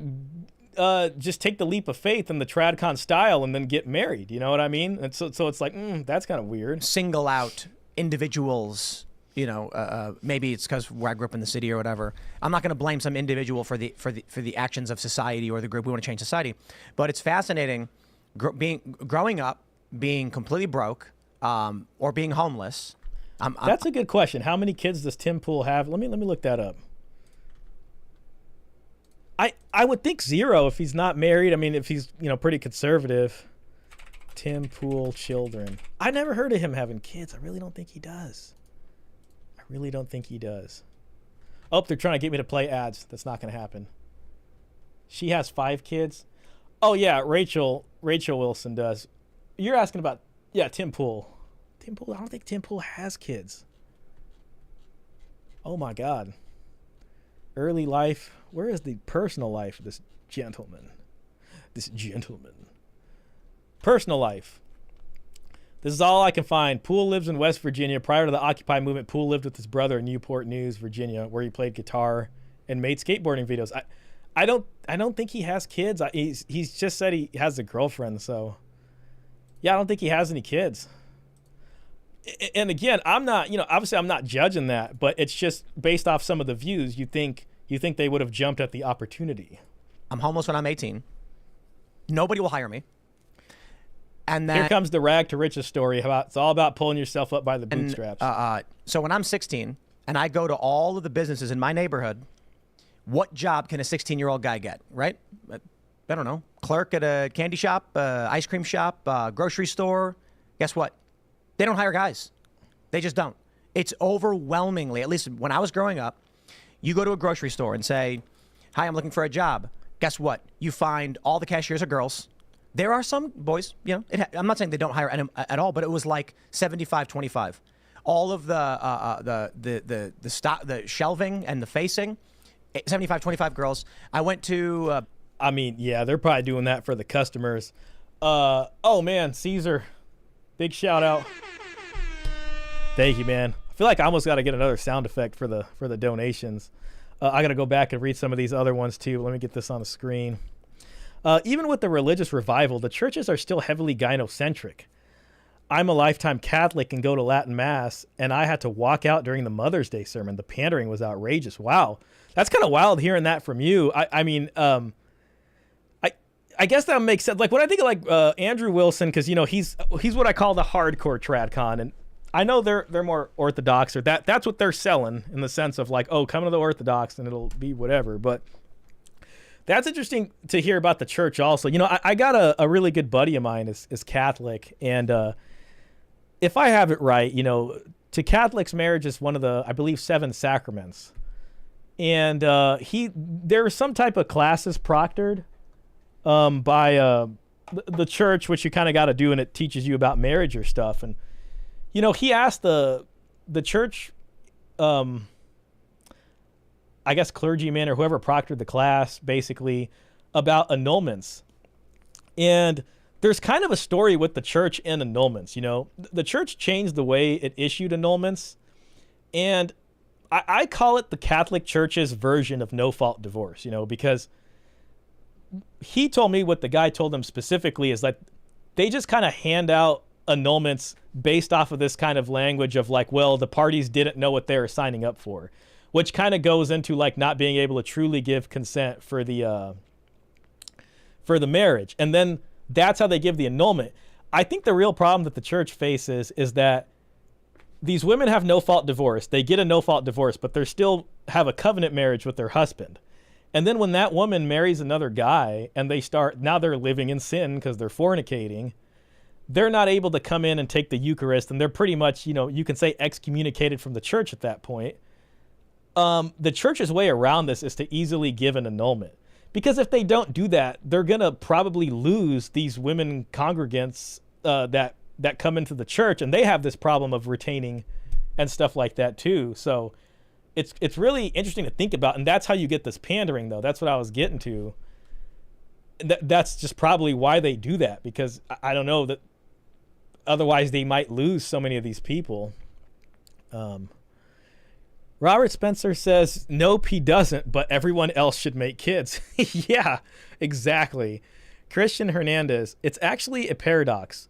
just take the leap of faith in the tradcon style and then get married? You know what I mean? And so it's like, that's kind of weird. Single out individuals. You know, maybe it's because where I grew up in the city or whatever. I'm not going to blame some individual for the actions of society or the group. We want to change society, but it's fascinating, growing up, being completely broke, or being homeless. That's a good question. How many kids does Tim Pool have? Let me look that up. I would think 0 if he's not married. I mean, if he's pretty conservative. Tim Pool children. I never heard of him having kids. I really don't think he does. Oh, they're trying to get me to play ads. That's not going to happen. She has 5 kids. Oh, yeah, Rachel Wilson does. You're asking about, yeah, Tim Pool. I don't think Tim Pool has kids. Oh, my God. Early life. Where is the personal life of this gentleman? Personal life. This is all I can find. Poole lives in West Virginia. Prior to the Occupy movement, Poole lived with his brother in Newport News, Virginia, where he played guitar and made skateboarding videos. I don't think he has kids. He's just said he has a girlfriend. So, yeah, I don't think he has any kids. And again, I'm not, obviously I'm not judging that, but it's just based off some of the views. You think they would have jumped at the opportunity. I'm homeless when I'm 18. Nobody will hire me. And then, here comes the rag to riches story. It's all about pulling yourself up by the bootstraps. So when I'm 16 and I go to all of the businesses in my neighborhood, what job can a 16-year-old guy get, right? I don't know. Clerk at a candy shop, ice cream shop, grocery store. Guess what? They don't hire guys. They just don't. It's overwhelmingly, at least when I was growing up, you go to a grocery store and say, hi, I'm looking for a job. Guess what? You find all the cashiers are girls. There are some boys, I'm not saying they don't hire at all, but it was like 75-25. All of the shelving and the facing, 75-25 girls. I went to... yeah, they're probably doing that for the customers. Oh, man, Caesar. Big shout out. Thank you, man. I feel like I almost got to get another sound effect for the donations. I got to go back and read some of these other ones, too. Let me get this on the screen. Even with the religious revival, the churches are still heavily gynocentric. I'm a lifetime Catholic and go to Latin Mass, and I had to walk out during the Mother's Day sermon. The pandering was outrageous. Wow. That's kind of wild hearing that from you. I guess that makes sense. Like when I think of Andrew Wilson, because he's what I call the hardcore tradcon, and I know they're more orthodox, or that's what they're selling in the sense of like, oh, come to the Orthodox and it'll be whatever. But that's interesting to hear about the church also. I got a really good buddy of mine is Catholic, and if I have it right, to Catholics, marriage is one of the, I believe, 7 sacraments. And there's some type of classes proctored by the church, which you kind of got to do, and it teaches you about marriage or stuff. And he asked the church, I guess clergyman or whoever proctored the class, basically about annulments. And there's kind of a story with the church and annulments. The church changed the way it issued annulments, and I call it the Catholic Church's version of no-fault divorce, because he told me what the guy told them specifically is that they just kind of hand out annulments based off of this kind of language of like, well, the parties didn't know what they were signing up for, which kind of goes into like not being able to truly give consent for the marriage. And then that's how they give the annulment. I think the real problem that the church faces is that these women have no-fault divorce. They get a no-fault divorce, but they still have a covenant marriage with their husband. And then when that woman marries another guy and now they're living in sin because they're fornicating, they're not able to come in and take the Eucharist, and they're pretty much, you can say excommunicated from the church at that point. The church's way around this is to easily give an annulment. Because if they don't do that, they're going to probably lose these women congregants that come into the church, and they have this problem of retaining and stuff like that too. So it's really interesting to think about, and that's how you get this pandering, though. That's what I was getting to. That's just probably why they do that, because I don't know, that otherwise they might lose so many of these people. Robert Spencer says, nope, he doesn't, but everyone else should make kids. Yeah, exactly. Christian Hernandez, it's actually a paradox.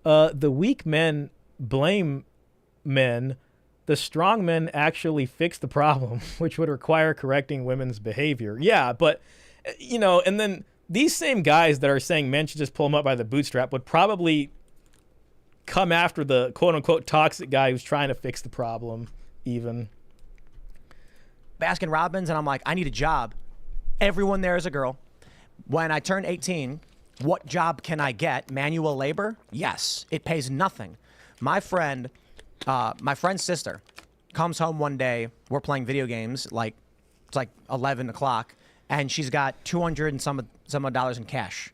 The weak men blame men. The strong men actually fix the problem, which would require correcting women's behavior. Yeah, but, and then these same guys that are saying men should just pull them up by the bootstrap would probably come after the quote-unquote toxic guy who's trying to fix the problem even. Baskin Robbins, and I'm like, I need a job. Everyone there is a girl. When I turn 18, what job can I get? Manual labor? Yes. It pays nothing. My friend's sister comes home one day. We're playing video games, like it's like 11 o'clock, and she's got 200 and some odd dollars in cash.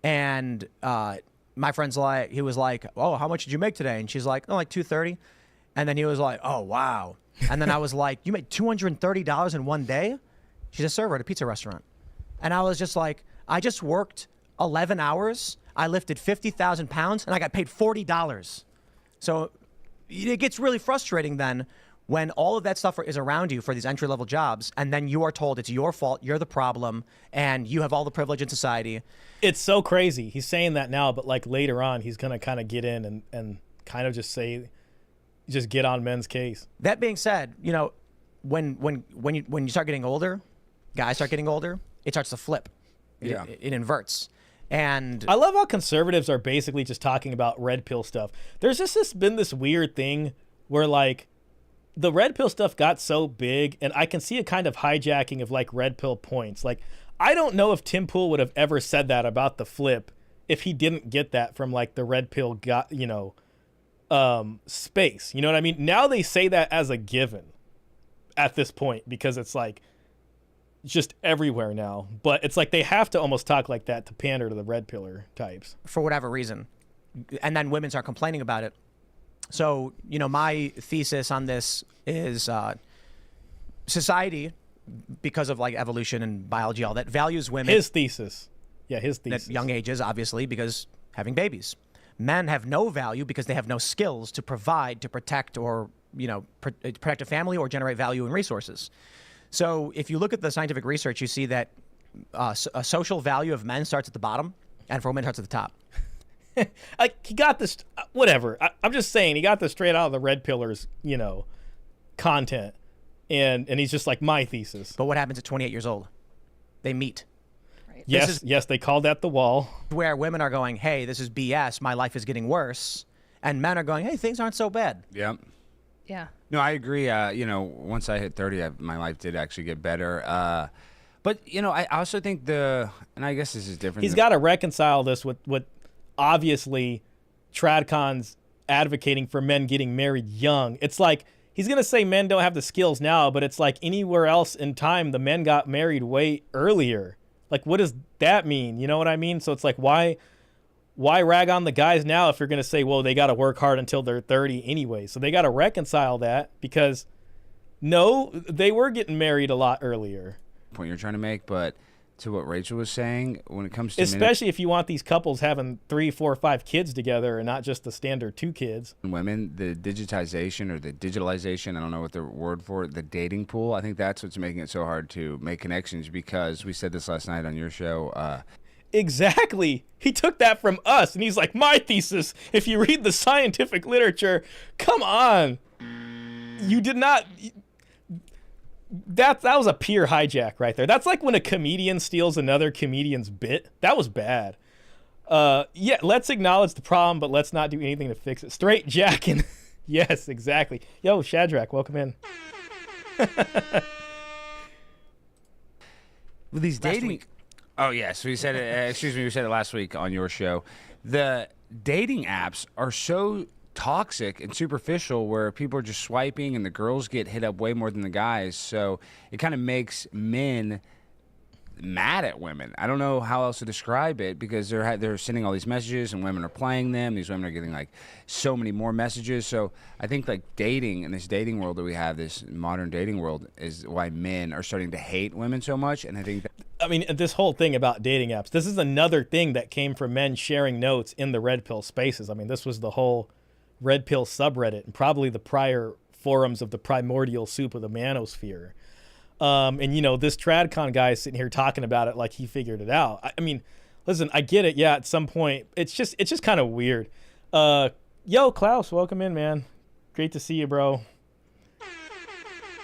And my friend's like, he was like, "Oh, how much did you make today?" And she's like, "Oh, like 230." And then he was like, "Oh, wow." And then I was like, "You made $230 in one day?" She's a server at a pizza restaurant. And I was just like, "I just worked 11 hours. I lifted 50,000 pounds and I got paid $40. So it gets really frustrating then when all of that stuff is around you for these entry-level jobs, and then you are told it's your fault, you're the problem, and you have all the privilege in society. It's so crazy. He's saying that now, but like later on, he's going to kind of get in and kind of just get on men's case. That being said, you know, when you start getting older, guys start getting older, it starts to flip. Yeah. It inverts. And I love how conservatives are basically just talking about red pill stuff. There's just been this weird thing where like the red pill stuff got so big, and I can see a kind of hijacking of like red pill points. Like, I don't know if Tim Pool would have ever said that about the flip if he didn't get that from like the red pill space. You know what I mean? Now they say that as a given at this point because it's like just everywhere now. But it's like they have to almost talk like that to pander to the red pillar types. For whatever reason. And then women start complaining about it. So, you know, my thesis on this is society, because of like evolution and biology, all that, values women. His thesis. Yeah, his thesis. At young ages, obviously, because having babies. Men have no value because they have no skills to provide, to protect, or, you know, protect a family or generate value and resources. So if you look at the scientific research, you see that a social value of men starts at the bottom and for women starts at the top. Like, he got this, whatever. I'm just saying, he got this straight out of the red pillars, you know, content. And he's just like, my thesis. But what happens at 28 years old? They meet. Right. Yes, they call that the wall. Where women are going, hey, this is BS, my life is getting worse. And men are going, hey, things aren't so bad. Yep. Yeah. No, I agree. You know, once I hit 30, my life did actually get better. But, you know, I also think and I guess this is different. He's got to reconcile this with obviously TradCon's advocating for men getting married young. It's like, he's going to say men don't have the skills now, but it's like anywhere else in time, the men got married way earlier. Like, what does that mean? You know what I mean? So it's like, why rag on the guys now if you're going to say, well, they got to work hard until they're 30 anyway? So they got to reconcile that because, no, they were getting married a lot earlier. Point you're trying to make, but to what Rachel was saying, when it comes to especially if you want these couples having 3, 4, 5 kids together and not just the standard 2 kids. Women, the digitization or the digitalization, I don't know what the word for it, the dating pool, I think that's what's making it so hard to make connections, because we said this last night on your show. Exactly. He took that from us, and he's like, my thesis, if you read the scientific literature, come on. You did not... That was a pure hijack right there. That's like when a comedian steals another comedian's bit. That was bad. Yeah, let's acknowledge the problem, but let's not do anything to fix it. Straight jacking. Yes, exactly. Yo, Shadrach, welcome in. With these dating... Oh, yeah. So we said it, excuse me, we said it last week on your show. The dating apps are so toxic and superficial where people are just swiping and the girls get hit up way more than the guys. So it kind of makes men mad at women. I don't know how else to describe it, because they're sending all these messages and women are playing them. These women are getting like so many more messages. So I think like dating in this dating world that we have, this modern dating world, is why men are starting to hate women so much. And I think I mean, this whole thing about dating apps, this is another thing that came from men sharing notes in the red pill spaces. I mean, this was the whole red pill subreddit and probably the prior forums of the primordial soup of the manosphere. And, you know, this TradCon guy is sitting here talking about it like he figured it out. I mean, listen, I get it. Yeah, at some point, it's just kind of weird. Yo, Klaus, welcome in, man. Great to see you, bro.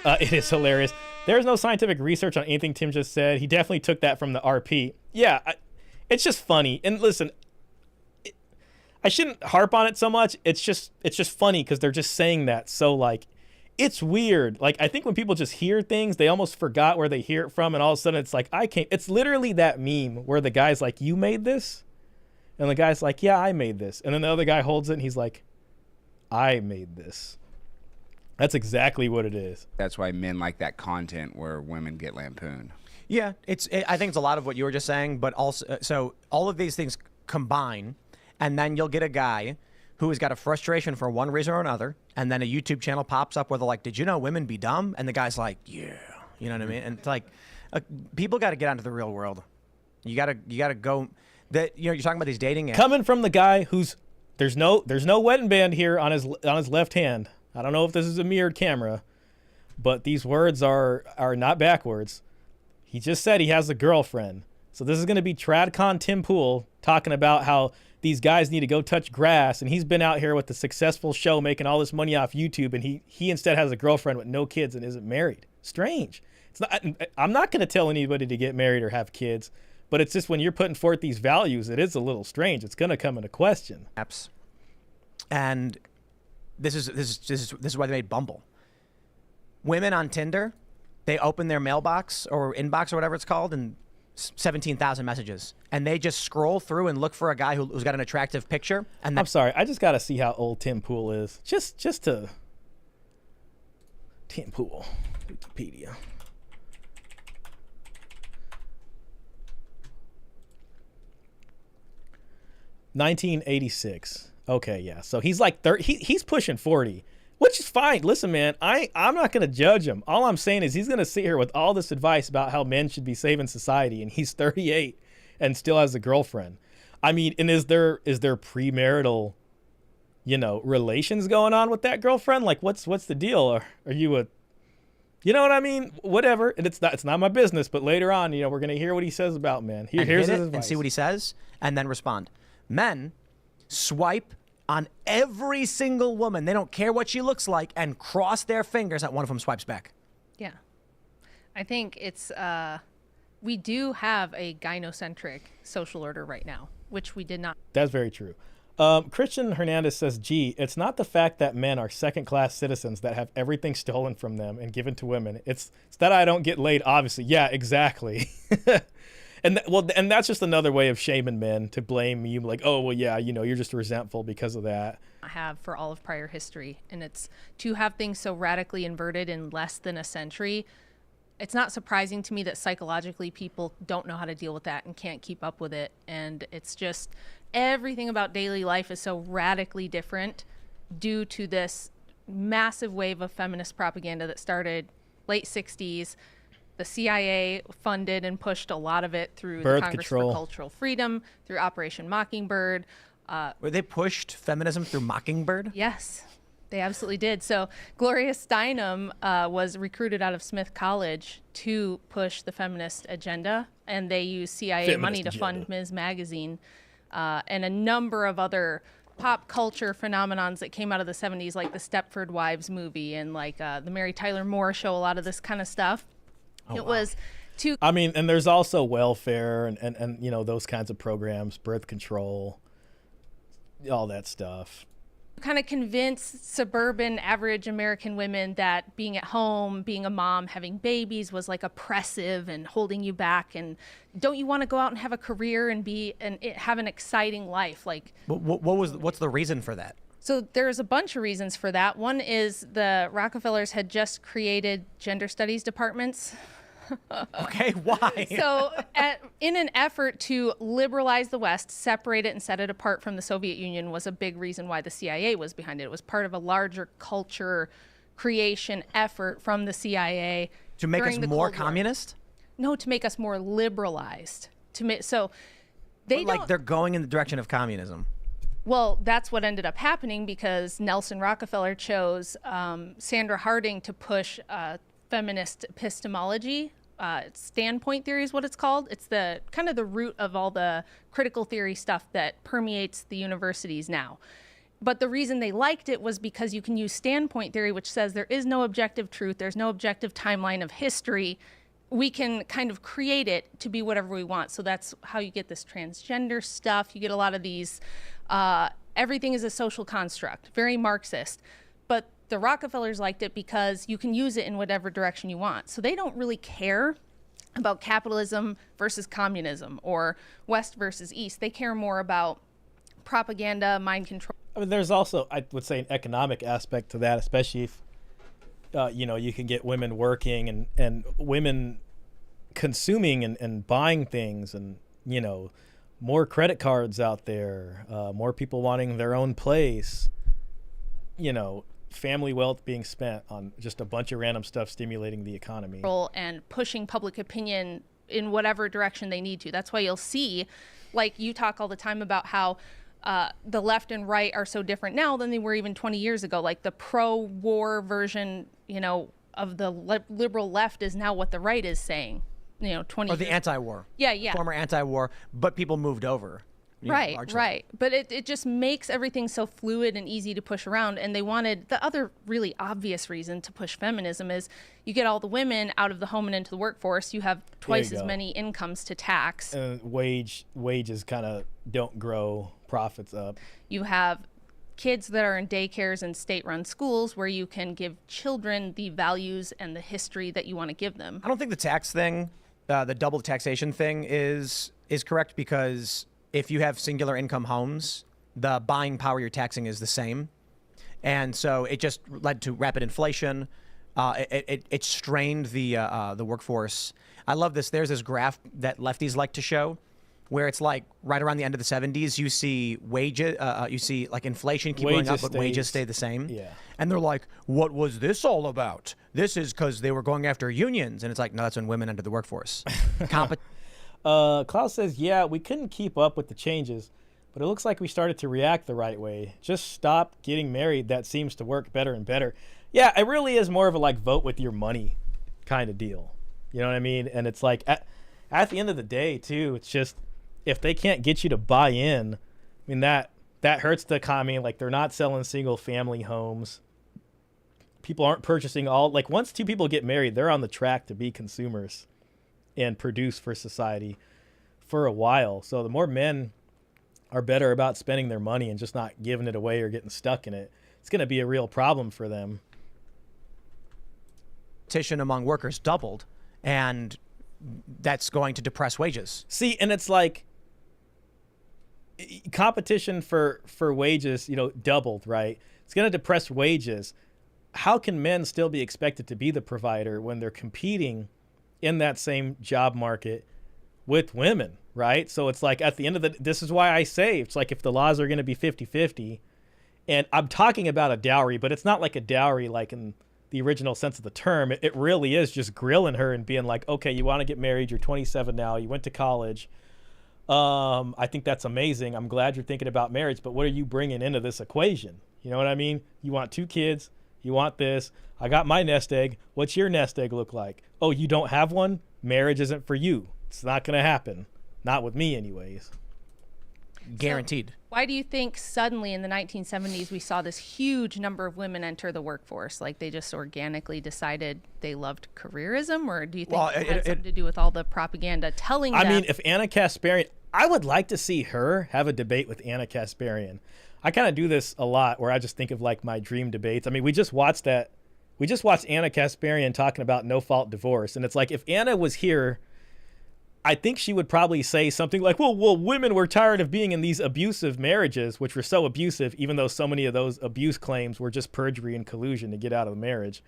It is hilarious. There's no scientific research on anything Tim just said. He definitely took that from the RP. Yeah, it's just funny. And listen, I shouldn't harp on it so much. It's just funny because they're just saying that. So, like, it's weird. Like, I think when people just hear things, they almost forgot where they hear it from, and all of a sudden it's like, it's literally that meme where the guy's like, you made this? And the guy's like, yeah, I made this. And then the other guy holds it and he's like, I made this. That's exactly what it is. That's why men like that content where women get lampooned. Yeah, I think it's a lot of what you were just saying, but also, so all of these things combine, and then you'll get a guy who has got a frustration for one reason or another, and then a YouTube channel pops up where they're like, "Did you know women be dumb?" And the guy's like, "Yeah," you know what I mean? And it's like, people got to get onto the real world. You gotta go. That you're talking about these dating apps. Coming from the guy who's there's no wedding band here on his left hand. I don't know if this is a mirrored camera, but these words are not backwards. He just said he has a girlfriend. So this is going to be TradCon Tim Pool talking about how these guys need to go touch grass, and he's been out here with a successful show making all this money off YouTube, and he instead has a girlfriend with no kids and isn't married. Strange. It's not. I'm not going to tell anybody to get married or have kids, but it's just when you're putting forth these values, it is a little strange. It's going to come into question. Apps, and this is why they made Bumble. Women on Tinder, they open their mailbox or inbox or whatever it's called, and 17,000 messages, and they just scroll through and look for a guy who's got an attractive picture. And I'm sorry, I just got to see how old Tim Pool is. Just to Tim Pool, Wikipedia. (1986). Okay, yeah. So he's like 30. He's pushing 40, which is fine. Listen, man, I'm not going to judge him. All I'm saying is he's going to sit here with all this advice about how men should be saving society, and he's 38 and still has a girlfriend. I mean, and is there premarital, relations going on with that girlfriend? Like, what's the deal? Or are you a, you know what I mean? Whatever. And it's not my business. But later on, we're going to hear what he says about men. Here's his advice. And see what he says, and then respond. Men swipe on every single woman. They don't care what she looks like, and cross their fingers that one of them swipes back. Yeah. I think it's, we do have a gynocentric social order right now, which we did not. That's very true. Christian Hernandez says, gee, it's not the fact that men are second-class citizens that have everything stolen from them and given to women. It's that I don't get laid, obviously. Yeah, exactly. And that's just another way of shaming men, to blame you, like, oh, well, yeah, you're just resentful because of that. I have for all of prior history, and it's to have things so radically inverted in less than a century. It's not surprising to me that psychologically people don't know how to deal with that and can't keep up with it. And it's just everything about daily life is so radically different due to this massive wave of feminist propaganda that started late 60s. The CIA funded and pushed a lot of it through the Congress for Cultural Freedom, through Operation Mockingbird. Where they pushed feminism through Mockingbird? Yes, they absolutely did. So Gloria Steinem was recruited out of Smith College to push the feminist agenda, and they used CIA money to fund Ms. Magazine and a number of other pop culture phenomenons that came out of the 70s, like the Stepford Wives movie and like the Mary Tyler Moore Show, a lot of this kind of stuff. It was too. I mean, and there's also welfare and those kinds of programs, birth control, all that stuff. Kind of convince suburban average American women that being at home, being a mom, having babies was like oppressive and holding you back. And don't you want to go out and have a career and have an exciting life? Like, what's the reason for that? So there's a bunch of reasons for that. One is the Rockefellers had just created gender studies departments. Okay, why? So in an effort to liberalize the West, separate it and set it apart from the Soviet Union was a big reason why the CIA was behind it. It was part of a larger culture creation effort from the CIA. To make us more communist? No, to make us more liberalized. They're going in the direction of communism. Well, that's what ended up happening because Nelson Rockefeller chose Sandra Harding to push feminist epistemology. Standpoint theory is what it's called. It's the kind of the root of all the critical theory stuff that permeates the universities now. But the reason they liked it was because you can use standpoint theory, which says there is no objective truth, there's no objective timeline of history. We can kind of create it to be whatever we want. So that's how you get this transgender stuff. You get a lot of these, everything is a social construct, very Marxist. But the Rockefellers liked it because you can use it in whatever direction you want. So they don't really care about capitalism versus communism or West versus East. They care more about propaganda, mind control. I mean, there's also, I would say, an economic aspect to that, especially you know, you can get women working and women consuming and buying things, and, you know, more credit cards out there, more people wanting their own place, you know, family wealth being spent on just a bunch of random stuff stimulating the economy. And pushing public opinion in whatever direction they need to. That's why you'll see, like, you talk all the time about how the left and right are so different now than they were even 20 years ago. Like the pro-war version, you know, of the liberal left is now what the right is saying. You know, 20 or the years. Anti-war. Yeah. Former anti-war, but people moved over. Right. But it just makes everything so fluid and easy to push around. And they wanted, the other really obvious reason to push feminism is you get all the women out of the home and into the workforce. You have twice as many incomes to tax. Wages kind of don't grow, profits up. You have kids that are in daycares and state-run schools where you can give children the values and the history that you want to give them. I don't think the tax thing, the double taxation thing is correct, because if you have singular income homes, the buying power you're taxing is the same. And so it just led to rapid inflation. It strained the workforce. I love this. There's this graph that lefties like to show where it's like right around the end of the 70s, you see wages, you see like inflation keep going up, but wages stay the same. Yeah. And they're like, what was this all about? This is because they were going after unions. And it's like, no, that's when women entered the workforce. Klaus says, yeah, we couldn't keep up with the changes, but it looks like we started to react the right way. Just stop getting married. That seems to work better and better. Yeah, it really is more of a like vote with your money kind of deal. You know what I mean? And it's like at the end of the day, too, it's just if they can't get you to buy in, I mean, that hurts the economy. Like, they're not selling single family homes. People aren't purchasing all, like, once two people get married, they're on the track to be consumers and produce for society for a while. So the more men are better about spending their money and just not giving it away or getting stuck in it, it's going to be a real problem for them. Competition among workers doubled, and that's going to depress wages. See, and it's like competition for wages, you know, doubled, right? It's going to depress wages. How can men still be expected to be the provider when they're competing in that same job market with women, right? So it's like at the end of this is why I say it's like if the laws are going to be 50-50, and I'm talking about a dowry, but it's not like a dowry like in the original sense of the term. It really is just grilling her and being like, okay, you want to get married, you're 27 now, you went to college. I think that's amazing. I'm glad you're thinking about marriage, but what are you bringing into this equation? You know what I mean? You want 2 kids, you want this. I got my nest egg. What's your nest egg look like? Oh, you don't have one? Marriage isn't for you. It's not going to happen. Not with me anyways. Guaranteed. So why do you think suddenly in the 1970s we saw this huge number of women enter the workforce? Like they just organically decided they loved careerism, or do you think it had something to do with all the propaganda telling them? I mean, if Anna Kasparian, I would like to see her have a debate with Anna Kasparian. I kind of do this a lot where I just think of like my dream debates. I mean, we just watched Anna Kasparian talking about no-fault divorce. And it's like, if Anna was here, I think she would probably say something like, well, women were tired of being in these abusive marriages, which were so abusive, even though so many of those abuse claims were just perjury and collusion to get out of the marriage.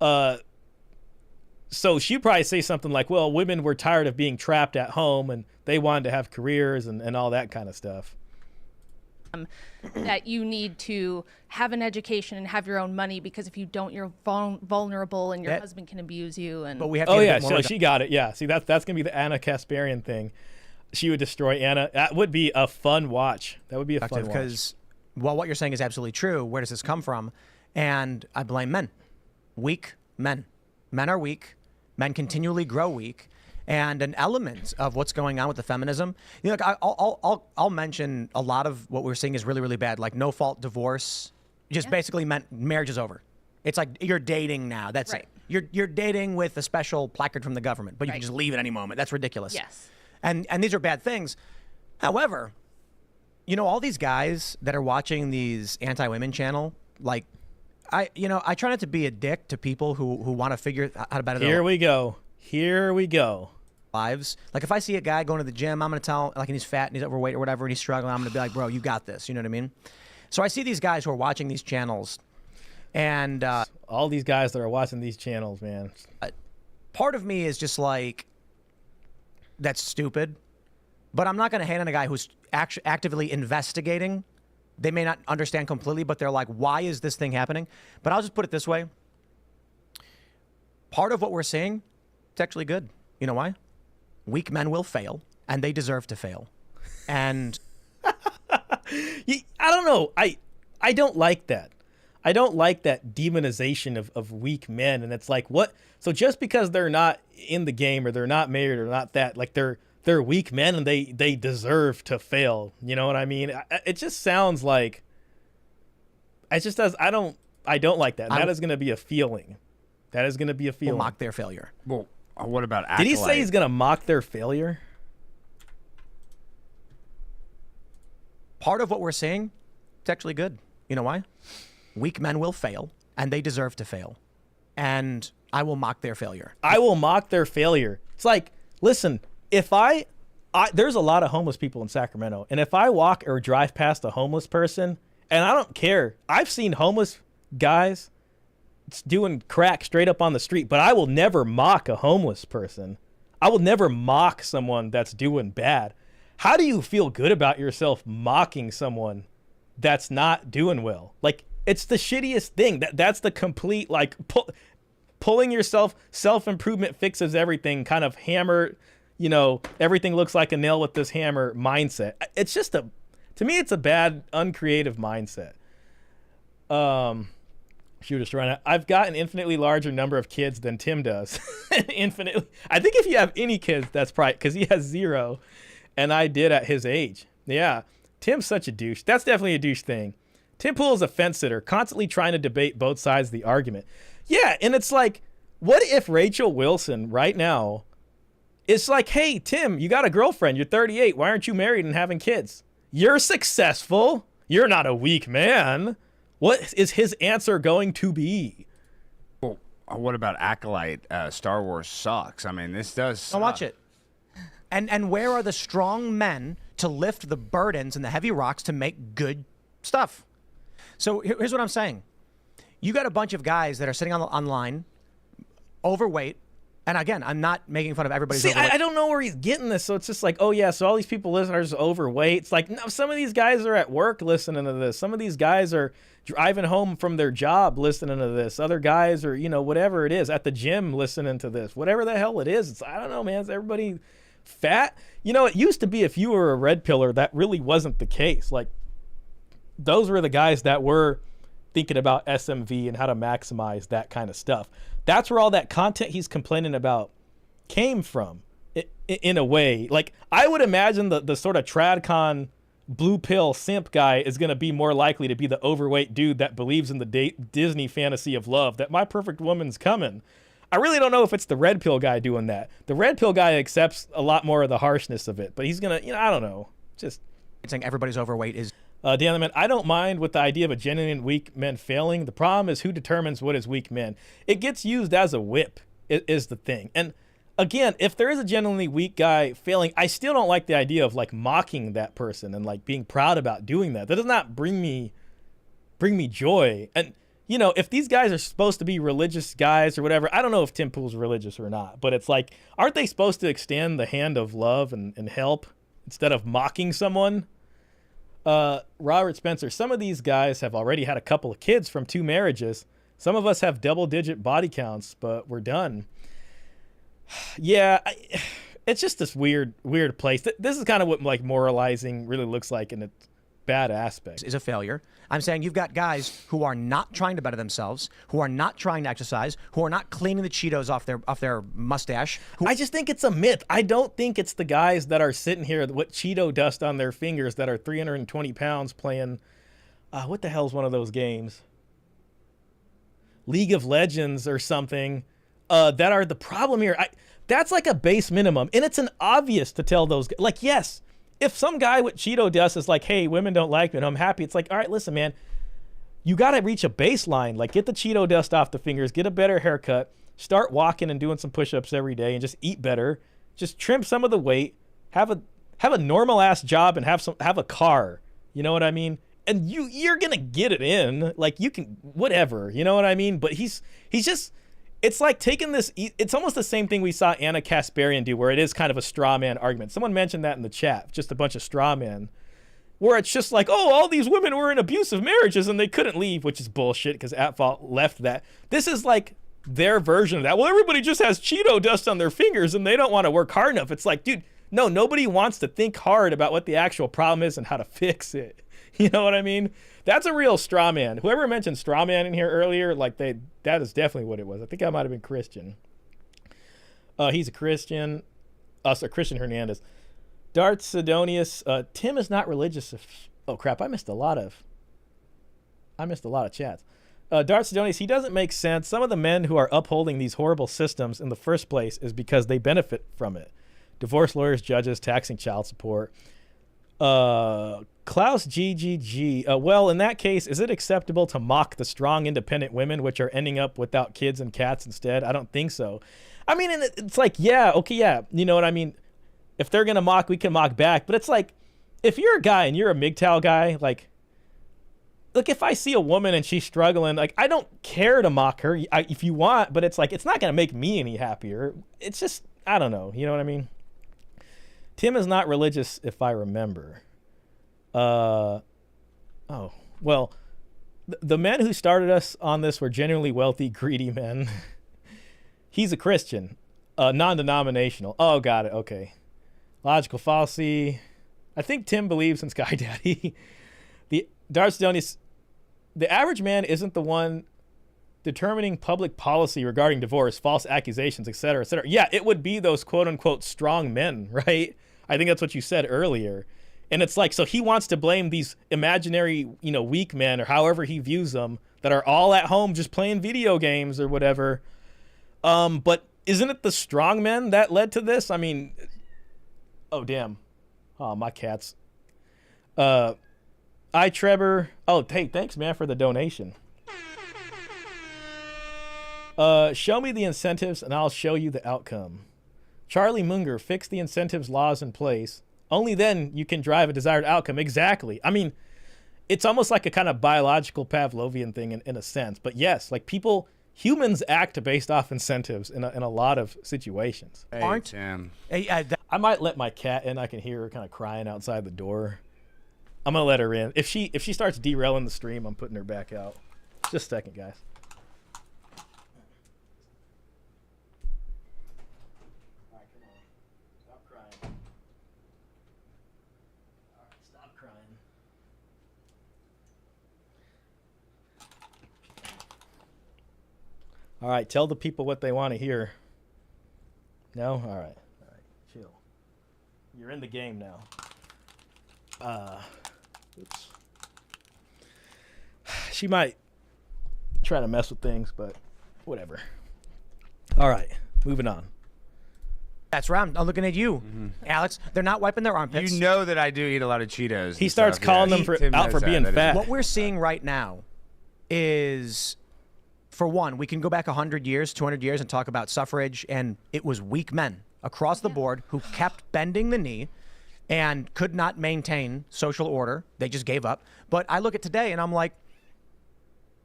So she'd probably say something like, well, women were tired of being trapped at home and they wanted to have careers and all that kind of stuff. That you need to have an education and have your own money, because if you don't, you're vulnerable and your husband can abuse you. And but we have to so she got it. Yeah, see, that's gonna be the Anna Kasparian thing. She would destroy Anna. That would be a fun watch. That would be a fun watch. Because while what you're saying is absolutely true, where does this come from? And I blame men. Weak men. Men are weak. Men continually grow weak. And an element of what's going on with the feminism, you know, like I'll mention a lot of what we're seeing is really, really bad, like no-fault divorce. Just basically meant marriage is over. It's like you're dating now. That's it. You're dating with a special placard from the government, but you can just leave at any moment. That's ridiculous. Yes. And these are bad things. However, you know, all these guys that are watching these anti-women channel, like, I try not to be a dick to people who want to figure out how to better their life. Here we go. Lives. Like if I see a guy going to the gym, I'm going to tell, like, and he's fat and he's overweight or whatever and he's struggling, I'm going to be like, bro, you got this. You know what I mean? So I see these guys who are watching these channels and all these guys that are watching these channels, man. Part of me is just like, that's stupid. But I'm not going to hate on a guy who's actively investigating. They may not understand completely, but they're like, why is this thing happening? But I'll just put it this way. Part of what we're seeing, it's actually good. You know why? Weak men will fail, and they deserve to fail. And I don't know. I don't like that. I don't like that demonization of weak men. And it's like, what? So just because they're not in the game or they're not married or not that, like they're weak men and they deserve to fail. You know what I mean? It just sounds like, it just does. I don't like that. That is going to be a feeling. That is going to be a feeling. Will mock their failure. Well, what about Acolyte? Did he say he's going to mock their failure? Part of what we're seeing, it's actually good. You know why? Weak men will fail, and they deserve to fail. And I will mock their failure. I will mock their failure. It's like, listen, if there's a lot of homeless people in Sacramento, and if I walk or drive past a homeless person, and I don't care, I've seen homeless guys doing crack straight up on the street, but I will never mock a homeless person. I will never mock someone that's doing bad. How do you feel good about yourself mocking someone that's not doing well? Like, it's the shittiest thing. That's the complete, like, pulling yourself, self-improvement fixes everything, kind of hammer, you know, everything looks like a nail with this hammer mindset. It's just to me, it's a bad, uncreative mindset. Shoot us right now. I've got an infinitely larger number of kids than Tim does. Infinitely. I think if you have any kids, that's probably because he has 0, and I did at his age. Yeah, Tim's such a douche. That's definitely a douche thing. Tim Pool is a fence sitter, constantly trying to debate both sides of the argument. Yeah, and it's like, what if Rachel Wilson right now, it's like, hey, Tim, you got a girlfriend. You're 38. Why aren't you married and having kids? You're successful. You're not a weak man. What is his answer going to be? Well, what about Acolyte? Star Wars sucks. I mean, this does suck. I'll watch it. And where are the strong men to lift the burdens and the heavy rocks to make good stuff? So here's what I'm saying. You got a bunch of guys that are sitting online, overweight. And again, I'm not making fun of everybody's overweight. I don't know where he's getting this. So it's just like, oh, yeah, so all these people listeners are overweight. It's like, no, some of these guys are at work listening to this. Some of these guys are driving home from their job listening to this. Other guys are, you know, whatever it is, at the gym listening to this. Whatever the hell it is. I don't know, man. Is everybody fat? You know, it used to be if you were a red pillar, that really wasn't the case. Like, those were the guys that were thinking about SMV and how to maximize that kind of stuff. That's where all that content he's complaining about came from, in a way. Like, I would imagine the sort of TradCon blue pill simp guy is going to be more likely to be the overweight dude that believes in the Disney fantasy of love, that my perfect woman's coming. I really don't know if it's the red pill guy doing that. The red pill guy accepts a lot more of the harshness of it, but he's going to, you know, I don't know. Just saying everybody's overweight is... Dan, man, I don't mind with the idea of a genuine weak men failing. The problem is who determines what is weak men. It gets used as a whip is the thing. And again, if there is a genuinely weak guy failing, I still don't like the idea of like mocking that person and like being proud about doing that. That does not bring me joy. And you know, if these guys are supposed to be religious guys or whatever, I don't know if Tim Pool's religious or not, but it's like, aren't they supposed to extend the hand of love and help instead of mocking someone? Robert Spencer, some of these guys have already had a couple of kids from 2 marriages. Some of us have double-digit body counts, but we're done. Yeah, it's just this weird place. This is kind of what like moralizing really looks like in its bad aspects. Is a failure. I'm saying you've got guys who are not trying to better themselves, who are not trying to exercise, who are not cleaning the Cheetos off their mustache. I just think it's a myth. I don't think it's the guys that are sitting here with Cheeto dust on their fingers that are 320 pounds playing, what the hell's one of those games? League of Legends or something, that are the problem here. That's like a base minimum, and it's an obvious to tell those guys. Like, yes, if some guy with Cheeto dust is like, hey, women don't like me and I'm happy, it's like, all right, listen, man, you got to reach a baseline. Like, get the Cheeto dust off the fingers, get a better haircut, start walking and doing some push-ups every day and just eat better. Just trim some of the weight, have a normal ass job and have a car. You know what I mean? and you're gonna get it in. Like, you can whatever, you know what I mean? But he's just. It's like taking this. It's almost the same thing we saw Anna Kasparian do, where it is kind of a straw man argument. Someone mentioned that in the chat, just a bunch of straw men, where it's just like, oh, all these women were in abusive marriages and they couldn't leave, which is bullshit because At Fault left that. This is like their version of that. Well, everybody just has Cheeto dust on their fingers and they don't want to work hard enough. It's like, dude, no, nobody wants to think hard about what the actual problem is and how to fix it. You know what I mean? That's a real straw man. Whoever mentioned straw man in here earlier, like that is definitely what it was. I think I might have been Christian. He's a Christian. So Christian Hernandez. Darth Sidonius. Tim is not religious. Oh crap! I missed a lot of chats. Darth Sidonius. He doesn't make sense. Some of the men who are upholding these horrible systems in the first place is because they benefit from it. Divorce lawyers, judges, taxing child support. Klaus GGG. Well, in that case, is it acceptable to mock the strong, independent women which are ending up without kids and cats instead? I don't think so. I mean, it's like, yeah, okay, yeah. You know what I mean? If they're going to mock, we can mock back. But it's like, if you're a guy and you're a MGTOW guy, like, look, if I see a woman and she's struggling, like, I don't care to mock her if you want, but it's like, it's not going to make me any happier. It's just, I don't know. You know what I mean? Tim is not religious, if I remember. Oh, well, the men who started us on this were genuinely wealthy, greedy men. He's a Christian, non-denominational. Oh, got it. Okay. Logical fallacy. I think Tim believes in Sky Daddy. The Darth Sidonius, the average man isn't the one determining public policy regarding divorce, false accusations, et cetera, et cetera. Yeah, it would be those quote-unquote strong men, right? I think that's what you said earlier. And it's like, so he wants to blame these imaginary, weak men, or however he views them, that are all at home just playing video games or whatever. But isn't it the strong men that led to this? I mean, oh, damn. Oh, my cats. Trevor. Oh, hey, thanks, man, for the donation. Show me the incentives and I'll show you the outcome. Charlie Munger, fix the incentives laws in place. Only then you can drive a desired outcome. Exactly. I mean, it's almost like a kind of biological Pavlovian thing in a sense. But yes, like humans act based off incentives in a lot of situations. Hey, Tim. I might let my cat in. I can hear her kind of crying outside the door. I'm going to let her in. If she starts derailing the stream, I'm putting her back out. Just a second, guys. All right, tell the people what they want to hear. No? All right, chill. You're in the game now. Oops. She might try to mess with things, but whatever. All right, moving on. That's right. I'm looking at you, Alex. They're not wiping their armpits. You know that I do eat a lot of Cheetos. He starts calling them out for being fat. What we're seeing right now is, for one, we can go back 100 years, 200 years and talk about suffrage, and it was weak men across the board who kept bending the knee and could not maintain social order. They just gave up. But I look at today and I'm like,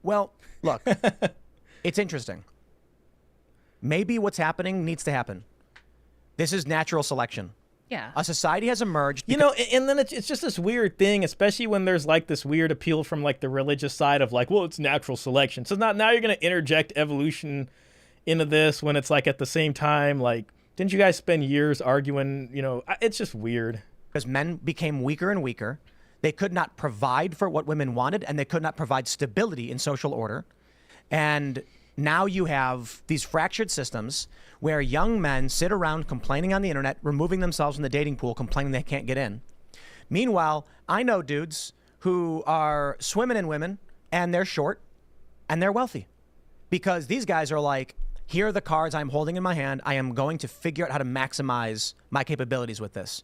well, look, it's interesting. Maybe what's happening needs to happen. This is natural selection. Yeah. A society has emerged. And then it's just this weird thing, especially when there's like this weird appeal from like the religious side of like, well, it's natural selection. So now you're going to interject evolution into this when it's like at the same time, like, didn't you guys spend years arguing? It's just weird. Because men became weaker and weaker. They could not provide for what women wanted, and they could not provide stability in social order. And now you have these fractured systems where young men sit around complaining on the internet, removing themselves from the dating pool, complaining they can't get in. Meanwhile, I know dudes who are swimming in women, and they're short, and they're wealthy. Because these guys are like, here are the cards I'm holding in my hand. I am going to figure out how to maximize my capabilities with this.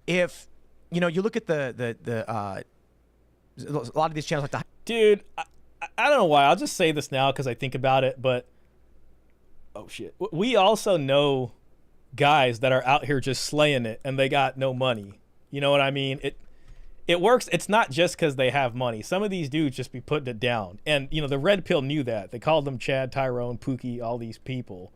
If, you look at a lot of these channels like Dude, I don't know why. I'll just say this now because I think about it, but oh shit. We also know guys that are out here just slaying it and they got no money. You know what I mean? it works. It's not just because they have money. Some of these dudes just be putting it down. And, you know, the Red Pill knew that. They called them Chad, Tyrone, Pookie, all these people.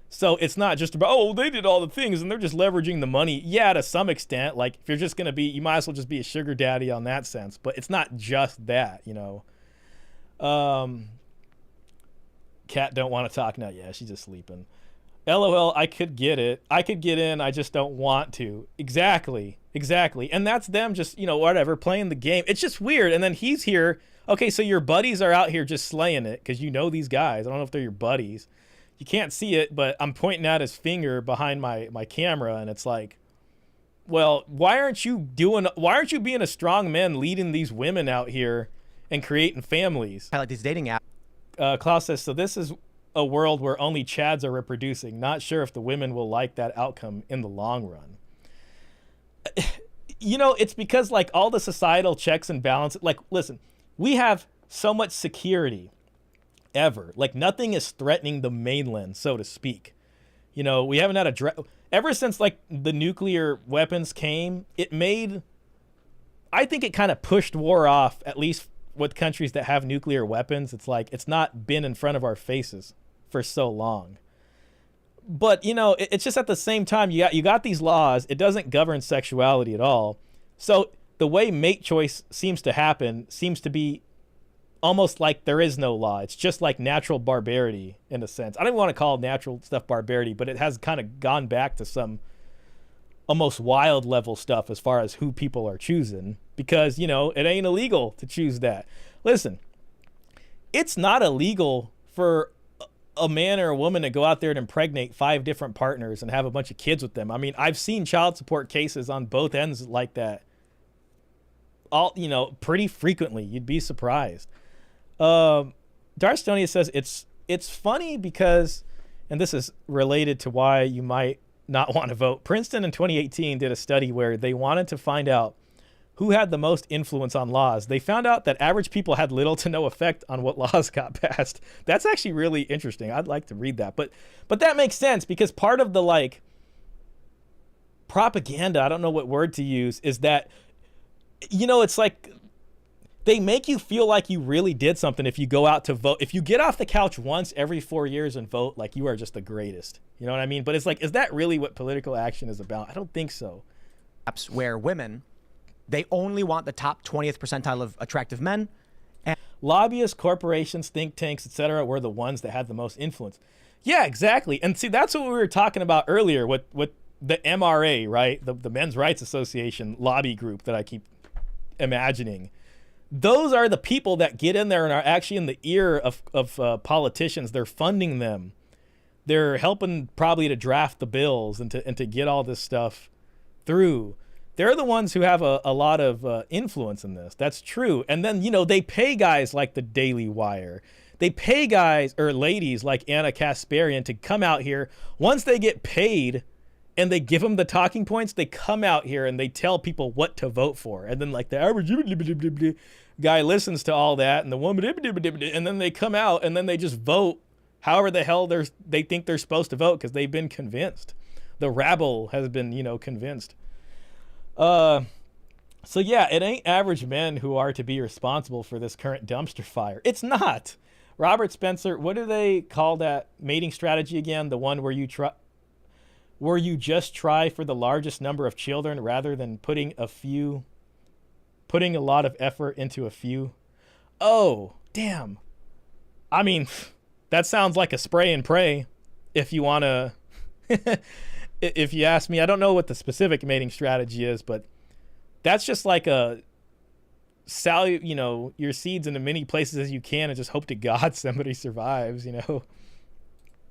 So it's not just about, oh, they did all the things and they're just leveraging the money. Yeah, to some extent. Like, if you're just going to be, you might as well just be a sugar daddy on that sense. But it's not just that, you know. Kat don't want to talk now. Yeah, she's just sleeping. LOL, I could get it. I could get in. I just don't want to. Exactly. And that's them just, you know, whatever, playing the game. It's just weird. And then he's here. Okay, so your buddies are out here just slaying it because you know these guys. I don't know if they're your buddies. You can't see it, but I'm pointing at his finger behind my camera, and it's like, well, why aren't you being a strong man leading these women out here and creating families? I like these dating apps. Klaus says, so this is a world where only Chads are reproducing. Not sure if the women will like that outcome in the long run. You know, it's because like all the societal checks and balances, like, listen, we have so much security ever. Like nothing is threatening the mainland, so to speak. You know, we haven't had ever since like the nuclear weapons came, I think it kind of pushed war off, at least with countries that have nuclear weapons. It's like, it's not been in front of our faces for so long. But, you know, it's just at the same time, you got these laws. It doesn't govern sexuality at all. So the way mate choice seems to happen seems to be almost like there is no law. It's just like natural barbarity in a sense. I don't want to call natural stuff barbarity, but it has kind of gone back to some almost wild level stuff as far as who people are choosing, because, you know, it ain't illegal to choose that. Listen, it's not illegal for a man or a woman to go out there and impregnate 5 different partners and have a bunch of kids with them. I mean, I've seen child support cases on both ends like that, all, you know, pretty frequently. You'd be surprised. Darstonia says it's funny because, and this is related to why you might not want to vote. Princeton in 2018 did a study where they wanted to find out who had the most influence on laws. They found out that average people had little to no effect on what laws got passed. That's actually really interesting. I'd like to read that. But that makes sense, because part of the like propaganda, I don't know what word to use, is that, you know, it's like they make you feel like you really did something if you go out to vote. If you get off the couch once every 4 years and vote, like you are just the greatest. You know what I mean? But it's like, is that really what political action is about? I don't think so. Where women, they only want the top 20th percentile of attractive men. And lobbyists, corporations, think tanks, etc., were the ones that had the most influence. Yeah, exactly. And see, that's what we were talking about earlier with the MRA, right? The Men's Rights Association lobby group that I keep imagining. Those are the people that get in there and are actually in the ear of politicians. They're funding them. They're helping probably to draft the bills and to get all this stuff through. They're the ones who have a lot of influence in this. That's true. And then, you know, they pay guys like the Daily Wire. They pay guys or ladies like Anna Kasparian to come out here. Once they get paid and they give them the talking points, they come out here and they tell people what to vote for. And then like the average guy listens to all that, and the woman, and then they come out and then they just vote however the hell they think they're supposed to vote because they've been convinced. The rabble has been, you know, convinced. So yeah, it ain't average men who are to be responsible for this current dumpster fire. It's not. Robert Spencer, what do they call that mating strategy again? The one where you just try for the largest number of children rather than putting a lot of effort into a few. Oh, damn. I mean, that sounds like a spray and pray if you want to if you ask me. I don't know what the specific mating strategy is, but that's just like a you know, your seeds in as many places as you can and just hope to God somebody survives, you know.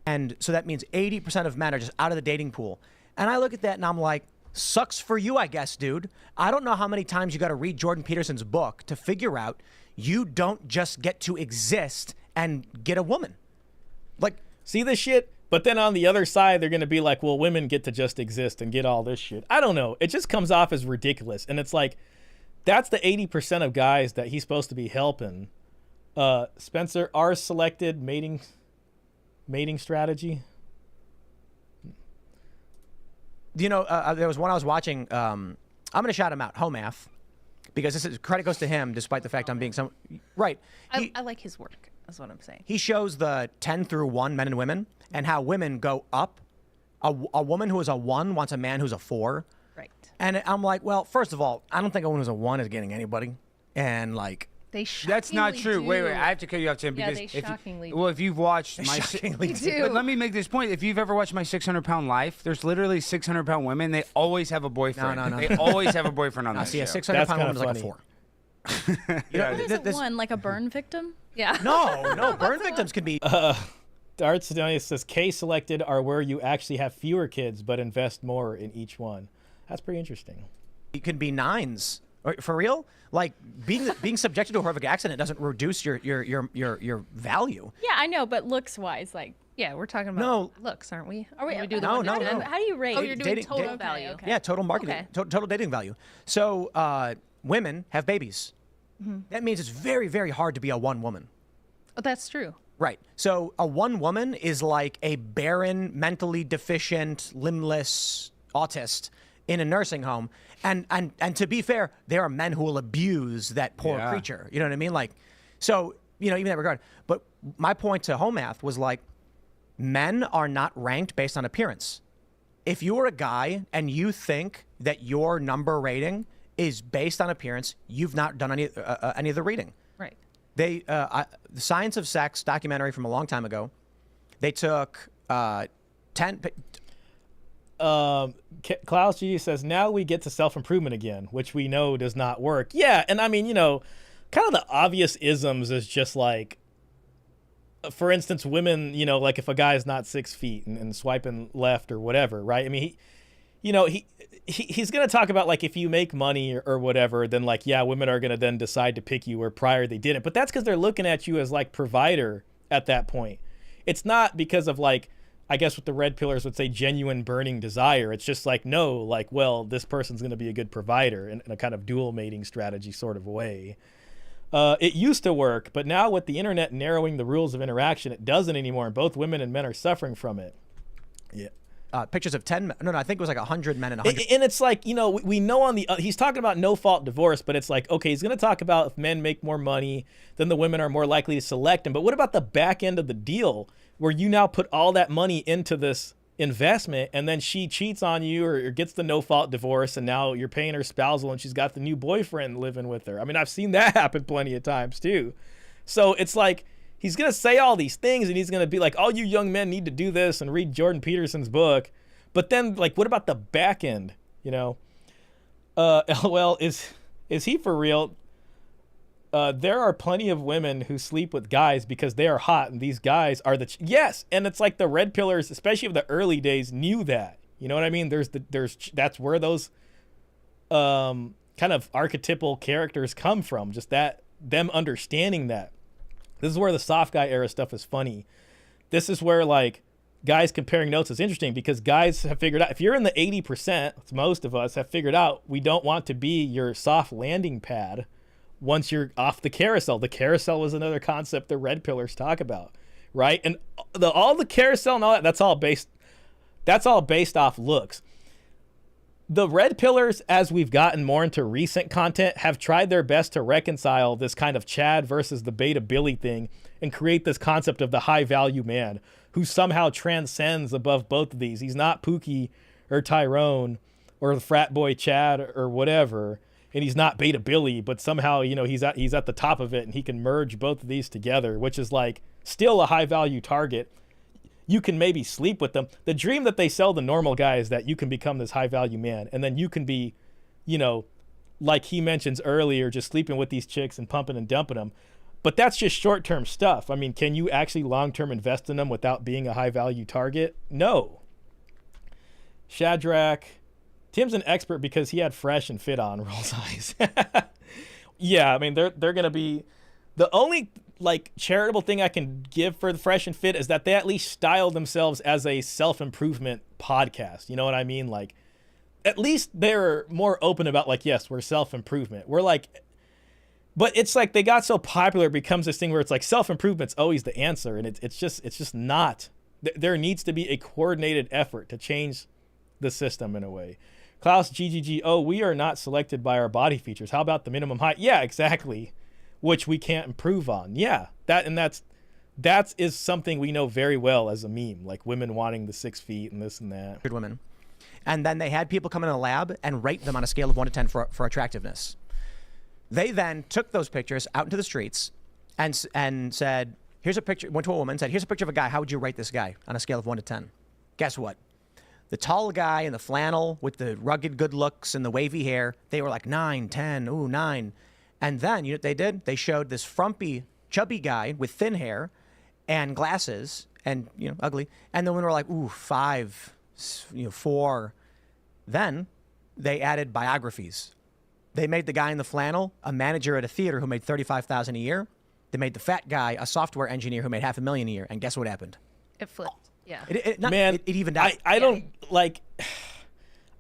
And so that means 80% of men are just out of the dating pool. And I look at that and I'm like, sucks for you, I guess, dude. I don't know how many times you got to read Jordan Peterson's book to figure out you don't just get to exist and get a woman. Like, see this shit? But then on the other side, they're going to be like, well, women get to just exist and get all this shit. I don't know. It just comes off as ridiculous. And it's like, that's the 80% of guys that he's supposed to be helping. Spencer, our selected mating strategy. You know, there was one I was watching. I'm going to shout him out. Homath. because this is credit goes to him, despite the fact I'm being some right. I like his work. That's what I'm saying. He shows the 10 through 1 men and women and how women go up. A woman who is a 1 wants a man who's a 4. Right. And I'm like, well, first of all, I don't think a woman who's a 1 is getting anybody. And like, They That's not true. do. Wait, I have to cut you off, Tim. Yeah, Because they shockingly do. well, if you've watched my shockingly do. But let me make this point. If you've ever watched my 600-pound life, there's literally 600-pound women. They always have a boyfriend. No. They always have a boyfriend on I that see a show. 600-pound woman is like a 4. Yeah. What is a one? Like a burn victim? Yeah. No, burn victims can be. Darts Sedonia says K-selected are where you actually have fewer kids but invest more in each one. That's pretty interesting. It could be 9s. For real? Like being subjected to a horrific accident doesn't reduce your value. Yeah, I know, but looks wise, like Yeah, we're talking about No. looks, aren't we? Are we? When we do the No, one no, to no. 10? How do you rate? Oh, you're doing Dating- total dating- value. Okay. Yeah, total marketing, Okay. total dating value. So women have babies. That means it's very, very hard to be a 1 woman. Oh, that's true. Right. So a 1 woman is like a barren, mentally deficient, limbless autist in a nursing home. And to be fair, there are men who will abuse that poor Yeah. creature. You know what I mean? Like, so, even in that regard. But my point to home math was like, men are not ranked based on appearance. If you're a guy and you think that your number rating is based on appearance, you've not done any of the reading. Right. The Science of Sex documentary from a long time ago, they took 10. Klaus G says, now we get to self-improvement again, which we know does not work. Yeah, and I mean, kind of the obvious isms is just like, for instance, women, like if a guy is not 6 feet and swiping left or whatever, right? I mean, he's going to talk about like if you make money or whatever, then like, yeah, women are going to then decide to pick you where prior they didn't. But that's because they're looking at you as like provider at that point. It's not because of like, I guess what the red pillars would say, genuine burning desire. It's just like, no, like, well, this person's going to be a good provider in a kind of dual mating strategy sort of way. It used to work, but now with the internet narrowing the rules of interaction, it doesn't anymore. And both women and men are suffering from it. Yeah. Pictures of 10 men. No, I think it was like 100 men and 100. And it's like, we know on the, he's talking about no fault divorce, but it's like, okay, he's going to talk about if men make more money, then the women are more likely to select him. But what about the back end of the deal where you now put all that money into this investment and then she cheats on you or gets the no fault divorce and now you're paying her spousal and she's got the new boyfriend living with her. I mean, I've seen that happen plenty of times too. So it's like, he's going to say all these things and he's going to be like, all you young men need to do this and read Jordan Peterson's book. But then, like, what about the back end, LOL, is he for real? There are plenty of women who sleep with guys because they are hot and these guys are yes. And it's like the red pillars, especially of the early days, knew that. You know what I mean? That's where those kind of archetypal characters come from. Just them understanding that. This is where the soft guy era stuff is funny. This is where like guys comparing notes is interesting because guys have figured out, if you're in the 80%, most of us have figured out we don't want to be your soft landing pad once you're off the carousel. The carousel was another concept the red pillars talk about, right? And all the carousel and all that, that's all based off looks. The red pillars, as we've gotten more into recent content, have tried their best to reconcile this kind of Chad versus the beta Billy thing and create this concept of the high value man who somehow transcends above both of these. He's not Pookie or Tyrone or the frat boy Chad or whatever, and he's not beta Billy, but somehow, he's at the top of it and he can merge both of these together, which is like still a high value target. You can maybe sleep with them. The dream that they sell the normal guy is that you can become this high value man and then you can be, like he mentions earlier, just sleeping with these chicks and pumping and dumping them. But that's just short-term stuff. I mean, can you actually long-term invest in them without being a high-value target? No. Shadrach, Tim's an expert because he had fresh and fit on. Rolls eyes. Yeah, I mean, they're going to be the only like charitable thing I can give for the fresh and fit is that they at least style themselves as a self-improvement podcast. You know what I mean? Like, at least they're more open about like, yes, we're self-improvement. We're like, but it's like they got so popular, it becomes this thing where it's like self-improvement's always the answer. And it's just not. There needs to be a coordinated effort to change the system in a way. Klaus GGG, oh, we are not selected by our body features. How about the minimum height? Yeah, exactly. Which we can't improve on. Yeah, that is something we know very well as a meme, like women wanting the 6 feet and this and that. Good women. And then they had people come in a lab and rate them on a scale of 1 to 10 for attractiveness. They then took those pictures out into the streets and said, here's a picture, went to a woman, said, here's a picture of a guy. How would you rate this guy on a scale of 1 to 10? Guess what? The tall guy in the flannel with the rugged good looks and the wavy hair, they were like 9, 10, ooh, 9. And then, you know what they did? They showed this frumpy, chubby guy with thin hair and glasses and, you know, ugly. And the women were like, ooh, 5, 4. Then they added biographies. They made the guy in the flannel a manager at a theater who made $35,000 a year. They made the fat guy a software engineer who made $500,000 a year. And guess what happened? It flipped. Yeah. Man, it evened out. I don't like.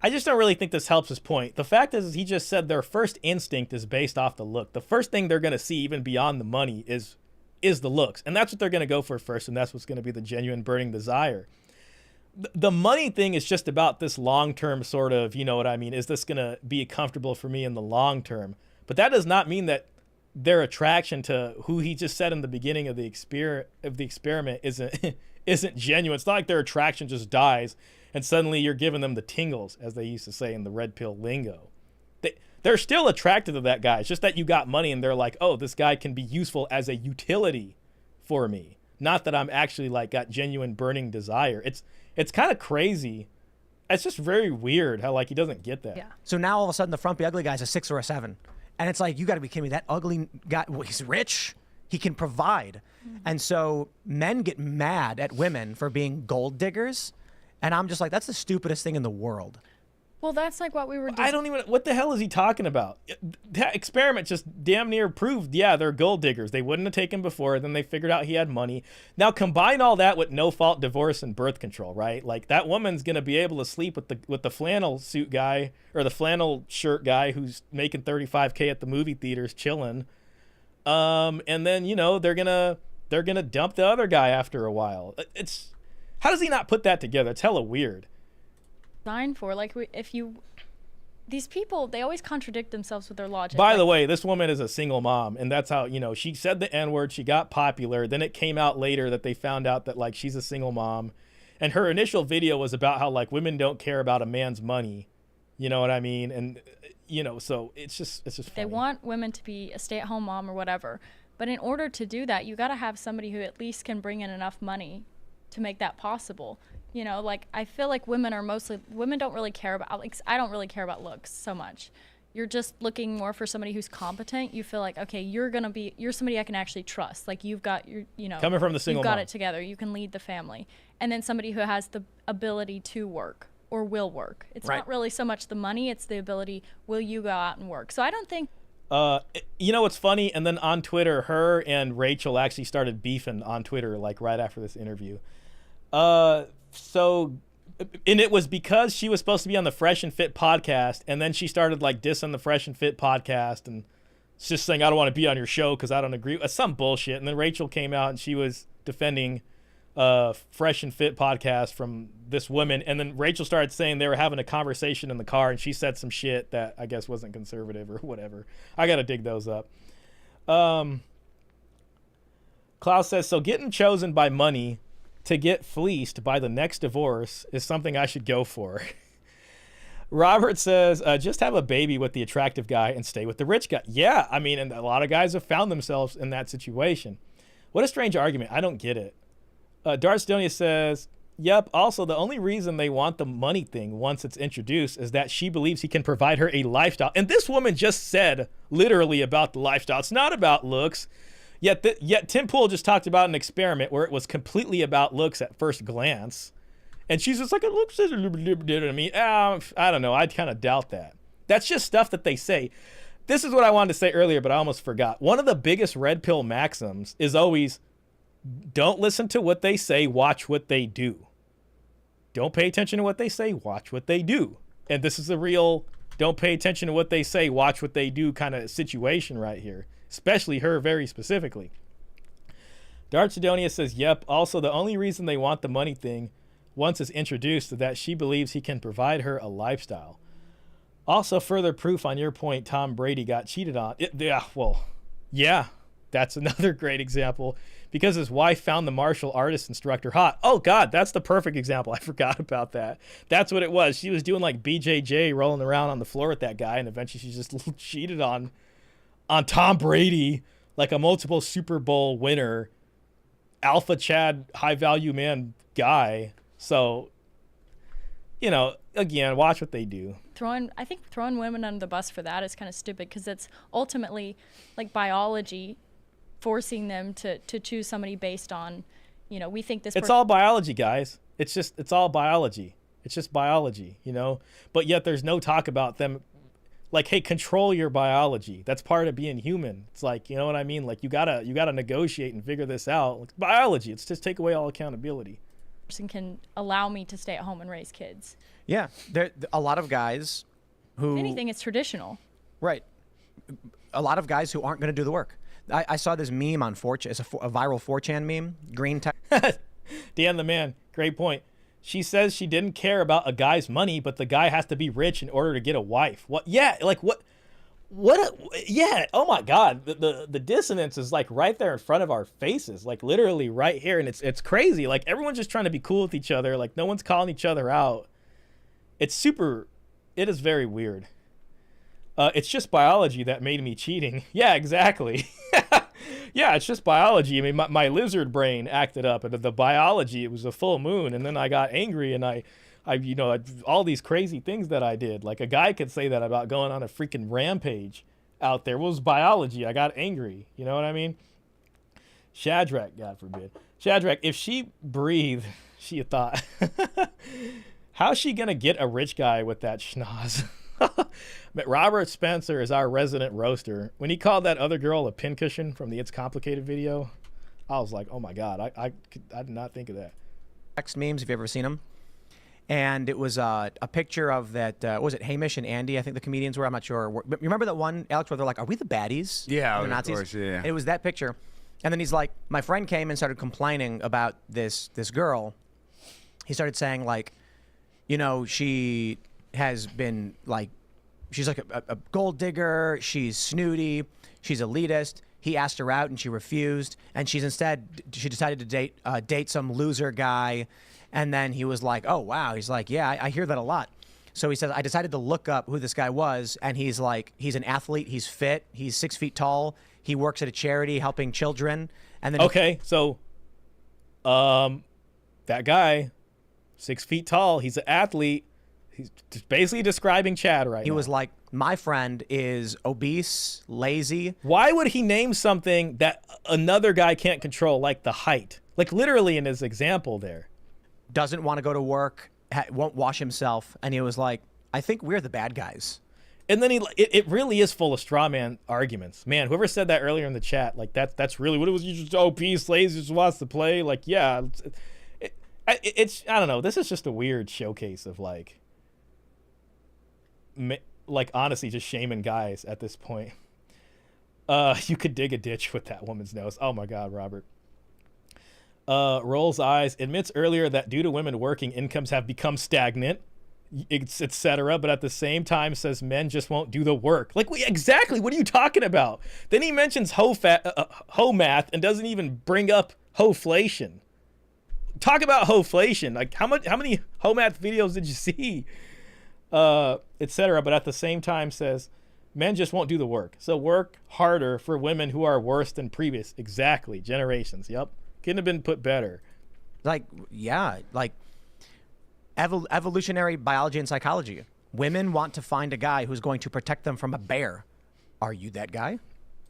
I just don't really think this helps his point. The fact is, he just said their first instinct is based off the look. The first thing they're going to see, even beyond the money, is the looks, and that's what they're going to go for first, and that's what's going to be the genuine burning desire. The money thing is just about this long-term sort of, you know what I mean? Is this going to be comfortable for me in the long term? But that does not mean that their attraction to who he just said in the beginning of the experiment isn't genuine. It's not like their attraction just dies and suddenly you're giving them the tingles, as they used to say in the red pill lingo. They're still attracted to that guy. It's just that you got money and they're like, oh, this guy can be useful as a utility for me. Not that I'm actually like got genuine burning desire. It's kind of crazy. It's just very weird how like he doesn't get that. Yeah. So now all of a sudden the frumpy ugly guy's a 6 or a 7. And it's like, you got to be kidding me. That ugly guy, well, he's rich. He can provide. And so men get mad at women for being gold diggers. And I'm just like, that's the stupidest thing in the world. Well, that's like what we were doing. I don't even, what the hell is he talking about? That experiment just damn near proved, yeah, they're gold diggers. They wouldn't have taken before. Then they figured out he had money. Now combine all that with no-fault divorce and birth control, right? Like that woman's going to be able to sleep with the flannel suit guy or the flannel shirt guy who's making $35K at the movie theaters chilling. And then, you know, they're going to dump the other guy after a while. How does he not put that together? It's hella weird. Designed for like these people, they always contradict themselves with their logic. By the way, this woman is a single mom, and that's how, you know, she said the N-word, she got popular, then it came out later that they found out that like she's a single mom, and her initial video was about how like women don't care about a man's money, you know what I mean? And you know, so it's just funny. They want women to be a stay-at-home mom or whatever, but in order to do that, you got to have somebody who at least can bring in enough money to make that possible. You know, like I feel like women don't really care about, like I don't really care about looks so much. You're just looking more for somebody who's competent. You feel like, okay, you're somebody I can actually trust. Like you've got your, you know, coming from the single you've got mom. it together. You can lead the family. And then somebody who has the ability to work or will work. It's right. Not really so much the money, it's the ability, will you go out and work? So I don't think you know what's funny? And then on Twitter, her and Rachel actually started beefing on Twitter like right after this interview. So, and it was because she was supposed to be on the Fresh and Fit podcast, and then she started like dissing the Fresh and Fit podcast and just saying, I don't want to be on your show because I don't agree with some bullshit. And then Rachel came out and she was defending Fresh and Fit podcast from this woman. And then Rachel started saying they were having a conversation in the car and she said some shit that I guess wasn't conservative or whatever. I got to dig those up. Klaus says, so getting chosen by money to get fleeced by the next divorce is something I should go for. Robert says, just have a baby with the attractive guy and stay with the rich guy. Yeah, I mean, and a lot of guys have found themselves in that situation. What a strange argument. I don't get it. Darstonia says, yep, also the only reason they want the money thing once it's introduced is that she believes he can provide her a lifestyle. And this woman just said literally about the lifestyle. It's not about looks. Yet Tim Pool just talked about an experiment where it was completely about looks at first glance. And she's just like, it looks, I mean, I don't know. I'd kind of doubt that. That's just stuff that they say. This is what I wanted to say earlier, but I almost forgot. One of the biggest red pill maxims is always, don't listen to what they say, watch what they do. Don't pay attention to what they say, watch what they do. And this is a real, don't pay attention to what they say, watch what they do kind of situation right here. Especially her very specifically. Dart Sidonia says, yep, also the only reason they want the money thing once it's introduced is that she believes he can provide her a lifestyle. Also, further proof on your point, Tom Brady got cheated on. Yeah, that's another great example because his wife found the martial artist instructor hot. Oh, God, that's the perfect example. I forgot about that. That's what it was. She was doing like BJJ, rolling around on the floor with that guy, and eventually she just cheated on Tom Brady, like a multiple Super Bowl winner, alpha Chad, high-value man guy. So, again, watch what they do. I think throwing women under the bus for that is kind of stupid because it's ultimately like biology forcing them to choose somebody based on, we think this. It's all biology, guys. It's all biology. It's just biology, But yet there's no talk about them like, hey, control your biology. That's part of being human. It's like, you know what I mean? Like you gotta negotiate and figure this out. Like, biology. It's just take away all accountability. Person can allow me to stay at home and raise kids. Yeah, there a lot of guys who. If anything, it's traditional. Right. A lot of guys who aren't going to do the work. I saw this meme on 4chan. It's a viral 4chan meme. Green tech. Dan the man. Great point. She says she didn't care about a guy's money, but the guy has to be rich in order to get a wife. What? Yeah. Like what? Yeah. Oh my God. The dissonance is like right there in front of our faces, like literally right here. And it's crazy. Like everyone's just trying to be cool with each other. Like no one's calling each other out. It is very weird. It's just biology that made me cheating. Yeah, exactly. Yeah, it's just biology. I mean, my lizard brain acted up, and the biology, it was a full moon, and then I got angry, and I all these crazy things that I did. Like a guy could say that about going on a freaking rampage out there. Well, it was biology. I got angry. You know what I mean? Shadrach, God forbid. Shadrach, if she breathed, she thought, how's she going to get a rich guy with that schnoz? But Robert Spencer is our resident roaster. When he called that other girl a pincushion from the It's Complicated video, I was like, oh my God, I did not think of that. Text memes, have you ever seen them? And it was a picture of that, what was it, Hamish and Andy, I think the comedians were, I'm not sure. But you remember that one, Alex, where they're like, are we the baddies? Yeah, the of Nazis? course, yeah. And it was that picture. And then he's like, my friend came and started complaining about this girl. He started saying like, she has been like, she's like a gold digger, she's snooty, she's elitist. He asked her out and she refused, and she decided to date some loser guy. And then he was like, oh wow, he's like, yeah, I hear that a lot. So he says, I decided to look up who this guy was, and he's like, he's an athlete, he's fit, he's 6 feet tall, he works at a charity helping children. And then that guy, 6 feet tall, he's an athlete. He's basically describing Chad right now. He was like, my friend is obese, lazy. Why would he name something that another guy can't control, like the height? Like literally in his example there. Doesn't want to go to work, won't wash himself. And he was like, I think we're the bad guys. And then it really is full of straw man arguments. Man, whoever said that earlier in the chat, like that's really what it was. You just obese, lazy, just wants to play. Like, yeah, it's I don't know. This is just a weird showcase of like honestly just shaming guys at this point. You could dig a ditch with that woman's nose. Oh my God, Robert. Rolls eyes, admits earlier that due to women working, incomes have become stagnant, etc. But at the same time says men just won't do the work. Like, exactly, what are you talking about? Then he mentions hoe math and doesn't even bring up hoflation. Talk about hoflation. Like how many hoe math videos did you see? Etc. But at the same time says men just won't do the work. So work harder for women who are worse than previous. Exactly. Generations. Yep. Couldn't have been put better. Like, yeah, like evolutionary biology and psychology. Women want to find a guy who's going to protect them from a bear. Are you that guy?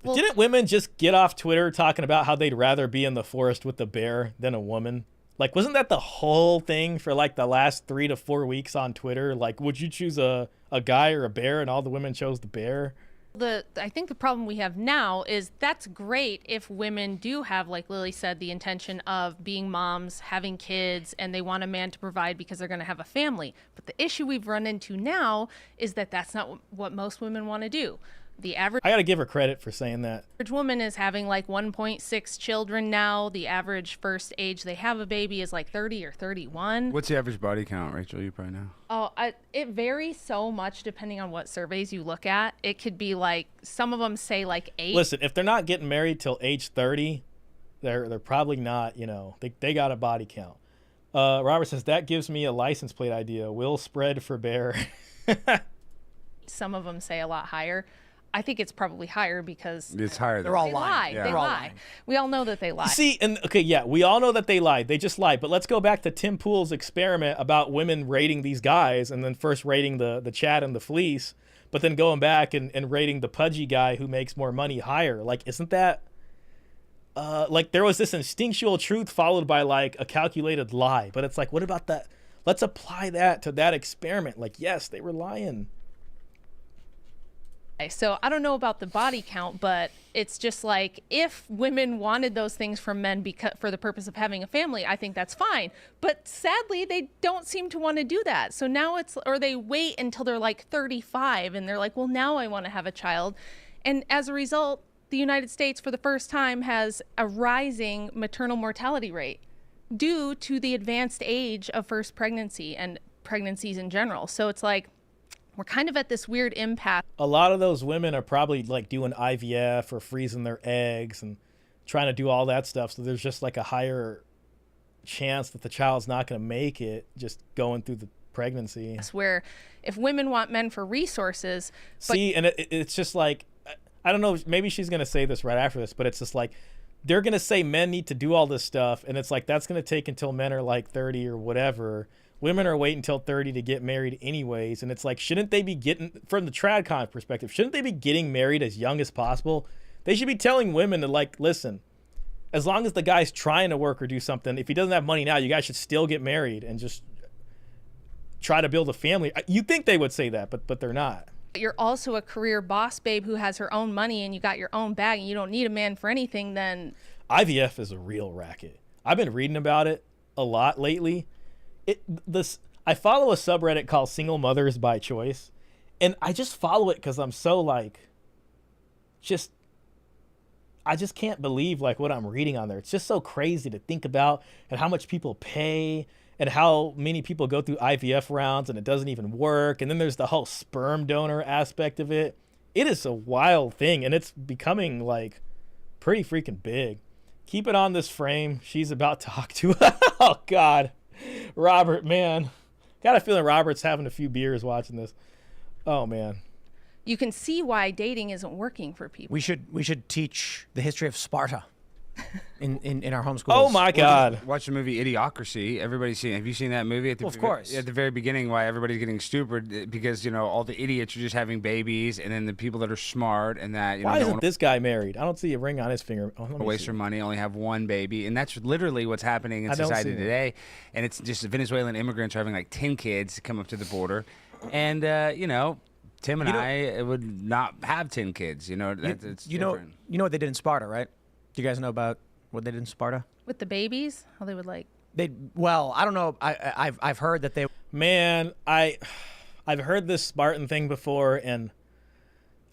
Well, didn't women just get off Twitter talking about how they'd rather be in the forest with the bear than a woman? Like, wasn't that the whole thing for like the last 3 to 4 weeks on Twitter? Like, would you choose a guy or a bear? And all the women chose the bear. I think the problem we have now is that's great if women do have, like Lily said, the intention of being moms, having kids, and they want a man to provide because they're going to have a family. But the issue we've run into now is that that's not what most women want to do. The average I got to give her credit for saying that. woman is having like 1.6 children now. The average first age they have a baby is like 30 or 31. What's the average body count, Rachel? You probably know. Oh, it varies so much depending on what surveys you look at. It could be like, some of them say like 8. Listen, if they're not getting married till age 30, they're probably not, they got a body count. Robert says, that gives me a license plate idea. Will spread for bear. Some of them say a lot higher. I think it's probably higher because it's higher. They're all they lying. lie. Yeah. They They're all lie. lying. We all know that they lie. See, and okay, yeah, we all know that they lied. They just lied. But let's go back to Tim Pool's experiment about women rating these guys, and then first rating the Chad and the Fleece, but then going back and rating the pudgy guy who makes more money higher. Like, isn't that like there was this instinctual truth followed by like a calculated lie? But it's like, what about that? Let's apply that to that experiment. Like, yes, they were lying. So I don't know about the body count, but it's just like, if women wanted those things from men for the purpose of having a family, I think that's fine. But sadly, they don't seem to want to do that. So now or they wait until they're like 35 and they're like, well, now I want to have a child. And as a result, the United States for the first time has a rising maternal mortality rate due to the advanced age of first pregnancy and pregnancies in general. So it's like, we're kind of at this weird impasse. A lot of those women are probably like doing IVF or freezing their eggs and trying to do all that stuff. So there's just like a higher chance that the child's not going to make it just going through the pregnancy. Where if women want men for resources. See, and it's just like, I don't know, maybe she's going to say this right after this, but it's just like, they're going to say men need to do all this stuff. And it's like, that's going to take until men are like 30 or whatever. Women are waiting until 30 to get married anyways. And it's like, shouldn't they be getting, from the TradCon perspective, shouldn't they be getting married as young as possible? They should be telling women to like, listen, as long as the guy's trying to work or do something, if he doesn't have money now, you guys should still get married and just try to build a family. You'd think they would say that, but they're not. You're also a career boss babe who has her own money and you got your own bag and you don't need a man for anything, then IVF is a real racket. I've been reading about it a lot lately. I follow a subreddit called Single Mothers by Choice, and I just follow it because I'm so like, I just can't believe like what I'm reading on there. It's just so crazy to think about, and how much people pay and how many people go through IVF rounds and it doesn't even work. And then there's the whole sperm donor aspect of it. It is a wild thing, and it's becoming like pretty freaking big. Keep it on this frame. She's about to talk to, oh God. Robert, man, got a feeling Robert's having a few beers watching this. Oh man, you can see why dating isn't working for people. We should teach the history of Sparta in our homeschools. Oh my God! Watch the movie Idiocracy. Everybody's seen. Have you seen that movie? Of course. At the very beginning, why everybody's getting stupid because all the idiots are just having babies, and then the people that are smart and that why isn't this guy married? I don't see a ring on his finger. Waste their money, only have one baby, and that's literally what's happening in society today. And it's just Venezuelan immigrants are having like 10 kids come up to the border, and Tim and I would not have 10 kids. You know what they did in Sparta, right? Do you guys know about what they did in Sparta? With the babies? How they would like... Well, I don't know. I've heard that they... Man, I've heard this Spartan thing before, and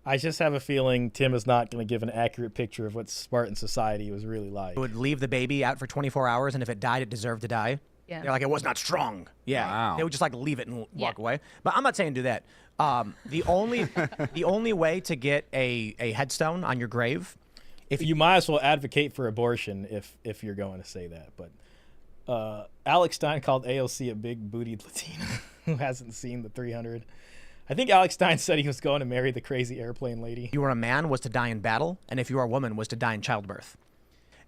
I just have a feeling Tim is not going to give an accurate picture of what Spartan society was really like. They would leave the baby out for 24 hours, and if it died, it deserved to die. Yeah. They're like, it was not strong. Yeah. Wow. They would just like leave it and walk away. But I'm not saying do that. The only way to get a headstone on your grave... If you might as well advocate for abortion if you're going to say that. But Alex Stein called AOC a big-bootied Latina who hasn't seen the 300. I think Alex Stein said he was going to marry the crazy airplane lady. If you were a man, was to die in battle, and if you were a woman, was to die in childbirth.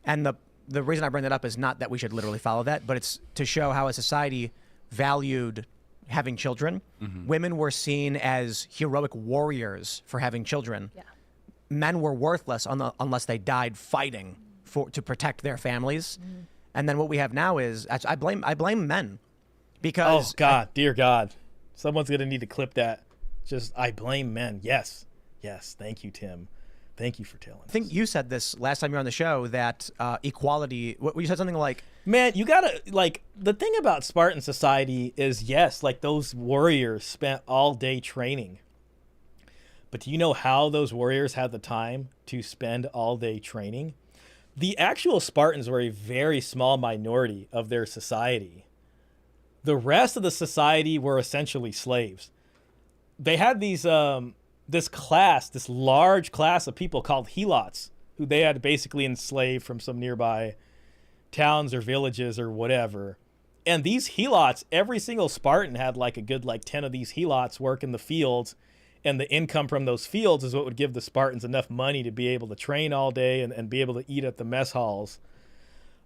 And the reason I bring that up is not that we should literally follow that, but it's to show how a society valued having children. Mm-hmm. Women were seen as heroic warriors for having children. Yeah. Men were worthless unless they died fighting to protect their families. Mm. And then what we have now is I blame men because dear God, someone's gonna need to clip that. Just I blame men. Yes, thank you, Tim. Thank you for telling us. I think you said this last time you were on the show that equality. You said something like, "Man, you gotta like the thing about Spartan society is yes, like those warriors spent all day training." But do you know how those warriors had the time to spend all day training? The actual Spartans were a very small minority of their society. The rest of the society were essentially slaves. They had these this large class of people called helots, who they had basically enslaved from some nearby towns or villages or whatever. And these helots, every single Spartan had like a good 10 of these helots work in the fields, and the income from those fields is what would give the Spartans enough money to be able to train all day and be able to eat at the mess halls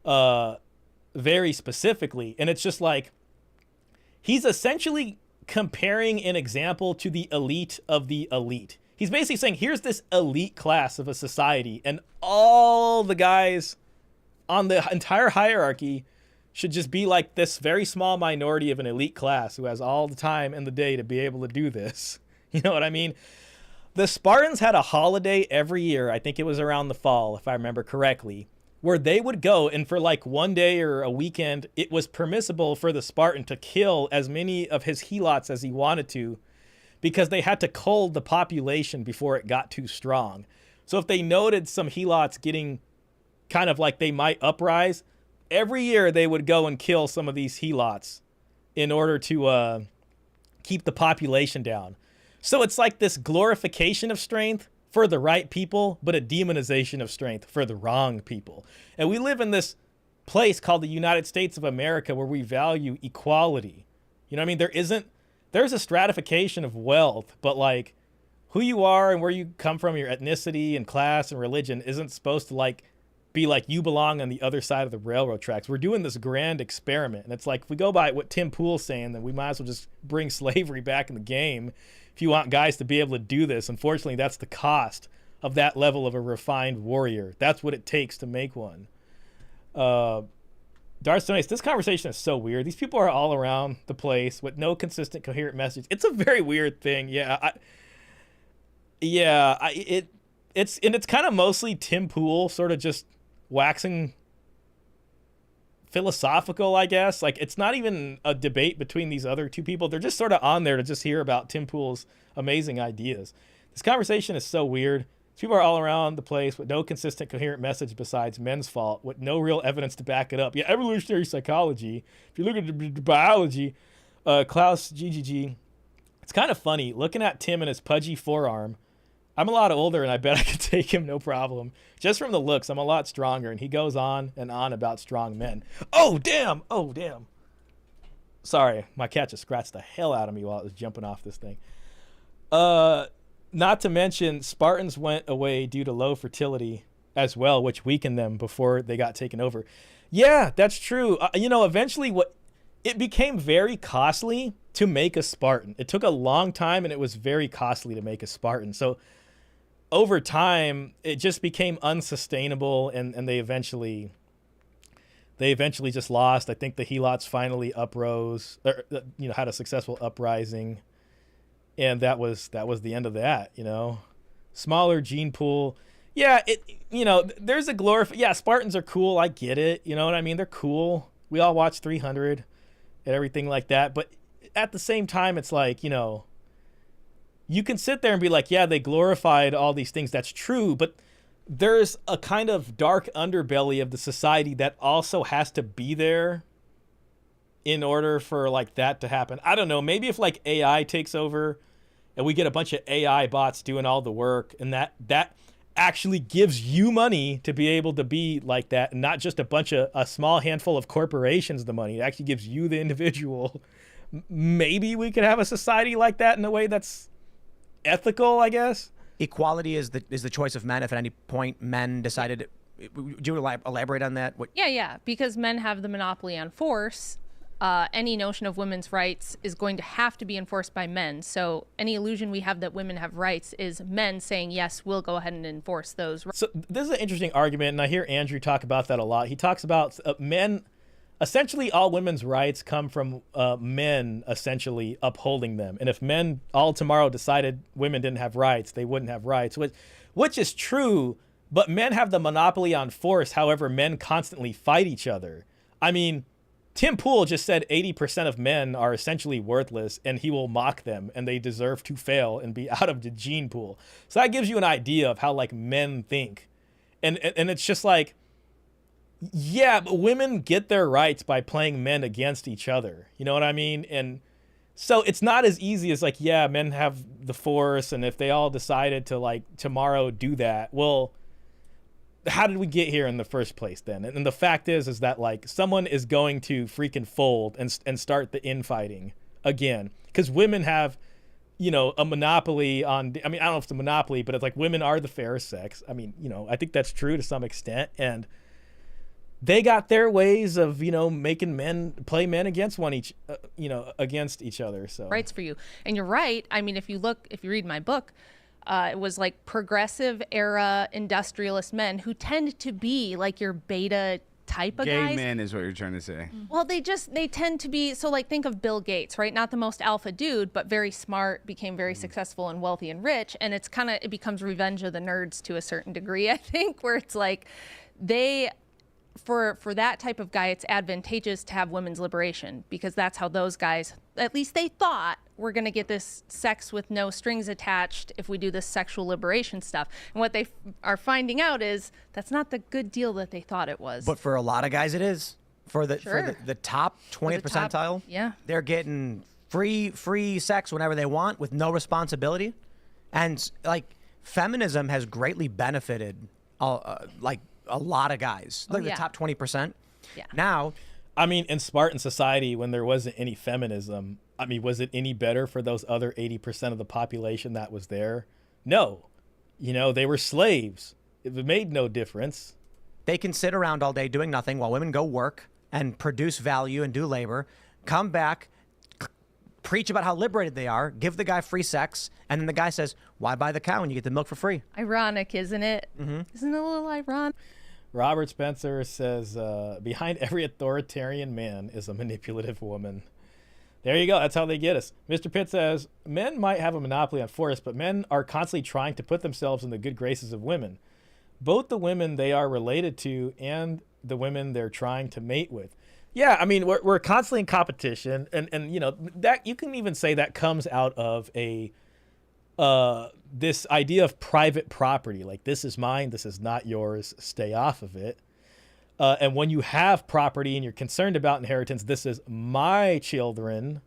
very specifically. And it's just like, he's essentially comparing an example to the elite of the elite. He's basically saying, here's this elite class of a society, and all the guys on the entire hierarchy should just be like this very small minority of an elite class who has all the time in the day to be able to do this. You know what I mean? The Spartans had a holiday every year, I think it was around the fall, if I remember correctly, where they would go, and for like one day or a weekend, it was permissible for the Spartan to kill as many of his helots as he wanted to, because they had to cull the population before it got too strong. So if they noted some helots getting kind of like they might uprise, every year they would go and kill some of these helots in order to keep the population down. So it's like this glorification of strength for the right people, but a demonization of strength for the wrong people. And we live in this place called the United States of America where we value equality. You know what I mean? There's a stratification of wealth, but like who you are and where you come from, your ethnicity and class and religion isn't supposed to like be like you belong on the other side of the railroad tracks. We're doing this grand experiment. And it's like, if we go by what Tim Pool's saying, then we might as well just bring slavery back in the game if you want guys to be able to do this. Unfortunately, that's the cost of that level of a refined warrior. That's what it takes to make one. Darstonis, this conversation is so weird. These people are all around the place with no consistent, coherent message. It's a very weird thing. It's kind of mostly Tim Pool sort of just waxing philosophical, I guess. Like, it's not even a debate between these other two people. They're just sort of on there to just hear about Tim Pool's amazing ideas. This conversation is so weird. People are all around the place with no consistent, coherent message besides men's fault, with no real evidence to back it up. Yeah, evolutionary psychology. If you look at the biology, Klaus GGG, it's kind of funny looking at Tim and his pudgy forearm. I'm a lot older, and I bet I could take him no problem. Just from the looks, I'm a lot stronger, and he goes on and on about strong men. Oh, damn! Oh, damn. Sorry, my cat just scratched the hell out of me while it was jumping off this thing. Not to mention, Spartans went away due to low fertility as well, which weakened them before they got taken over. Yeah, that's true. Eventually it became very costly to make a Spartan. It took a long time, and it was very costly to make a Spartan. So over time, it just became unsustainable, and they eventually just lost. I think the helots finally uprose, had a successful uprising. And that was the end of that, Smaller gene pool. Yeah, there's a Spartans are cool. I get it. You know what I mean? They're cool. We all watch 300 and everything like that. But at the same time, it's like, you can sit there and be like, yeah, they glorified all these things. That's true. But there's a kind of dark underbelly of the society that also has to be there in order for like that to happen. I don't know. Maybe if like AI takes over and we get a bunch of AI bots doing all the work, and that actually gives you money to be able to be like that, and not just a small handful of corporations the money. It actually gives you, the individual. Maybe we could have a society like that in a way that's ethical, I guess. Equality is the choice of men. If at any point men decided, would you elaborate on that? Yeah, because men have the monopoly on force. Any notion of women's rights is going to have to be enforced by men. So any illusion we have that women have rights is men saying, yes, we'll go ahead and enforce those rights. So this is an interesting argument, and I hear Andrew talk about that a lot. He talks about men, essentially all women's rights come from men essentially upholding them. And if men all tomorrow decided women didn't have rights, they wouldn't have rights, which is true, but men have the monopoly on force. However, men constantly fight each other. I mean, Tim Pool just said 80% of men are essentially worthless, and he will mock them, and they deserve to fail and be out of the gene pool. So that gives you an idea of how like men think, and it's just like, yeah, but women get their rights by playing men against each other. You know what I mean? And so it's not as easy as like, yeah, men have the force, and if they all decided to like tomorrow do that, well, how did we get here in the first place then? And the fact is that like someone is going to freaking fold and start the infighting again, because women have, you know, a monopoly on, I mean, I don't know if it's a monopoly, but it's like women are the fairest sex. I mean, you know, I think that's true to some extent, and they got their ways of, you know, making men play men against against each other. So rights for you. And you're right. I mean, if you read my book, it was like progressive era industrialist men who tend to be like your beta type of guys. Gay men is what you're trying to say. Well, they tend to be, so like think of Bill Gates, right? Not the most alpha dude, but very smart, became very successful and wealthy and rich. And it becomes Revenge of the Nerds to a certain degree, I think, where it's like for that type of guy, it's advantageous to have women's liberation, because that's how those guys, at least they thought, we're going to get this sex with no strings attached if we do this sexual liberation stuff. And what they are finding out is that's not the good deal that they thought it was. But for a lot of guys, it is. For the top 20th percentile, yeah, they're getting free sex whenever they want with no responsibility. And like feminism has greatly benefited like a lot of guys, like the top 20%. Yeah. Now, I mean, in Spartan society, when there wasn't any feminism, I mean, was it any better for those other 80% of the population that was there? No. You know, they were slaves. It made no difference. They can sit around all day doing nothing while women go work and produce value and do labor, come back, preach about how liberated they are, give the guy free sex, and then the guy says, why buy the cow when you get the milk for free? Ironic, isn't it? Mm-hmm. Isn't it a little ironic? Robert Spencer says, behind every authoritarian man is a manipulative woman. There you go. That's how they get us. Mr. Pitt says, men might have a monopoly on force, but men are constantly trying to put themselves in the good graces of women. Both the women they are related to and the women they're trying to mate with. Yeah, I mean, we're constantly in competition, and you know, that you can even say that comes out of a this idea of private property. Like, this is mine, this is not yours, stay off of it. And when you have property and you're concerned about inheritance, this is my children.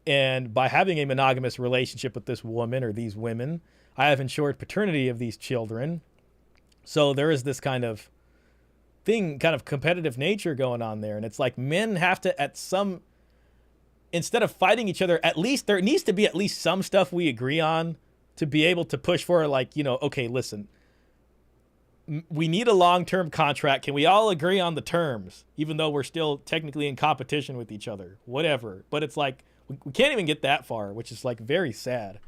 And by having a monogamous relationship with this woman or these women, I have ensured paternity of these children. So there is this kind of thing, kind of competitive nature going on there. And it's like men have to, instead of fighting each other, at least there needs to be at least some stuff we agree on to be able to push for, like, you know, okay, listen, we need a long-term contract. Can we all agree on the terms, even though we're still technically in competition with each other, whatever. But it's like, we can't even get that far, which is like very sad.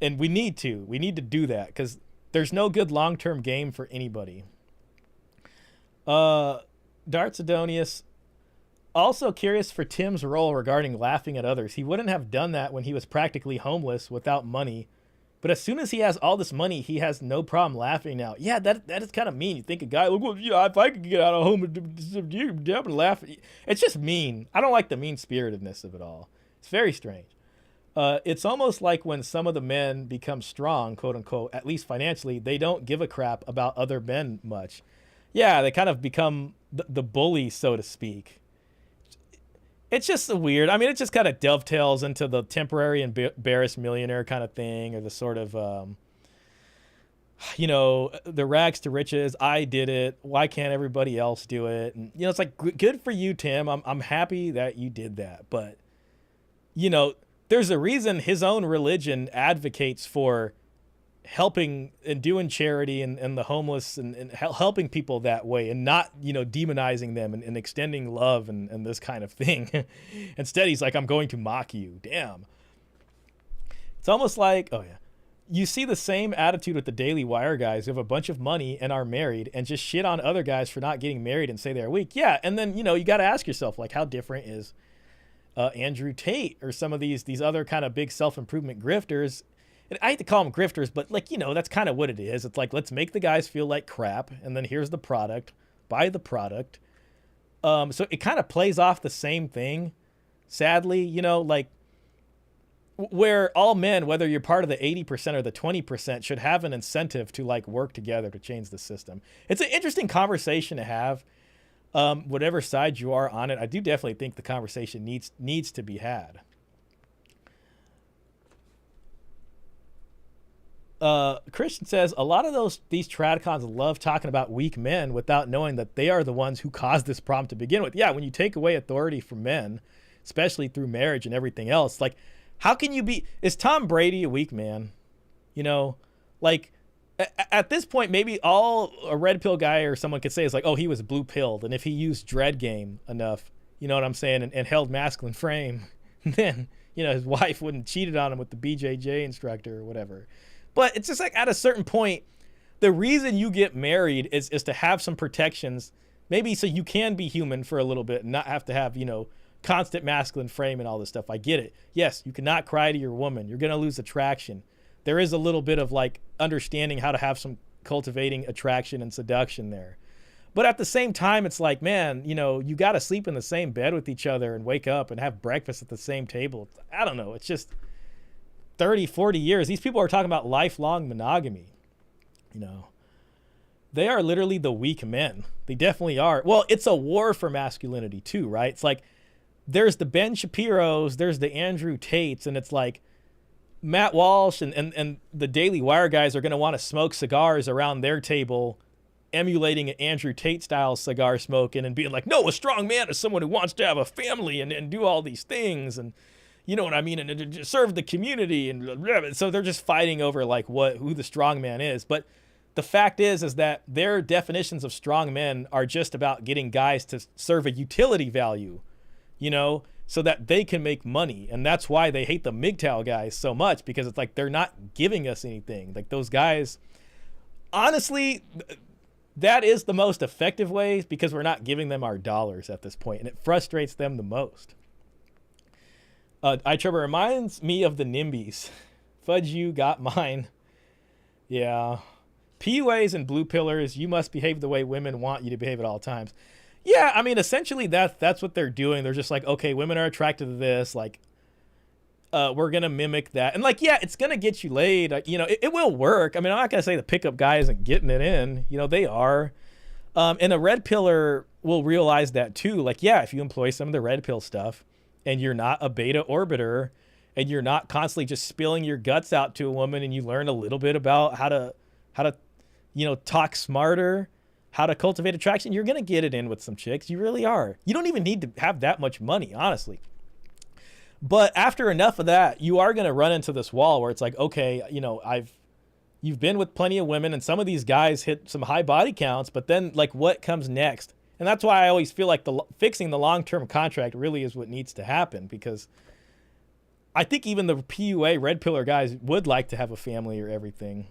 And we need to do that, because there's no good long-term game for anybody. Darts Adonius, also curious for Tim's role regarding laughing at others. He wouldn't have done that when he was practically homeless without money. But as soon as he has all this money, he has no problem laughing now. Yeah, that is kind of mean. You think a guy, well, yeah, if I could get out of home and laugh. It's just mean. I don't like the mean-spiritedness of it all. It's very strange. It's almost like when some of the men become strong, quote unquote, at least financially, they don't give a crap about other men much. Yeah, they kind of become the bully, so to speak. It's just weird. I mean, it just kind of dovetails into the temporary embarrassed millionaire kind of thing, or the sort of, you know, the rags to riches. I did it. Why can't everybody else do it? And, you know, it's like, good for you, Tim. I'm happy that you did that. But, you know, there's a reason his own religion advocates for helping and doing charity and the homeless and helping people that way, and not, you know, demonizing them and extending love and this kind of thing. Instead, he's like, I'm going to mock you. Damn. It's almost like, oh yeah, you see the same attitude with the Daily Wire guys who have a bunch of money and are married and just shit on other guys for not getting married and say they're weak. Yeah, and then, you know, you got to ask yourself, like, how different is Andrew Tate or some of these other kind of big self-improvement grifters? And I hate to call them grifters, but, like, you know, that's kind of what it is. It's like, let's make the guys feel like crap, and then here's the product. Buy the product. So it kind of plays off the same thing, sadly, you know, like where all men, whether you're part of the 80% or the 20%, should have an incentive to like work together to change the system. It's an interesting conversation to have. Whatever side you are on it, I do definitely think the conversation needs to be had. Christian says a lot of these tradcons love talking about weak men without knowing that they are the ones who caused this problem to begin with. Yeah, when you take away authority from men, especially through marriage and everything else, like how can you is Tom Brady a weak man? You know, like at this point, maybe all a red pill guy or someone could say is like, oh, he was blue pilled. And if he used dread game enough, you know what I'm saying? And held masculine frame, then, you know, his wife wouldn't cheated on him with the BJJ instructor or whatever. But it's just like at a certain point, the reason you get married is to have some protections, maybe so you can be human for a little bit and not have to have, you know, constant masculine frame and all this stuff. I get it. Yes, you cannot cry to your woman. You're going to lose attraction. There is a little bit of like understanding how to have some cultivating attraction and seduction there. But at the same time, it's like, man, you know, you got to sleep in the same bed with each other and wake up and have breakfast at the same table. I don't know. It's just 30, 40 years. These people are talking about lifelong monogamy. You know, they are literally the weak men. They definitely are. Well, it's a war for masculinity too, right? It's like there's the Ben Shapiros, there's the Andrew Tates, and it's like Matt Walsh and the Daily Wire guys are going to want to smoke cigars around their table, emulating an Andrew Tate style cigar smoking and being like, no, a strong man is someone who wants to have a family and do all these things. And you know what I mean? And serve the community. And so they're just fighting over like who the strong man is. But the fact is that their definitions of strong men are just about getting guys to serve a utility value, you know, so that they can make money. And that's why they hate the MGTOW guys so much, because it's like they're not giving us anything. Like those guys, honestly, that is the most effective way, because we're not giving them our dollars at this point, and it frustrates them the most. iTrevor reminds me of the NIMBYs. Fudge, you got mine. Yeah. PUAs and blue pillars, you must behave the way women want you to behave at all times. Yeah, I mean, essentially that's what they're doing. They're just like, okay, women are attracted to this. Like, we're going to mimic that. And like, yeah, it's going to get you laid. You know, it will work. I mean, I'm not going to say the pickup guy isn't getting it in. You know, they are. And a red pillar will realize that too. Like, yeah, if you employ some of the red pill stuff and you're not a beta orbiter and you're not constantly just spilling your guts out to a woman, and you learn a little bit about how to, you know, talk smarter, how to cultivate attraction, you're going to get it in with some chicks. You really are. You don't even need to have that much money, honestly. But after enough of that, you are going to run into this wall where it's like, okay, you know, you've been with plenty of women, and some of these guys hit some high body counts, but then like what comes next? And that's why I always feel like fixing the long-term contract really is what needs to happen, because I think even the PUA red pillar guys would like to have a family or everything.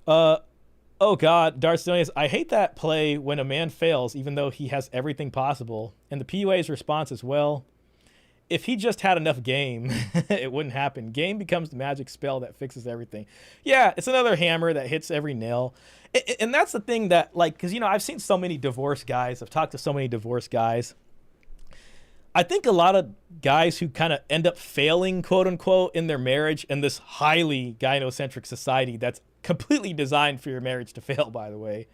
Oh God, Darstonius, I hate that play when a man fails, even though he has everything possible. And the PUA's response is, well, if he just had enough game, it wouldn't happen. Game becomes the magic spell that fixes everything. Yeah, it's another hammer that hits every nail. And that's the thing that, like, because, you know, I've seen so many divorced guys. I've talked to so many divorced guys. I think a lot of guys who kind of end up failing, quote unquote, in their marriage in this highly gynocentric society that's completely designed for your marriage to fail, by the way,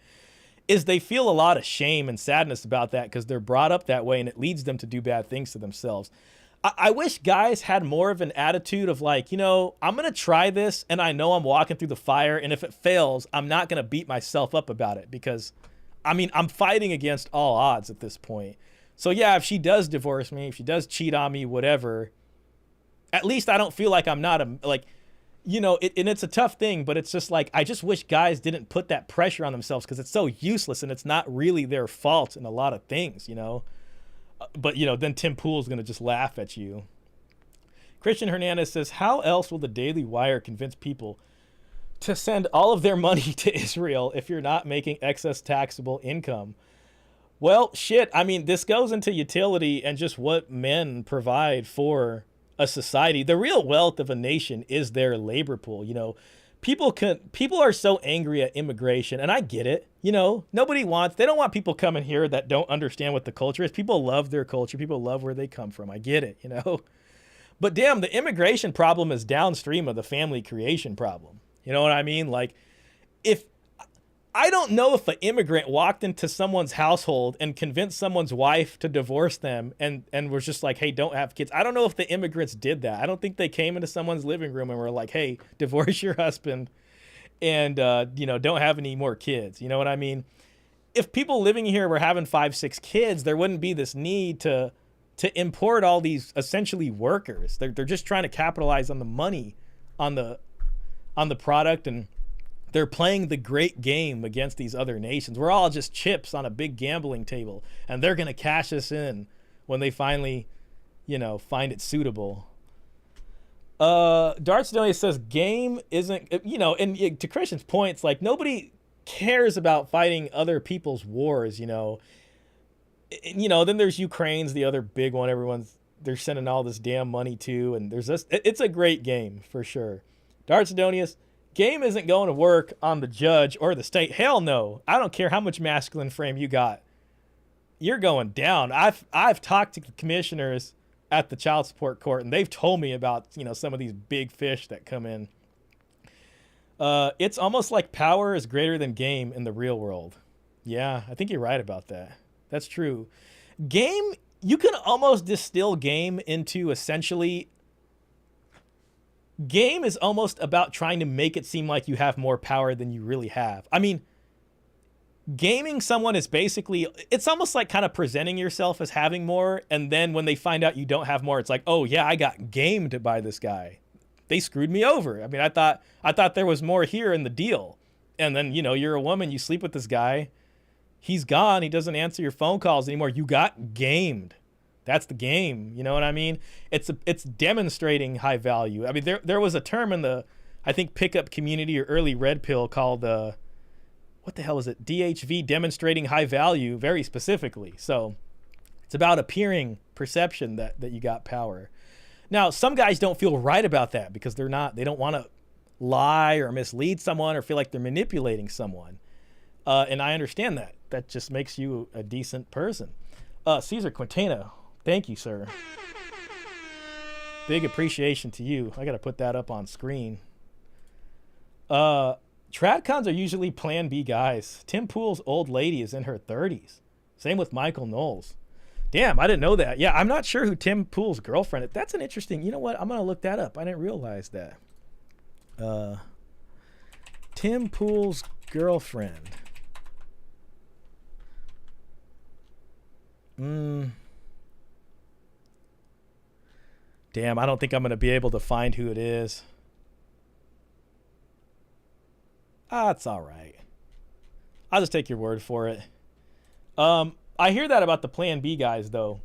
is they feel a lot of shame and sadness about that because they're brought up that way, and it leads them to do bad things to themselves. I wish guys had more of an attitude of like, you know, I'm going to try this, and I know I'm walking through the fire, and if it fails, I'm not going to beat myself up about it, because, I mean, I'm fighting against all odds at this point. So yeah, if she does divorce me, if she does cheat on me, whatever, at least I don't feel like I'm not you know, and it's a tough thing, but it's just like, I just wish guys didn't put that pressure on themselves, because it's so useless, and it's not really their fault in a lot of things, you know. But, you know, then Tim Pool's going to just laugh at you. Christian Hernandez says, how else will the Daily Wire convince people to send all of their money to Israel if you're not making excess taxable income? Well, shit, I mean, this goes into utility and just what men provide for a society. The real wealth of a nation is their labor pool. You know, people are so angry at immigration, and I get it. You know, they don't want people coming here that don't understand what the culture is. People love their culture. People love where they come from. I get it, you know. But damn, the immigration problem is downstream of the family creation problem. You know what I mean? Like, I don't know if an immigrant walked into someone's household and convinced someone's wife to divorce them and was just like, hey, don't have kids. I don't know if the immigrants did that. I don't think they came into someone's living room and were like, hey, divorce your husband and, don't have any more kids. You know what I mean? If people living here were having 5, 6 kids, there wouldn't be this need to import all these essentially workers. They're just trying to capitalize on the money on the product, and they're playing the great game against these other nations. We're all just chips on a big gambling table, and they're going to cash us in when they finally, find it suitable. Darts Donia says game isn't, and to Christian's point, it's like nobody cares about fighting other people's wars, then there's Ukraine's the other big one. They're sending all this damn money to, and it's a great game for sure. Darts Adonius, game isn't going to work on the judge or the state. Hell no. I don't care how much masculine frame you got. You're going down. I've talked to the commissioners at the child support court, and they've told me about, some of these big fish that come in. It's almost like power is greater than game in the real world. Yeah, I think you're right about that. That's true. Game, you can almost distill game into essentially, game is almost about trying to make it seem like you have more power than you really have. I mean, gaming someone is basically, it's almost like kind of presenting yourself as having more, and then when they find out you don't have more, it's like, oh yeah, I got gamed by this guy. They screwed me over. I mean, I thought there was more here in the deal. And then, you're a woman, you sleep with this guy. He's gone. He doesn't answer your phone calls anymore. You got gamed. That's the game. You know what I mean? It's demonstrating high value. I mean, there was a term in the, I think, pickup community or early red pill called, what the hell was it? DHV, demonstrating high value, very specifically. So it's about appearing perception that you got power. Now, some guys don't feel right about that because they don't want to lie or mislead someone or feel like they're manipulating someone. And I understand that. That just makes you a decent person. Caesar Quintana, thank you, sir. Big appreciation to you. I got to put that up on screen. Tradcons are usually plan B guys. Tim Pool's old lady is in her 30s. Same with Michael Knowles. Damn, I didn't know that. Yeah, I'm not sure who Tim Pool's girlfriend is. That's an interesting, you know what? I'm going to look that up. I didn't realize that. Tim Pool's girlfriend. Damn, I don't think I'm going to be able to find who it is. It's all right. I'll just take your word for it. I hear that about the Plan B guys, though.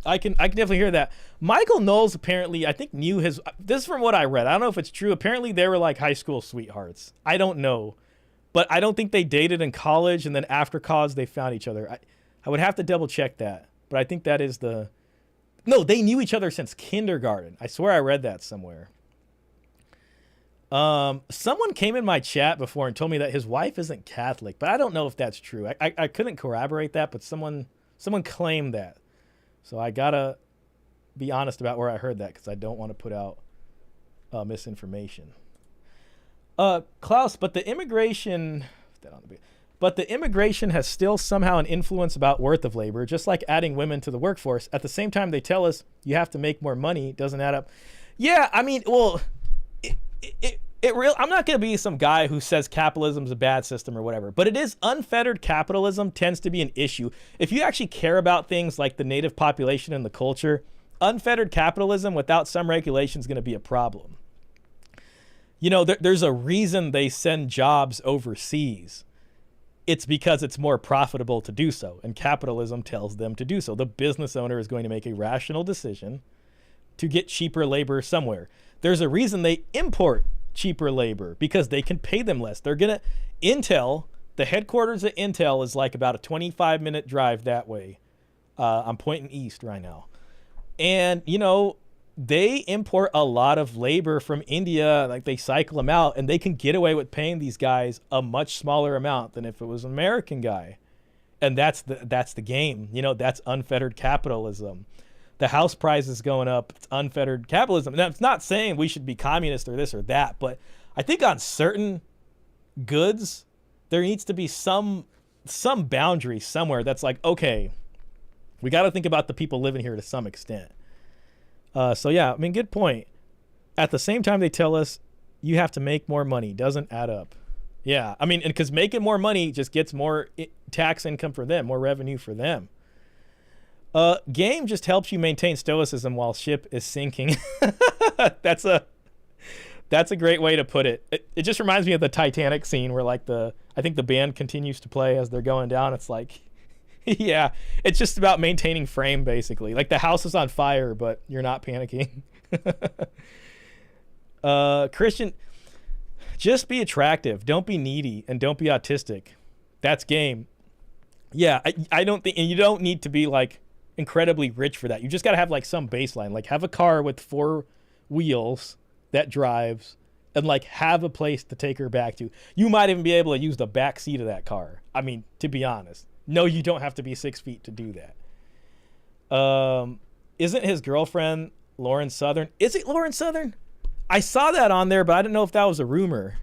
I can definitely hear that. Michael Knowles apparently, I think, knew his... This is from what I read. I don't know if it's true. Apparently, they were like high school sweethearts. I don't know. But I don't think they dated in college, and then after college, they found each other. I would have to double check that. But I think that is the... No, they knew each other since kindergarten. I swear I read that somewhere. Someone came in my chat before and told me that his wife isn't Catholic, but I don't know if that's true. I couldn't corroborate that, but someone claimed that. So I gotta be honest about where I heard that because I don't want to put out misinformation. Klaus, but the immigration has still somehow an influence about worth of labor, just like adding women to the workforce. At the same time, they tell us you have to make more money. It doesn't add up. Yeah, I mean, well, I'm not going to be some guy who says capitalism's a bad system or whatever, but it is unfettered capitalism tends to be an issue. If you actually care about things like the native population and the culture, unfettered capitalism without some regulation is going to be a problem. There's a reason they send jobs overseas. It's because it's more profitable to do so, and capitalism tells them to do so. The business owner is going to make a rational decision to get cheaper labor somewhere. There's a reason they import cheaper labor because they can pay them less. Intel, the headquarters of Intel is like about a 25-minute drive that way. I'm pointing east right now. And, they import a lot of labor from India. Like they cycle them out, and they can get away with paying these guys a much smaller amount than if it was an American guy. And that's the game. You know, that's unfettered capitalism. The house price is going up. It's unfettered capitalism. Now, it's not saying we should be communist or this or that, but I think on certain goods, there needs to be some boundary somewhere that's like, okay, we got to think about the people living here to some extent. So yeah, I mean, good point. At the same time, they tell us you have to make more money. Doesn't add up. Yeah, I mean, and because making more money just gets more tax income for them, more revenue for them. Game just helps you maintain stoicism while ship is sinking. That's a great way to put it. It just reminds me of the Titanic scene where like I think the band continues to play as they're going down. It's like, yeah, it's just about maintaining frame basically. Like the house is on fire, but you're not panicking. Christian, just be attractive. Don't be needy and don't be autistic. That's game. Yeah, I don't think, and you don't need to be like incredibly rich for that. You just got to have like some baseline, like have a car with 4 wheels that drives and like have a place to take her back to. You might even be able to use the back seat of that car. I mean, to be honest, no, you don't have to be 6 feet to do that. Isn't his girlfriend Lauren Southern? Is it Lauren Southern? I saw that on there, but I didn't know if that was a rumor.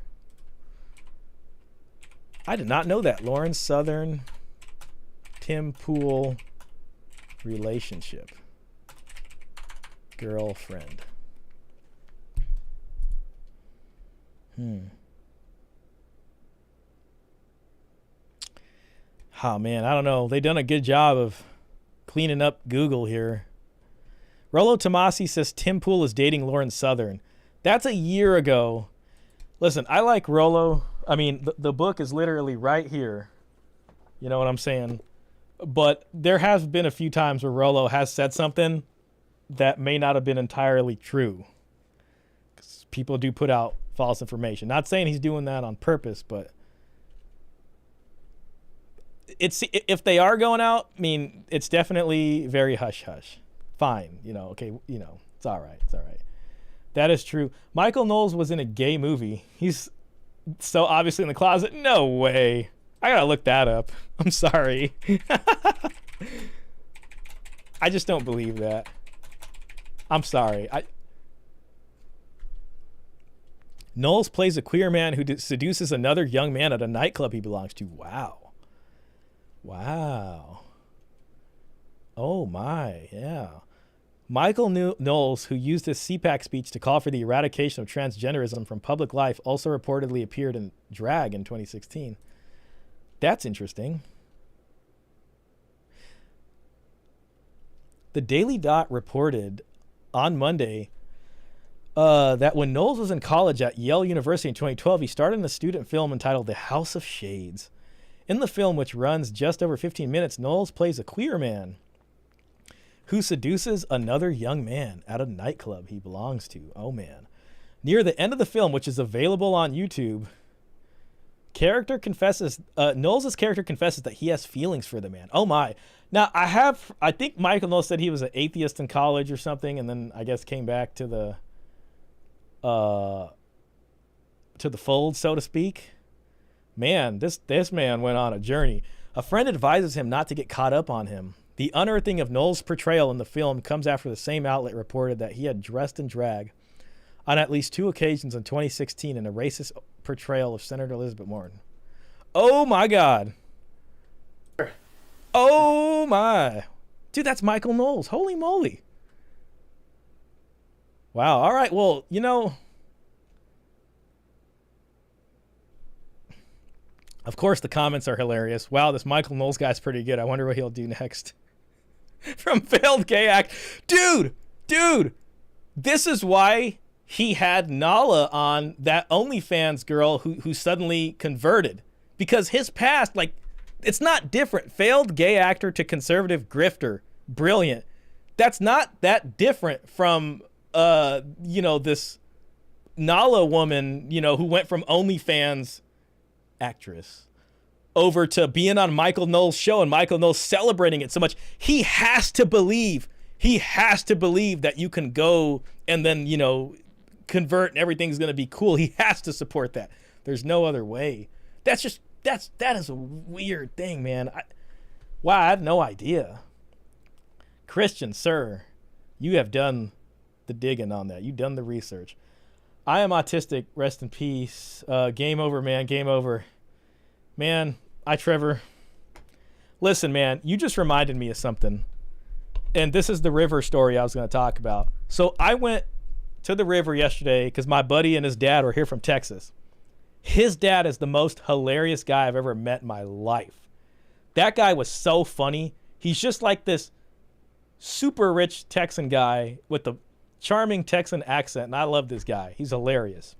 I did not know that. Lauren Southern, Tim Pool relationship. Girlfriend. Oh, man, I don't know. They've done a good job of cleaning up Google here. Rollo Tomasi says Tim Pool is dating Lauren Southern. That's a year ago. Listen, I like Rollo. I mean, the book is literally right here. You know what I'm saying? But there have been a few times where Rollo has said something that may not have been entirely true. 'Cause people do put out false information. Not saying he's doing that on purpose, but it's, if they are going out, I mean, it's definitely very hush-hush. Fine, you know, okay, you know, it's all right, it's all right. That is true. Michael Knowles was in a gay movie. He's so obviously in the closet. No way. I gotta look that up. I'm sorry. I just don't believe that. I'm sorry. Knowles plays a queer man who seduces another young man at a nightclub he belongs to. Wow. Wow. Oh my, yeah. Michael Knowles, who used his CPAC speech to call for the eradication of transgenderism from public life, also reportedly appeared in drag in 2016. That's interesting. The Daily Dot reported on Monday that when Knowles was in college at Yale University in 2012, he starred in a student film entitled The House of Shades. In the film, which runs just over 15 minutes, Knowles plays a queer man who seduces another young man at a nightclub he belongs to. Oh, man. Near the end of the film, which is available on YouTube, Knowles' character confesses that he has feelings for the man. Oh, my. Now, I think Michael Knowles said he was an atheist in college or something, and then I guess came back to the fold, so to speak. Man, this man went on a journey. A friend advises him not to get caught up on him. The unearthing of Knowles' portrayal in the film comes after the same outlet reported that he had dressed in drag on at least 2 occasions in 2016 in a racist portrayal of Senator Elizabeth Warren. Oh, my God. Oh, my. Dude, that's Michael Knowles. Holy moly. Wow. All right. Well, you know, of course, the comments are hilarious. Wow, this Michael Knowles guy's pretty good. I wonder what he'll do next. From failed gay act. Dude, this is why he had Nala on that OnlyFans girl who suddenly converted. Because his past, like, it's not different. Failed gay actor to conservative grifter. Brilliant. That's not that different from, this Nala woman, who went from OnlyFans actress over to being on Michael Knowles' show and Michael Knowles celebrating it so much. He has to believe He has to believe that you can go and then, you know, convert and everything's going to be cool. He has to support that. There's no other way. That is a weird thing, man. Wow, I had no idea. Christian, sir, you have done the digging on that. You've done the research. I am autistic. Rest in peace. Game over, man. Game over. Man, Trevor. Listen, man, you just reminded me of something. And this is the river story I was going to talk about. So I went to the river yesterday because my buddy and his dad were here from Texas. His dad is the most hilarious guy I've ever met in my life. That guy was so funny. He's just like this super rich Texan guy with a charming Texan accent, and I love this guy. He's hilarious.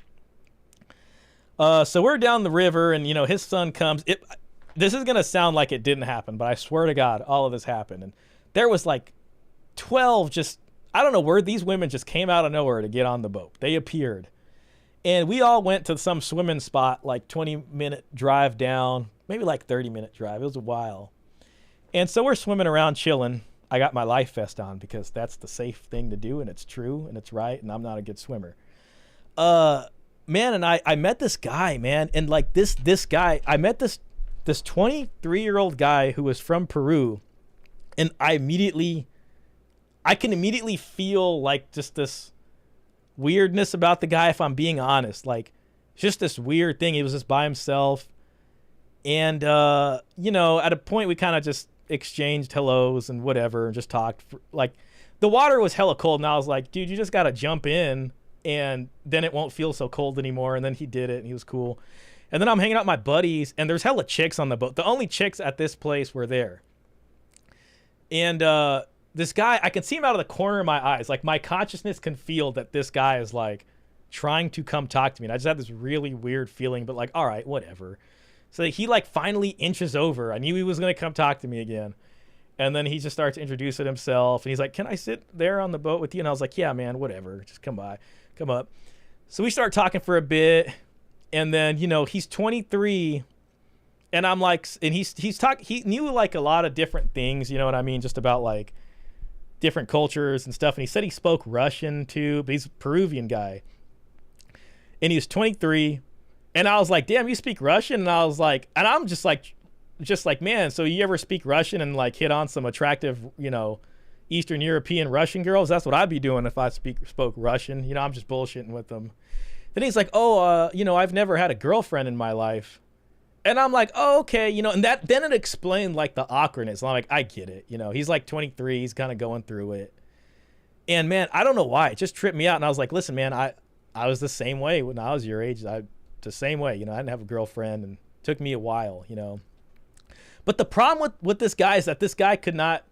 So we're down the river, and, you know, his son comes. This is going to sound like it didn't happen, but I swear to God, all of this happened. And there was like 12 just, I don't know where these women just came out of nowhere to get on the boat. They appeared. And we all went to some swimming spot, like 20-minute drive down, maybe like 30-minute drive. It was a while. And so we're swimming around chilling. I got my life vest on because that's the safe thing to do, and it's true, and it's right, and I'm not a good swimmer. Man, and I met this guy, man, and like this guy, I met this 23-year-old guy who was from Peru, and I can immediately feel like just this weirdness about the guy, if I'm being honest. Like, just this weird thing. He was just by himself. And, you know, at a point we kind of just exchanged hellos and whatever and just talked. Like, the water was hella cold, and I was like, dude, you just got to jump in, and then it won't feel so cold anymore. And then he did it, and he was cool. And then I'm hanging out with my buddies, and there's hella chicks on the boat. The only chicks at this place were there. And this guy, I can see him out of the corner of my eyes. Like, my consciousness can feel that this guy is, like, trying to come talk to me. And I just had this really weird feeling, but, like, all right, whatever. So he, like, finally inches over. I knew he was going to come talk to me again. And then he just starts introducing himself. And he's like, can I sit there on the boat with you? And I was like, yeah, man, whatever. Just come up. So we start talking for a bit. And then, you know, he's 23. And I'm like, and he knew like a lot of different things, you know what I mean? Just about like different cultures and stuff. And he said he spoke Russian too, but he's a Peruvian guy. And he was 23. And I was like, damn, you speak Russian? And I was like, and I'm just like, man, so you ever speak Russian and like hit on some attractive, you know, Eastern European Russian girls? That's what I'd be doing if I spoke Russian. You know, I'm just bullshitting with them. Then he's like, oh, you know, I've never had a girlfriend in my life. And I'm like, oh, okay, you know, and then it explained like the awkwardness. I'm like, I get it. You know, he's like 23, he's kind of going through it. And man, I don't know why. It just tripped me out. And I was like, listen, man, I was the same way when I was your age. The same way, you know, I didn't have a girlfriend, and it took me a while, you know. But the problem with this guy is that this guy could not,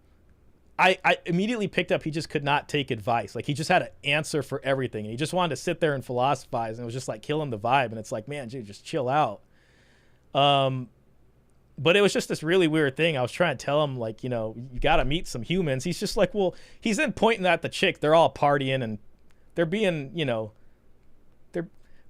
I immediately picked up he just could not take advice. Like, he just had an answer for everything. And he just wanted to sit there and philosophize, and it was just like killing the vibe. And it's like, man, dude, just chill out. But it was just this really weird thing. I was trying to tell him, like, you know, you got to meet some humans. He's just like, well, he's then pointing at the chick. They're all partying, and they're being, you know,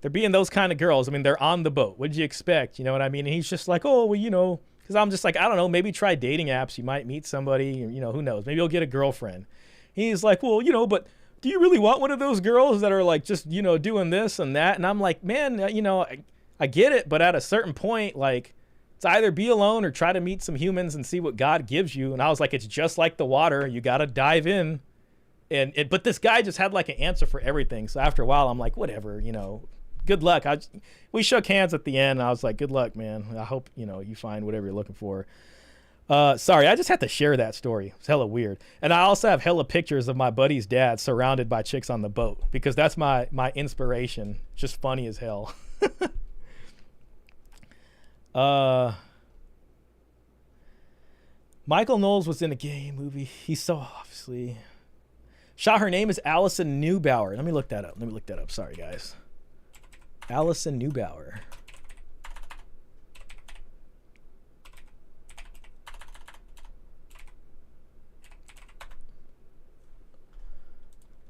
they're being those kind of girls. I mean, they're on the boat. What did you expect? You know what I mean? And he's just like, oh, well, you know, because I'm just like, I don't know, maybe try dating apps. You might meet somebody, you know, who knows? Maybe you'll get a girlfriend. He's like, well, you know, but do you really want one of those girls that are like just, you know, doing this and that? And I'm like, man, you know, I get it. But at a certain point, like, it's either be alone or try to meet some humans and see what God gives you. And I was like, it's just like the water. You got to dive in. But this guy just had like an answer for everything. So after a while, I'm like, whatever, you know, good luck. We shook hands at the end. And I was like, good luck, man. I hope, you know, you find whatever you're looking for. Sorry, I just had to share that story. It's hella weird. And I also have hella pictures of my buddy's dad surrounded by chicks on the boat because that's my inspiration. Just funny as hell. Michael Knowles was in a gay movie. He's so obviously. Shah, her name is Allison Neubauer. Let me look that up. Sorry, guys. Allison Neubauer.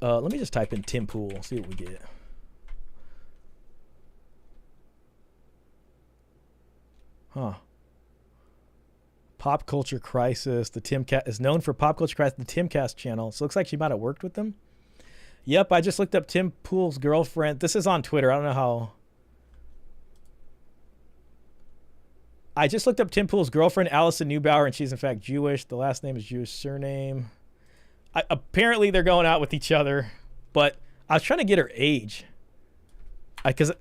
Let me just type in Tim Pool, see what we get. Huh. Pop Culture Crisis. The Timcast is known for Pop Culture Crisis, the Timcast channel. So it looks like she might have worked with them. Yep, I just looked up Tim Pool's girlfriend. This is on Twitter. I don't know how. I just looked up Tim Pool's girlfriend, Allison Neubauer, and she's in fact Jewish. The last name is Jewish surname. Apparently they're going out with each other, but I was trying to get her age. Because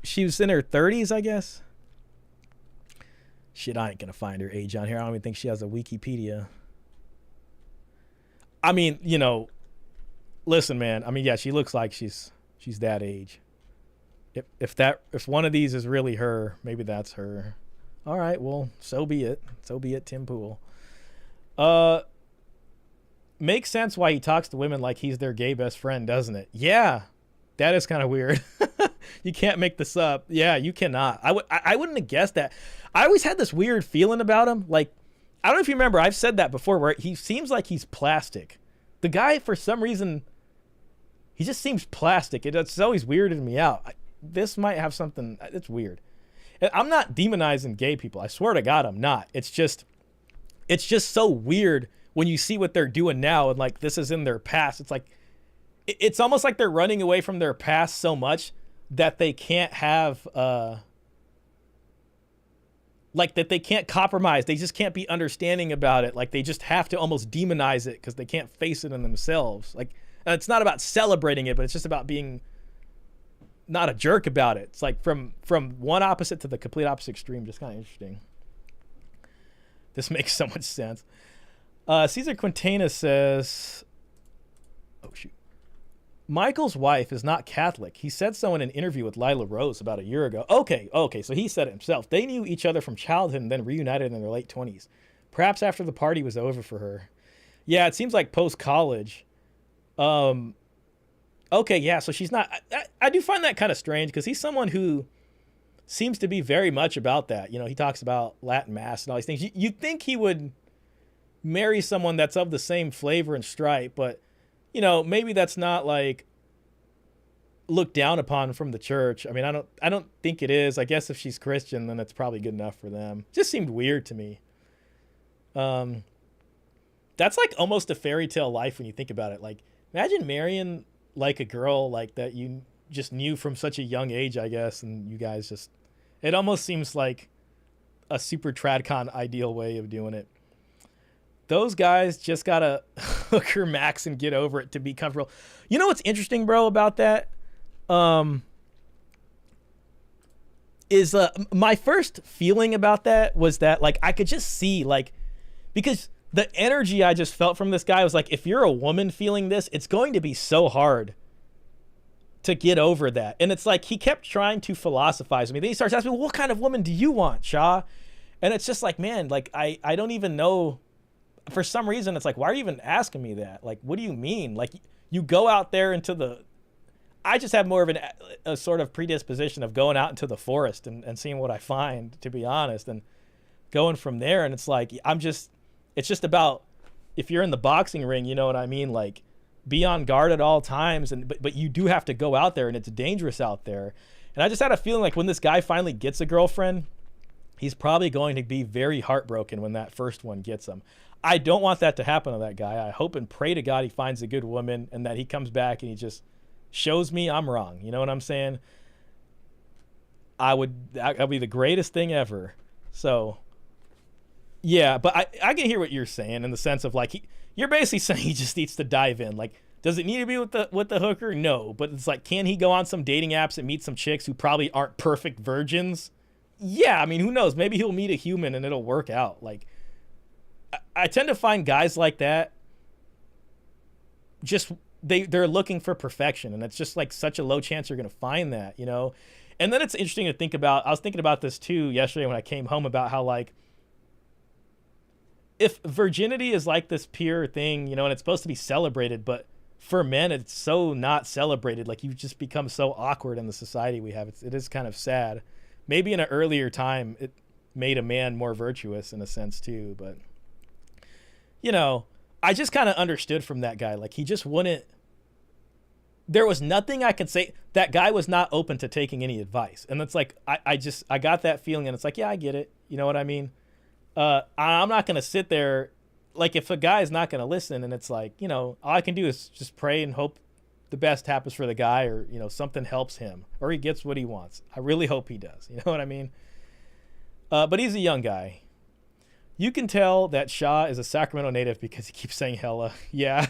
she was in her 30s, I guess. Shit, I ain't going to find her age on here. I don't even think she has a Wikipedia. I mean, you know, listen, man. I mean, yeah, she looks like she's that age. If one of these is really her, maybe that's her. All right, well, so be it. So be it, Tim Pool. Makes sense why he talks to women like he's their gay best friend, doesn't it? Yeah, that is kind of weird. You can't make this up. Yeah, you cannot. I wouldn't have guessed that. I always had this weird feeling about him. Like, I don't know if you remember, I've said that before, where he seems like he's plastic. The guy, for some reason, he just seems plastic. It's always weirded me out. This might have something. It's weird. I'm not demonizing gay people. I swear to God, I'm not. It's just so weird when you see what they're doing now, and like this is in their past. It's like it's almost like they're running away from their past so much that they can't have like that they can't compromise. They just can't be understanding about it. Like they just have to almost demonize it because they can't face it in themselves. Like, and it's not about celebrating it, but it's just about being not a jerk about it. It's like from one opposite to the complete opposite extreme. Just kind of interesting. This makes so much sense. Cesar Quintana says, oh shoot, Michael's wife is not Catholic. He said so in an interview with Lila Rose about a year ago. Okay, so he said it himself. They knew each other from childhood and then reunited in their late 20s. Perhaps after the party was over for her. Yeah, it seems like post-college. Okay, yeah, so she's not... I do find that kind of strange because he's someone who seems to be very much about that. You know, he talks about Latin Mass and all these things. You'd think he would marry someone that's of the same flavor and stripe, but, you know, maybe that's not, like, looked down upon from the church. I mean, I don't think it is. I guess if she's Christian, then it's probably good enough for them. Just seemed weird to me. That's, like, almost a fairy tale life when you think about it. Like, imagine marrying... like a girl like that you just knew from such a young age, I guess, and you guys just, it almost seems like a super tradcon ideal way of doing it. Those guys just gotta hooker max and get over it to be comfortable. You know what's interesting, bro, about that? Is my first feeling about that was that, like, I could just see, like, because the energy I just felt from this guy was like, if you're a woman feeling this, it's going to be so hard to get over that. And it's like he kept trying to philosophize with me. Then he starts asking me, well, what kind of woman do you want, Shah? And it's just like, man, like, I don't even know. For some reason, it's like, why are you even asking me that? Like, what do you mean? Like, you go out there into the... I just have more of a sort of predisposition of going out into the forest and seeing what I find, to be honest, and going from there. And it's like, it's just about, if you're in the boxing ring, you know what I mean? Like, be on guard at all times. But you do have to go out there, and it's dangerous out there. And I just had a feeling like when this guy finally gets a girlfriend, he's probably going to be very heartbroken when that first one gets him. I don't want that to happen to that guy. I hope and pray to God he finds a good woman and that he comes back and he just shows me I'm wrong. You know what I'm saying? That'd be the greatest thing ever. So... yeah, but I can hear what you're saying in the sense of, like, you're basically saying he just needs to dive in. Like, does it need to be with the hooker? No, but it's like, can he go on some dating apps and meet some chicks who probably aren't perfect virgins? Yeah, I mean, who knows? Maybe he'll meet a human and it'll work out. Like, I tend to find guys like that, just they're looking for perfection, and it's just like such a low chance you're gonna find that, you know. And then it's interesting to think about. I was thinking about this too yesterday when I came home about how, like, if virginity is like this pure thing, you know, and it's supposed to be celebrated, but for men, it's so not celebrated. Like, you just become so awkward in the society we have. It is kind of sad. Maybe in an earlier time, it made a man more virtuous in a sense too. But, you know, I just kind of understood from that guy. Like, he just wouldn't, there was nothing I could say. That guy was not open to taking any advice. And it's like, I got that feeling, and it's like, yeah, I get it. You know what I mean? I'm not going to sit there. Like, if a guy's not going to listen and it's like, all I can do is just pray and hope the best happens for the guy, or, something helps him or he gets what he wants. I really hope he does. You know what I mean? But he's a young guy. You can tell that Shah is a Sacramento native because he keeps saying hella. Yeah.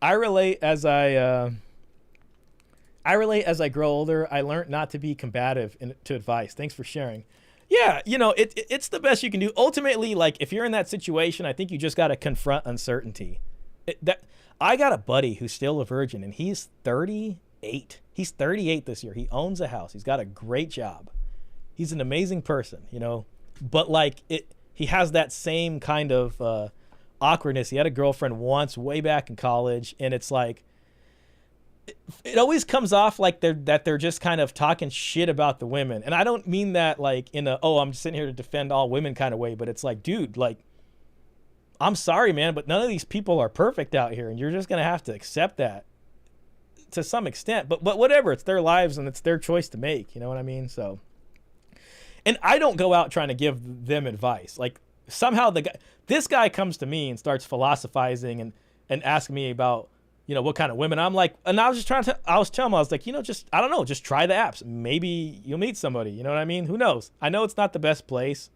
I relate as I grow older. I learned not to be combative to advice. Thanks for sharing. Yeah, it's the best you can do. Ultimately, like, if you're in that situation, I think you just got to confront uncertainty. I got a buddy who's still a virgin, and he's 38. He's 38 this year. He owns a house. He's got a great job. He's an amazing person, But, like, he has that same kind of awkwardness. He had a girlfriend once way back in college, and it's like, it always comes off like they're just kind of talking shit about the women. And I don't mean that like in a, I'm sitting here to defend all women kind of way, but it's like, dude, like, I'm sorry, man, but none of these people are perfect out here, and you're just going to have to accept that to some extent. But whatever, it's their lives and it's their choice to make, you know what I mean? So, and I don't go out trying to give them advice. Like, somehow this guy comes to me and starts philosophizing and asking me about, what kind of women. I'm like, and I was telling him, I was like, I don't know, just try the apps. Maybe you'll meet somebody, you know what I mean? Who knows? I know it's not the best place.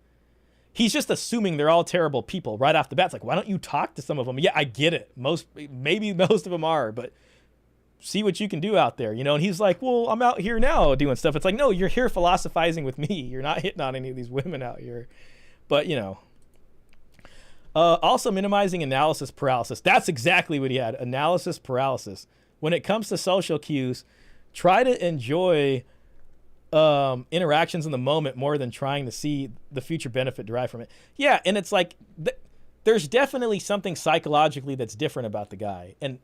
He's just assuming they're all terrible people right off the bat. It's like, why don't you talk to some of them? Yeah, I get it. Maybe most of them are, but see what you can do out there, And he's like, well, I'm out here now doing stuff. It's like, no, you're here philosophizing with me. You're not hitting on any of these women out here. But, also minimizing analysis paralysis. That's exactly what he had, analysis paralysis. When it comes to social cues, try to enjoy interactions in the moment more than trying to see the future benefit derived from it. Yeah, and it's like there's definitely something psychologically that's different about the guy, and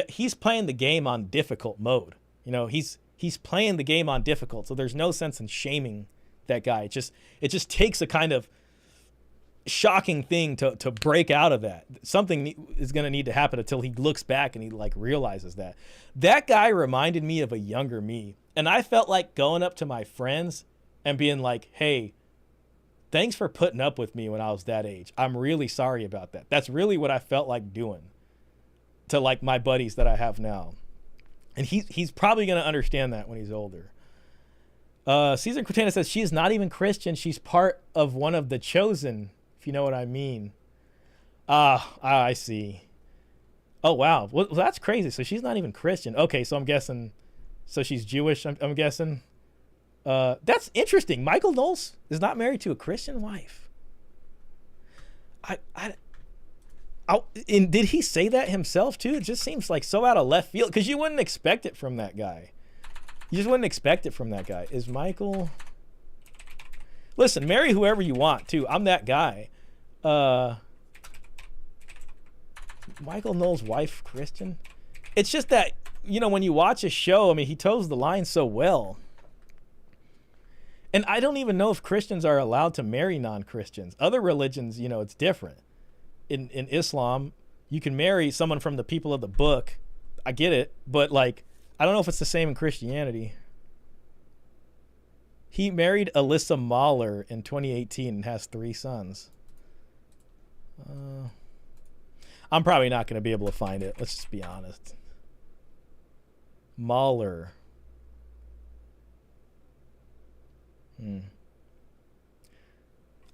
he's playing the game on difficult mode. He's playing the game on difficult, so there's no sense in shaming that guy. It just takes a kind of shocking thing to break out of that. Something is going to need to happen until he looks back and he like realizes that guy reminded me of a younger me. And I felt like going up to my friends and being like, hey, thanks for putting up with me when I was that age. I'm really sorry about that. That's really what I felt like doing to like my buddies that I have now. And he's probably going to understand that when he's older. Caesar Cortana says she is not even Christian. She's part of one of the chosen, if you know what I mean. I see. Oh, wow. Well, that's crazy. So she's not even Christian. Okay, so I'm guessing, so she's Jewish, I'm guessing. That's interesting. Michael Knowles is not married to a Christian wife. And did he say that himself too? It just seems like so out of left field, because you wouldn't expect it from that guy. You just wouldn't expect it from that guy. Is Michael... Listen, marry whoever you want, too. I'm that guy. Michael Knowles' wife, Christian? It's just that, when you watch a show, I mean, he toes the line so well. And I don't even know if Christians are allowed to marry non-Christians. Other religions, it's different. In Islam, you can marry someone from the people of the book. I get it. But, like, I don't know if it's the same in Christianity. He married Alyssa Mahler in 2018 and has 3 sons. I'm probably not going to be able to find it. Let's just be honest. Mahler.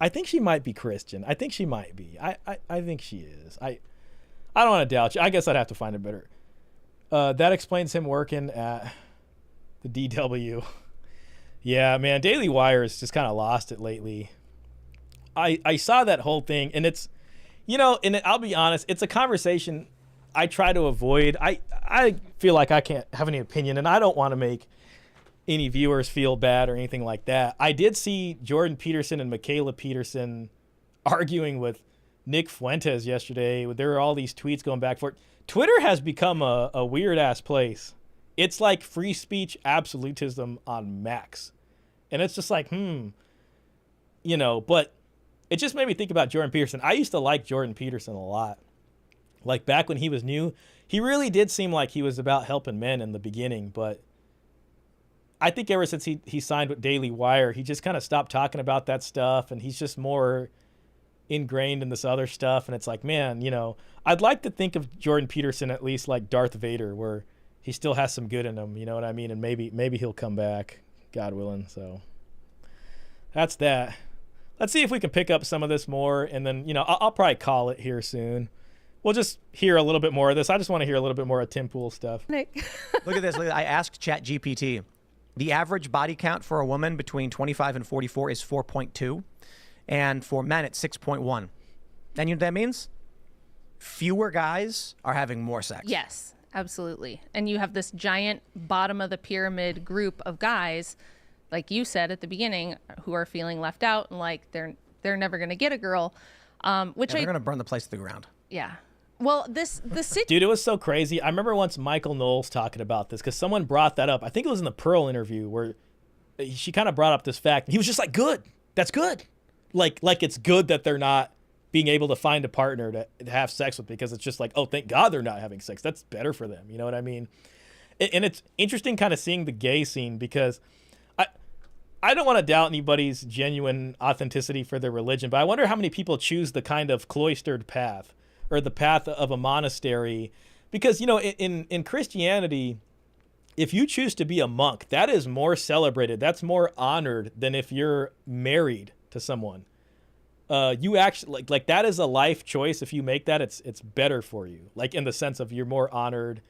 I think she might be Christian. I think she might be. I think she is. I don't want to doubt you. I guess I'd have to find it better. That explains him working at the DW. Yeah, man, Daily Wire has just kind of lost it lately. I saw that whole thing, and it's, and I'll be honest, it's a conversation I try to avoid. I feel like I can't have any opinion, and I don't want to make any viewers feel bad or anything like that. I did see Jordan Peterson and Michaela Peterson arguing with Nick Fuentes yesterday. There were all these tweets going back and forth. Twitter has become a weird-ass place. It's like free speech absolutism on max. And it's just like, but it just made me think about Jordan Peterson. I used to like Jordan Peterson a lot. Like back when he was new, he really did seem like he was about helping men in the beginning, but I think ever since he signed with Daily Wire, he just kind of stopped talking about that stuff, and he's just more ingrained in this other stuff. And it's like, man, I'd like to think of Jordan Peterson at least like Darth Vader, where he still has some good in him, you know what I mean? And maybe he'll come back, God willing. So that's that. Let's see if we can pick up some of this more, and then, I'll probably call it here soon. We'll just hear a little bit more of this. I just want to hear a little bit more of Tim Pool stuff. Look at this. I asked ChatGPT. The average body count for a woman between 25 and 44 is 4.2. And for men, it's 6.1. And you know what that means? Fewer guys are having more sex. Yes, absolutely. And you have this giant bottom of the pyramid group of guys, like you said at the beginning, who are feeling left out and like they're never going to get a girl. They're going to burn the place to the ground. Yeah. Well, Dude, it was so crazy. I remember once Michael Knowles talking about this because someone brought that up. I think it was in the Pearl interview where she kind of brought up this fact. He was just like, good. That's good. Like it's good that they're not being able to find a partner to have sex with, because it's just like, oh, thank God they're not having sex. That's better for them. You know what I mean? And it's interesting kind of seeing the gay scene, because I don't want to doubt anybody's genuine authenticity for their religion, but I wonder how many people choose the kind of cloistered path, or the path of a monastery. Because, in Christianity, if you choose to be a monk, that is more celebrated. That's more honored than if you're married to someone. You actually, like that is a life choice. If you make that, it's better for you. Like, in the sense of you're more honored.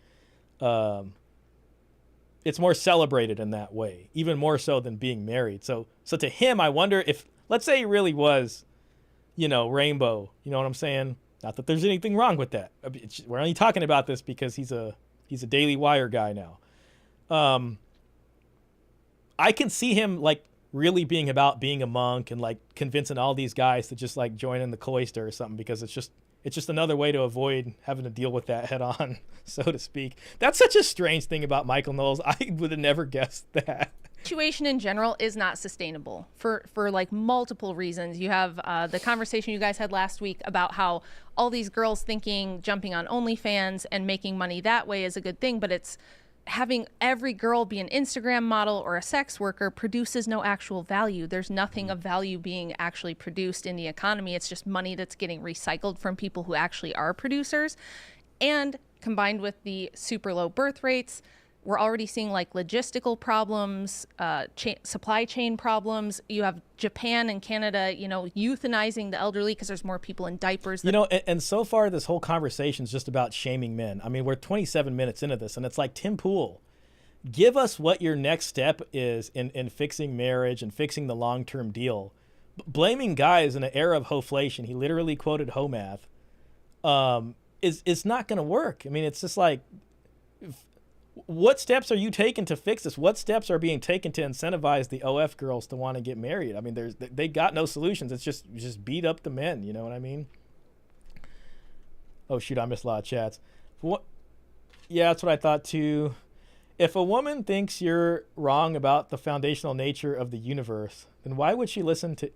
It's more celebrated in that way, even more so than being married. So to him, I wonder if, let's say he really was, rainbow, you know what I'm saying? Not that there's anything wrong with that. We're only talking about this because he's a Daily Wire guy now. I can see him like really being about being a monk and like convincing all these guys to just like join in the cloister or something, because it's just another way to avoid having to deal with that head on, so to speak. That's such a strange thing about Michael Knowles. I would have never guessed that. Situation in general is not sustainable for like multiple reasons. You have the conversation you guys had last week about how all these girls thinking jumping on OnlyFans and making money that way is a good thing, but it's having every girl be an Instagram model or a sex worker produces no actual value. There's nothing of value being actually produced in the economy. It's just money that's getting recycled from people who actually are producers. And combined with the super low birth rates, we're already seeing like logistical problems, supply chain problems. You have Japan and Canada, euthanizing the elderly because there's more people in diapers. And so far this whole conversation is just about shaming men. I mean, we're 27 minutes into this, and it's like, Tim Pool, give us what your next step is in fixing marriage and fixing the long-term deal. Blaming guys in an era of hoflation, he literally quoted Homath, is not going to work. I mean, it's just like, what steps are you taking to fix this? What steps are being taken to incentivize the OF girls to want to get married? I mean, they got no solutions. It's just beat up the men. You know what I mean? Oh, shoot, I missed a lot of chats. Yeah, that's what I thought too. If a woman thinks you're wrong about the foundational nature of the universe, then why would she listen to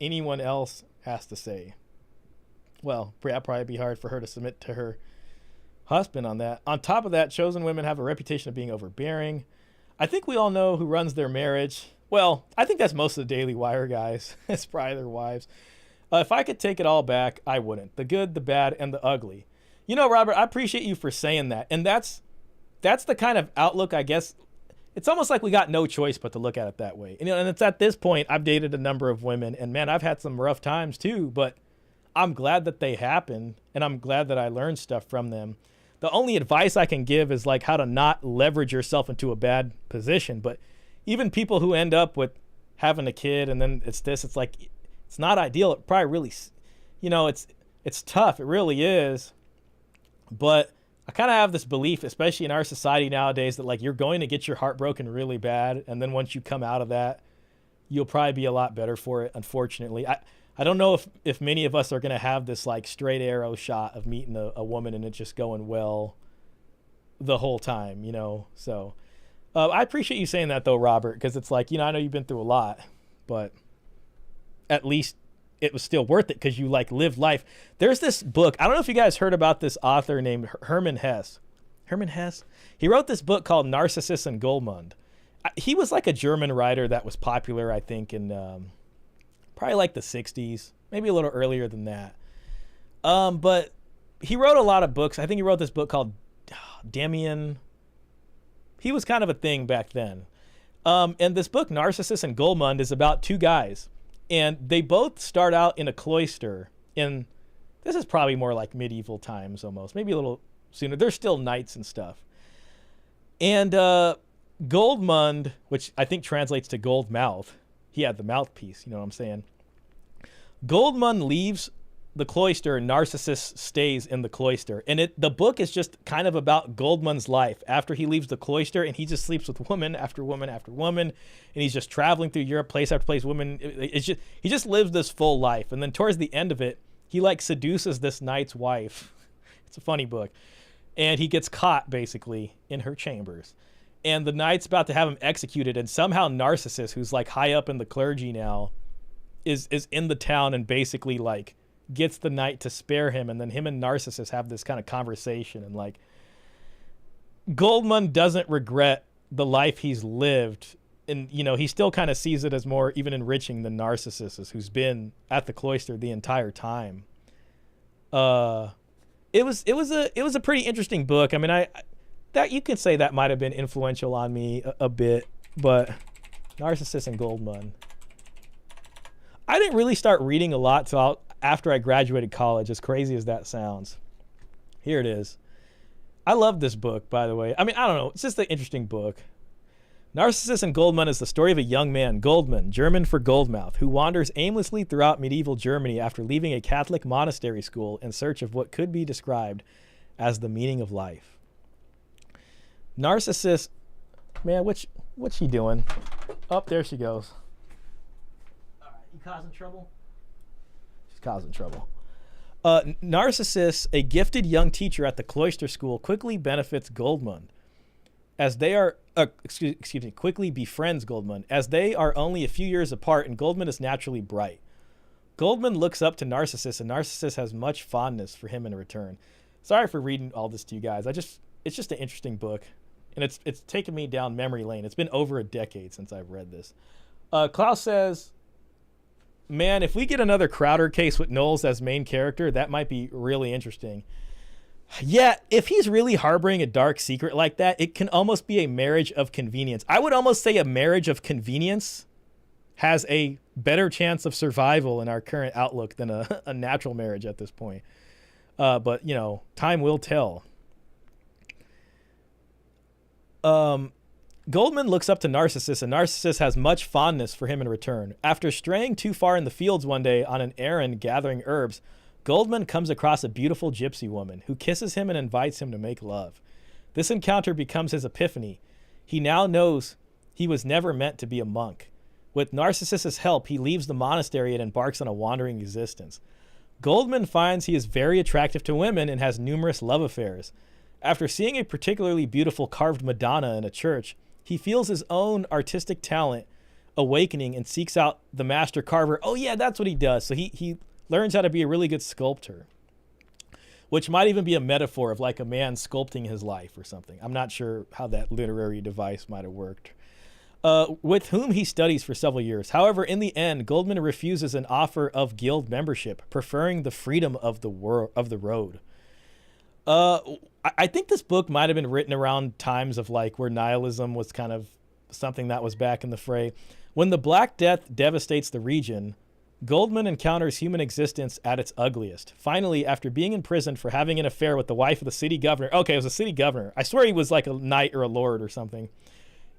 anyone else has to say? Well, that'd probably be hard for her to submit to her husband on that. On top of that, chosen women have a reputation of being overbearing. I think we all know who runs their marriage. Well, I think that's most of the Daily Wire guys. It's probably their wives. If I could take it all back, I wouldn't. The good, the bad, and the ugly. Robert, I appreciate you for saying that. And that's the kind of outlook, I guess. It's almost like we got no choice but to look at it that way. And it's at this point, I've dated a number of women, and man, I've had some rough times too, but I'm glad that they happened, and I'm glad that I learned stuff from them. The only advice I can give is like how to not leverage yourself into a bad position. But even people who end up with having a kid and then it's like, it's not ideal. It probably really, it's tough. It really is. But I kind of have this belief, especially in our society nowadays, that like you're going to get your heart broken really bad. And then once you come out of that, you'll probably be a lot better for it. Unfortunately, I don't know if many of us are going to have this like straight arrow shot of meeting a woman and it just going well the whole time, So I appreciate you saying that though, Robert, because it's like, I know you've been through a lot, but at least it was still worth it because you like lived life. There's this book. I don't know if you guys heard about this author named Herman Hesse. Herman Hesse? He wrote this book called Narcissus and Goldmund. he was like a German writer that was popular, I think, in probably like the 60s, maybe a little earlier than that. But he wrote a lot of books. I think he wrote this book called Demian. He was kind of a thing back then. And this book, Narcissus and Goldmund, is about two guys. And they both start out in a cloister. And this is probably more like medieval times almost, maybe a little sooner. They're still knights and stuff. And Goldmund, which I think translates to gold mouth. He had the mouthpiece, you know what I'm saying? Goldmund leaves the cloister and Narcissus stays in the cloister. And the book is just kind of about Goldmund's life after he leaves the cloister, and he just sleeps with woman after woman after woman, and he's just traveling through Europe, place after place, woman. He just lives this full life. And then towards the end of it, he like seduces this knight's wife. It's a funny book. And he gets caught basically in her chambers. And the knight's about to have him executed, and somehow Narcissus, who's like high up in the clergy now, is in the town and basically like gets the knight to spare him, and then him and Narcissus have this kind of conversation, and like Goldmund doesn't regret the life he's lived, and you know, he still kind of sees it as more even enriching than Narcissus, who's been at the cloister the entire time. It was a pretty interesting book. I mean, that you can say that might have been influential on me a bit, but Narcissus and Goldmund. I didn't really start reading a lot till after I graduated college, as crazy as that sounds. Here it is. I love this book, by the way. I mean, I don't know. It's just an interesting book. Narcissus and Goldmund is the story of a young man, Goldmund, German for Goldmouth, who wanders aimlessly throughout medieval Germany after leaving a Catholic monastery school in search of what could be described as the meaning of life. Narcissus, man, what's she doing? Oh, there she goes. All right, you causing trouble? She's causing trouble. Narcissus, a gifted young teacher at the cloister school, quickly benefits Goldmund, as they are quickly befriends Goldmund, as they are only a few years apart, and Goldmund is naturally bright. Goldmund looks up to Narcissus, and Narcissus has much fondness for him in return. Sorry for reading all this to you guys. It's just an interesting book, and it's taken me down memory lane. It's been over a decade since I've read this. Klaus says, man, if we get another Crowder case with Knowles as main character, that might be really interesting. Yeah, if he's really harboring a dark secret like that, it can almost be a marriage of convenience. I would almost say a marriage of convenience has a better chance of survival in our current outlook than a natural marriage at this point. But, you know, time will tell. Goldmund looks up to Narcissus, and Narcissus has much fondness for him in return. After straying too far in the fields one day on an errand gathering herbs, Goldmund comes across a beautiful gypsy woman who kisses him and invites him to make love. This encounter becomes his epiphany. He now knows he was never meant to be a monk. With Narcissus's help, he leaves the monastery and embarks on a wandering existence. Goldmund finds he is very attractive to women and has numerous love affairs. After seeing a particularly beautiful carved Madonna in a church, he feels his own artistic talent awakening and seeks out the master carver. Oh yeah, that's what he does. So he learns how to be a really good sculptor, which might even be a metaphor of like a man sculpting his life or something. I'm not sure how that literary device might have worked. With whom he studies for several years. However, in the end, Goldmund refuses an offer of guild membership, preferring the freedom of the road. I think this book might have been written around times of like where nihilism was kind of something that was back in the fray. When the Black Death devastates the region, Goldmund encounters human existence at its ugliest. Finally, after being imprisoned for having an affair with the wife of the city governor, okay, it was a city governor. I swear he was like a knight or a lord or something,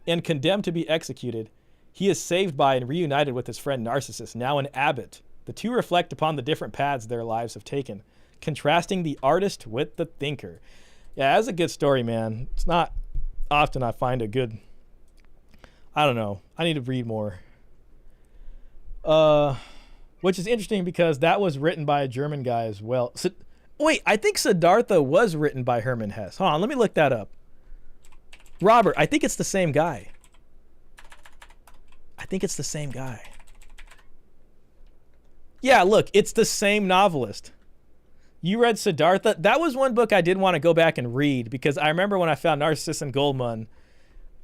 and condemned to be executed, he is saved by and reunited with his friend Narcissus, now an abbot. The two reflect upon the different paths their lives have taken, contrasting the artist with the thinker. Yeah, that's a good story, man. It's not often I find a good, I don't know. I need to read more. Which is interesting because that was written by a German guy as well. So, wait, I think Siddhartha was written by Hermann Hesse. Hold on, let me look that up. Robert, I think it's the same guy. Yeah, look, it's the same novelist. You read Siddhartha? That was one book I did want to go back and read because I remember when I found Narcissus and Goldmund,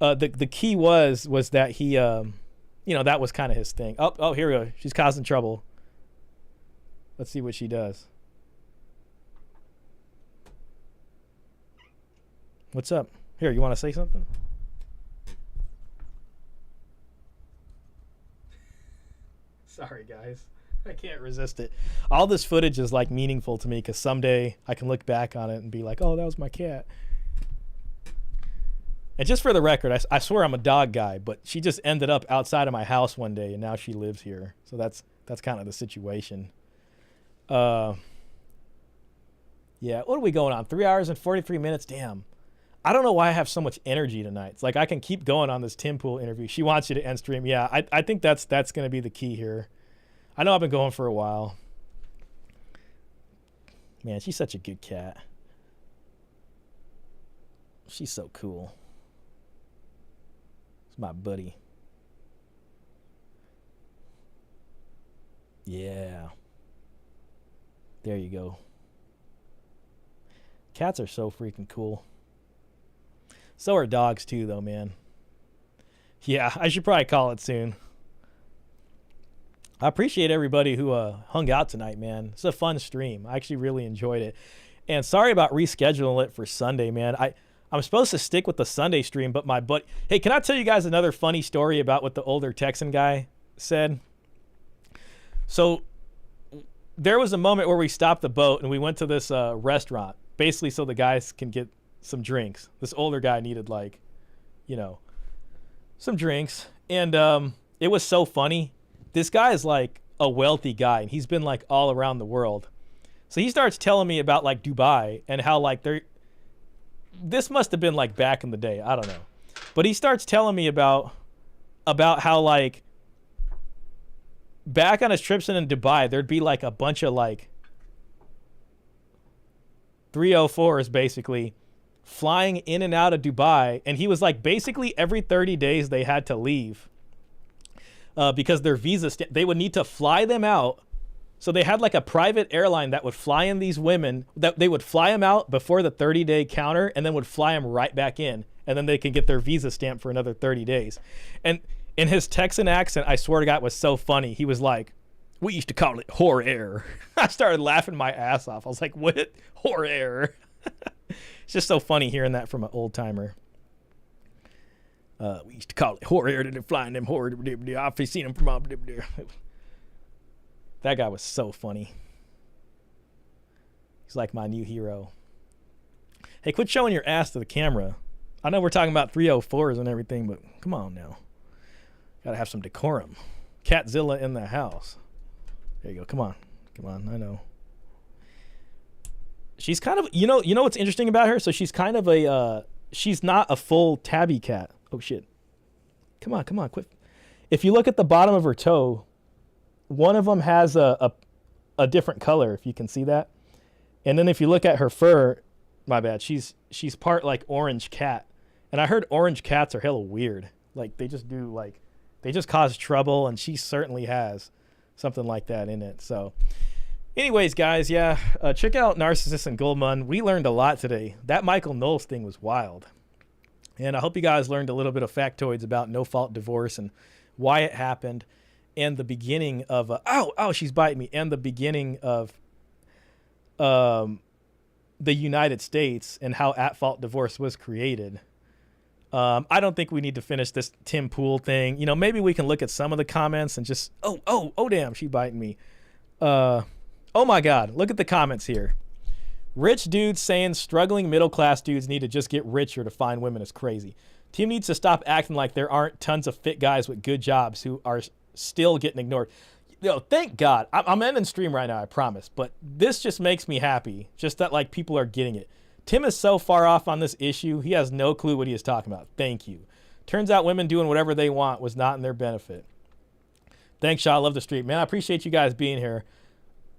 the key was that he, that was kind of his thing. Oh, here we go. She's causing trouble. Let's see what she does. What's up? Here, you want to say something? Sorry, guys. I can't resist it. All this footage is like meaningful to me because someday I can look back on it and be like, oh, that was my cat. And just for the record, I swear I'm a dog guy, but she just ended up outside of my house one day and now she lives here. So that's kind of the situation. Yeah, what are we going on? 3 hours and 43 minutes? Damn. I don't know why I have so much energy tonight. It's like I can keep going on this Tim Pool interview. She wants you to end stream. Yeah, I think that's going to be the key here. I know I've been going for a while. Man, she's such a good cat. She's so cool. It's my buddy. Yeah. There you go. Cats are so freaking cool. So are dogs too, though, man. Yeah, I should probably call it soon. I appreciate everybody who hung out tonight, man. It's a fun stream. I actually really enjoyed it. And sorry about rescheduling it for Sunday, man. I'm supposed to stick with the Sunday stream, but my buddy... Hey, can I tell you guys another funny story about what the older Texan guy said? So there was a moment where we stopped the boat and we went to this restaurant, basically so the guys can get some drinks. This older guy needed some drinks. And it was so funny. This guy is like a wealthy guy and he's been like all around the world. So he starts telling me about like Dubai and how like this must have been like back in the day. I don't know. But he starts telling me about how like back on his trips in Dubai, there'd be like a bunch of like 304s basically flying in and out of Dubai. And he was like, basically every 30 days they had to leave because their they would need to fly them out. So they had like a private airline that would fly in these women, that they would fly them out before the 30-day counter and then would fly them right back in. And then they can get their visa stamp for another 30 days. And in his Texan accent, I swear to God, it was so funny. He was like, we used to call it whore air. I started laughing my ass off. I was like, what? Whore air. It's just so funny hearing that from an old timer. We used to call it whore air. They're flying them whore. I've seen them from there. That guy was so funny. He's like my new hero. Hey, quit showing your ass to the camera. I know we're talking about 304s and everything, but come on now. Gotta have some decorum. Catzilla in the house. There you go. Come on. Come on. I know. She's kind of, you know what's interesting about her? So she's kind of she's not a full tabby cat. Oh, shit. Come on. Quit. If you look at the bottom of her toe, one of them has a different color, if you can see that. And then if you look at her fur, my bad, she's part like orange cat. And I heard orange cats are hella weird. Like they just cause trouble, and she certainly has something like that in it. So anyways, guys, yeah, check out Narcissus and Goldman. We learned a lot today. That Michael Knowles thing was wild. And I hope you guys learned a little bit of factoids about no-fault divorce and why it happened. And the beginning of she's biting me. And the beginning of the United States and how at-fault divorce was created. I don't think we need to finish this Tim Pool thing. Maybe we can look at some of the comments and just oh damn, she biting me. Oh my God, look at the comments here. Rich dudes saying struggling middle-class dudes need to just get richer to find women is crazy. Tim needs to stop acting like there aren't tons of fit guys with good jobs who are still getting ignored. Thank God. I'm ending stream right now, I promise. But this just makes me happy. Just that like people are getting it. Tim is so far off on this issue. He has no clue what he is talking about. Thank you. Turns out women doing whatever they want was not in their benefit. Thanks, Shah. I love the stream. Man, I appreciate you guys being here.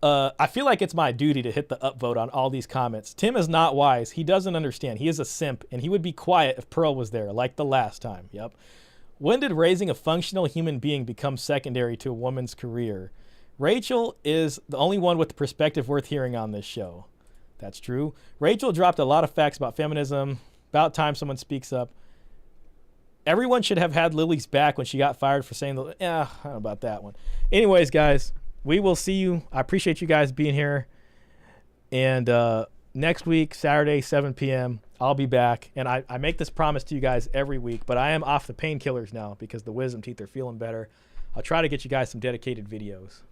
I feel like it's my duty to hit the upvote on all these comments. Tim is not wise. He doesn't understand. He is a simp, and he would be quiet if Pearl was there, like the last time. Yep. When did raising a functional human being become secondary to a woman's career? Rachel is the only one with the perspective worth hearing on this show. That's true. Rachel dropped a lot of facts about feminism. About time someone speaks up. everyone should have had Lily's back when she got fired for saying, I don't know about that one. Anyways, guys, we will see you. I appreciate you guys being here. And next week, Saturday, 7 p.m., I'll be back. And I make this promise to you guys every week, but I am off the painkillers now because the wisdom teeth are feeling better. I'll try to get you guys some dedicated videos.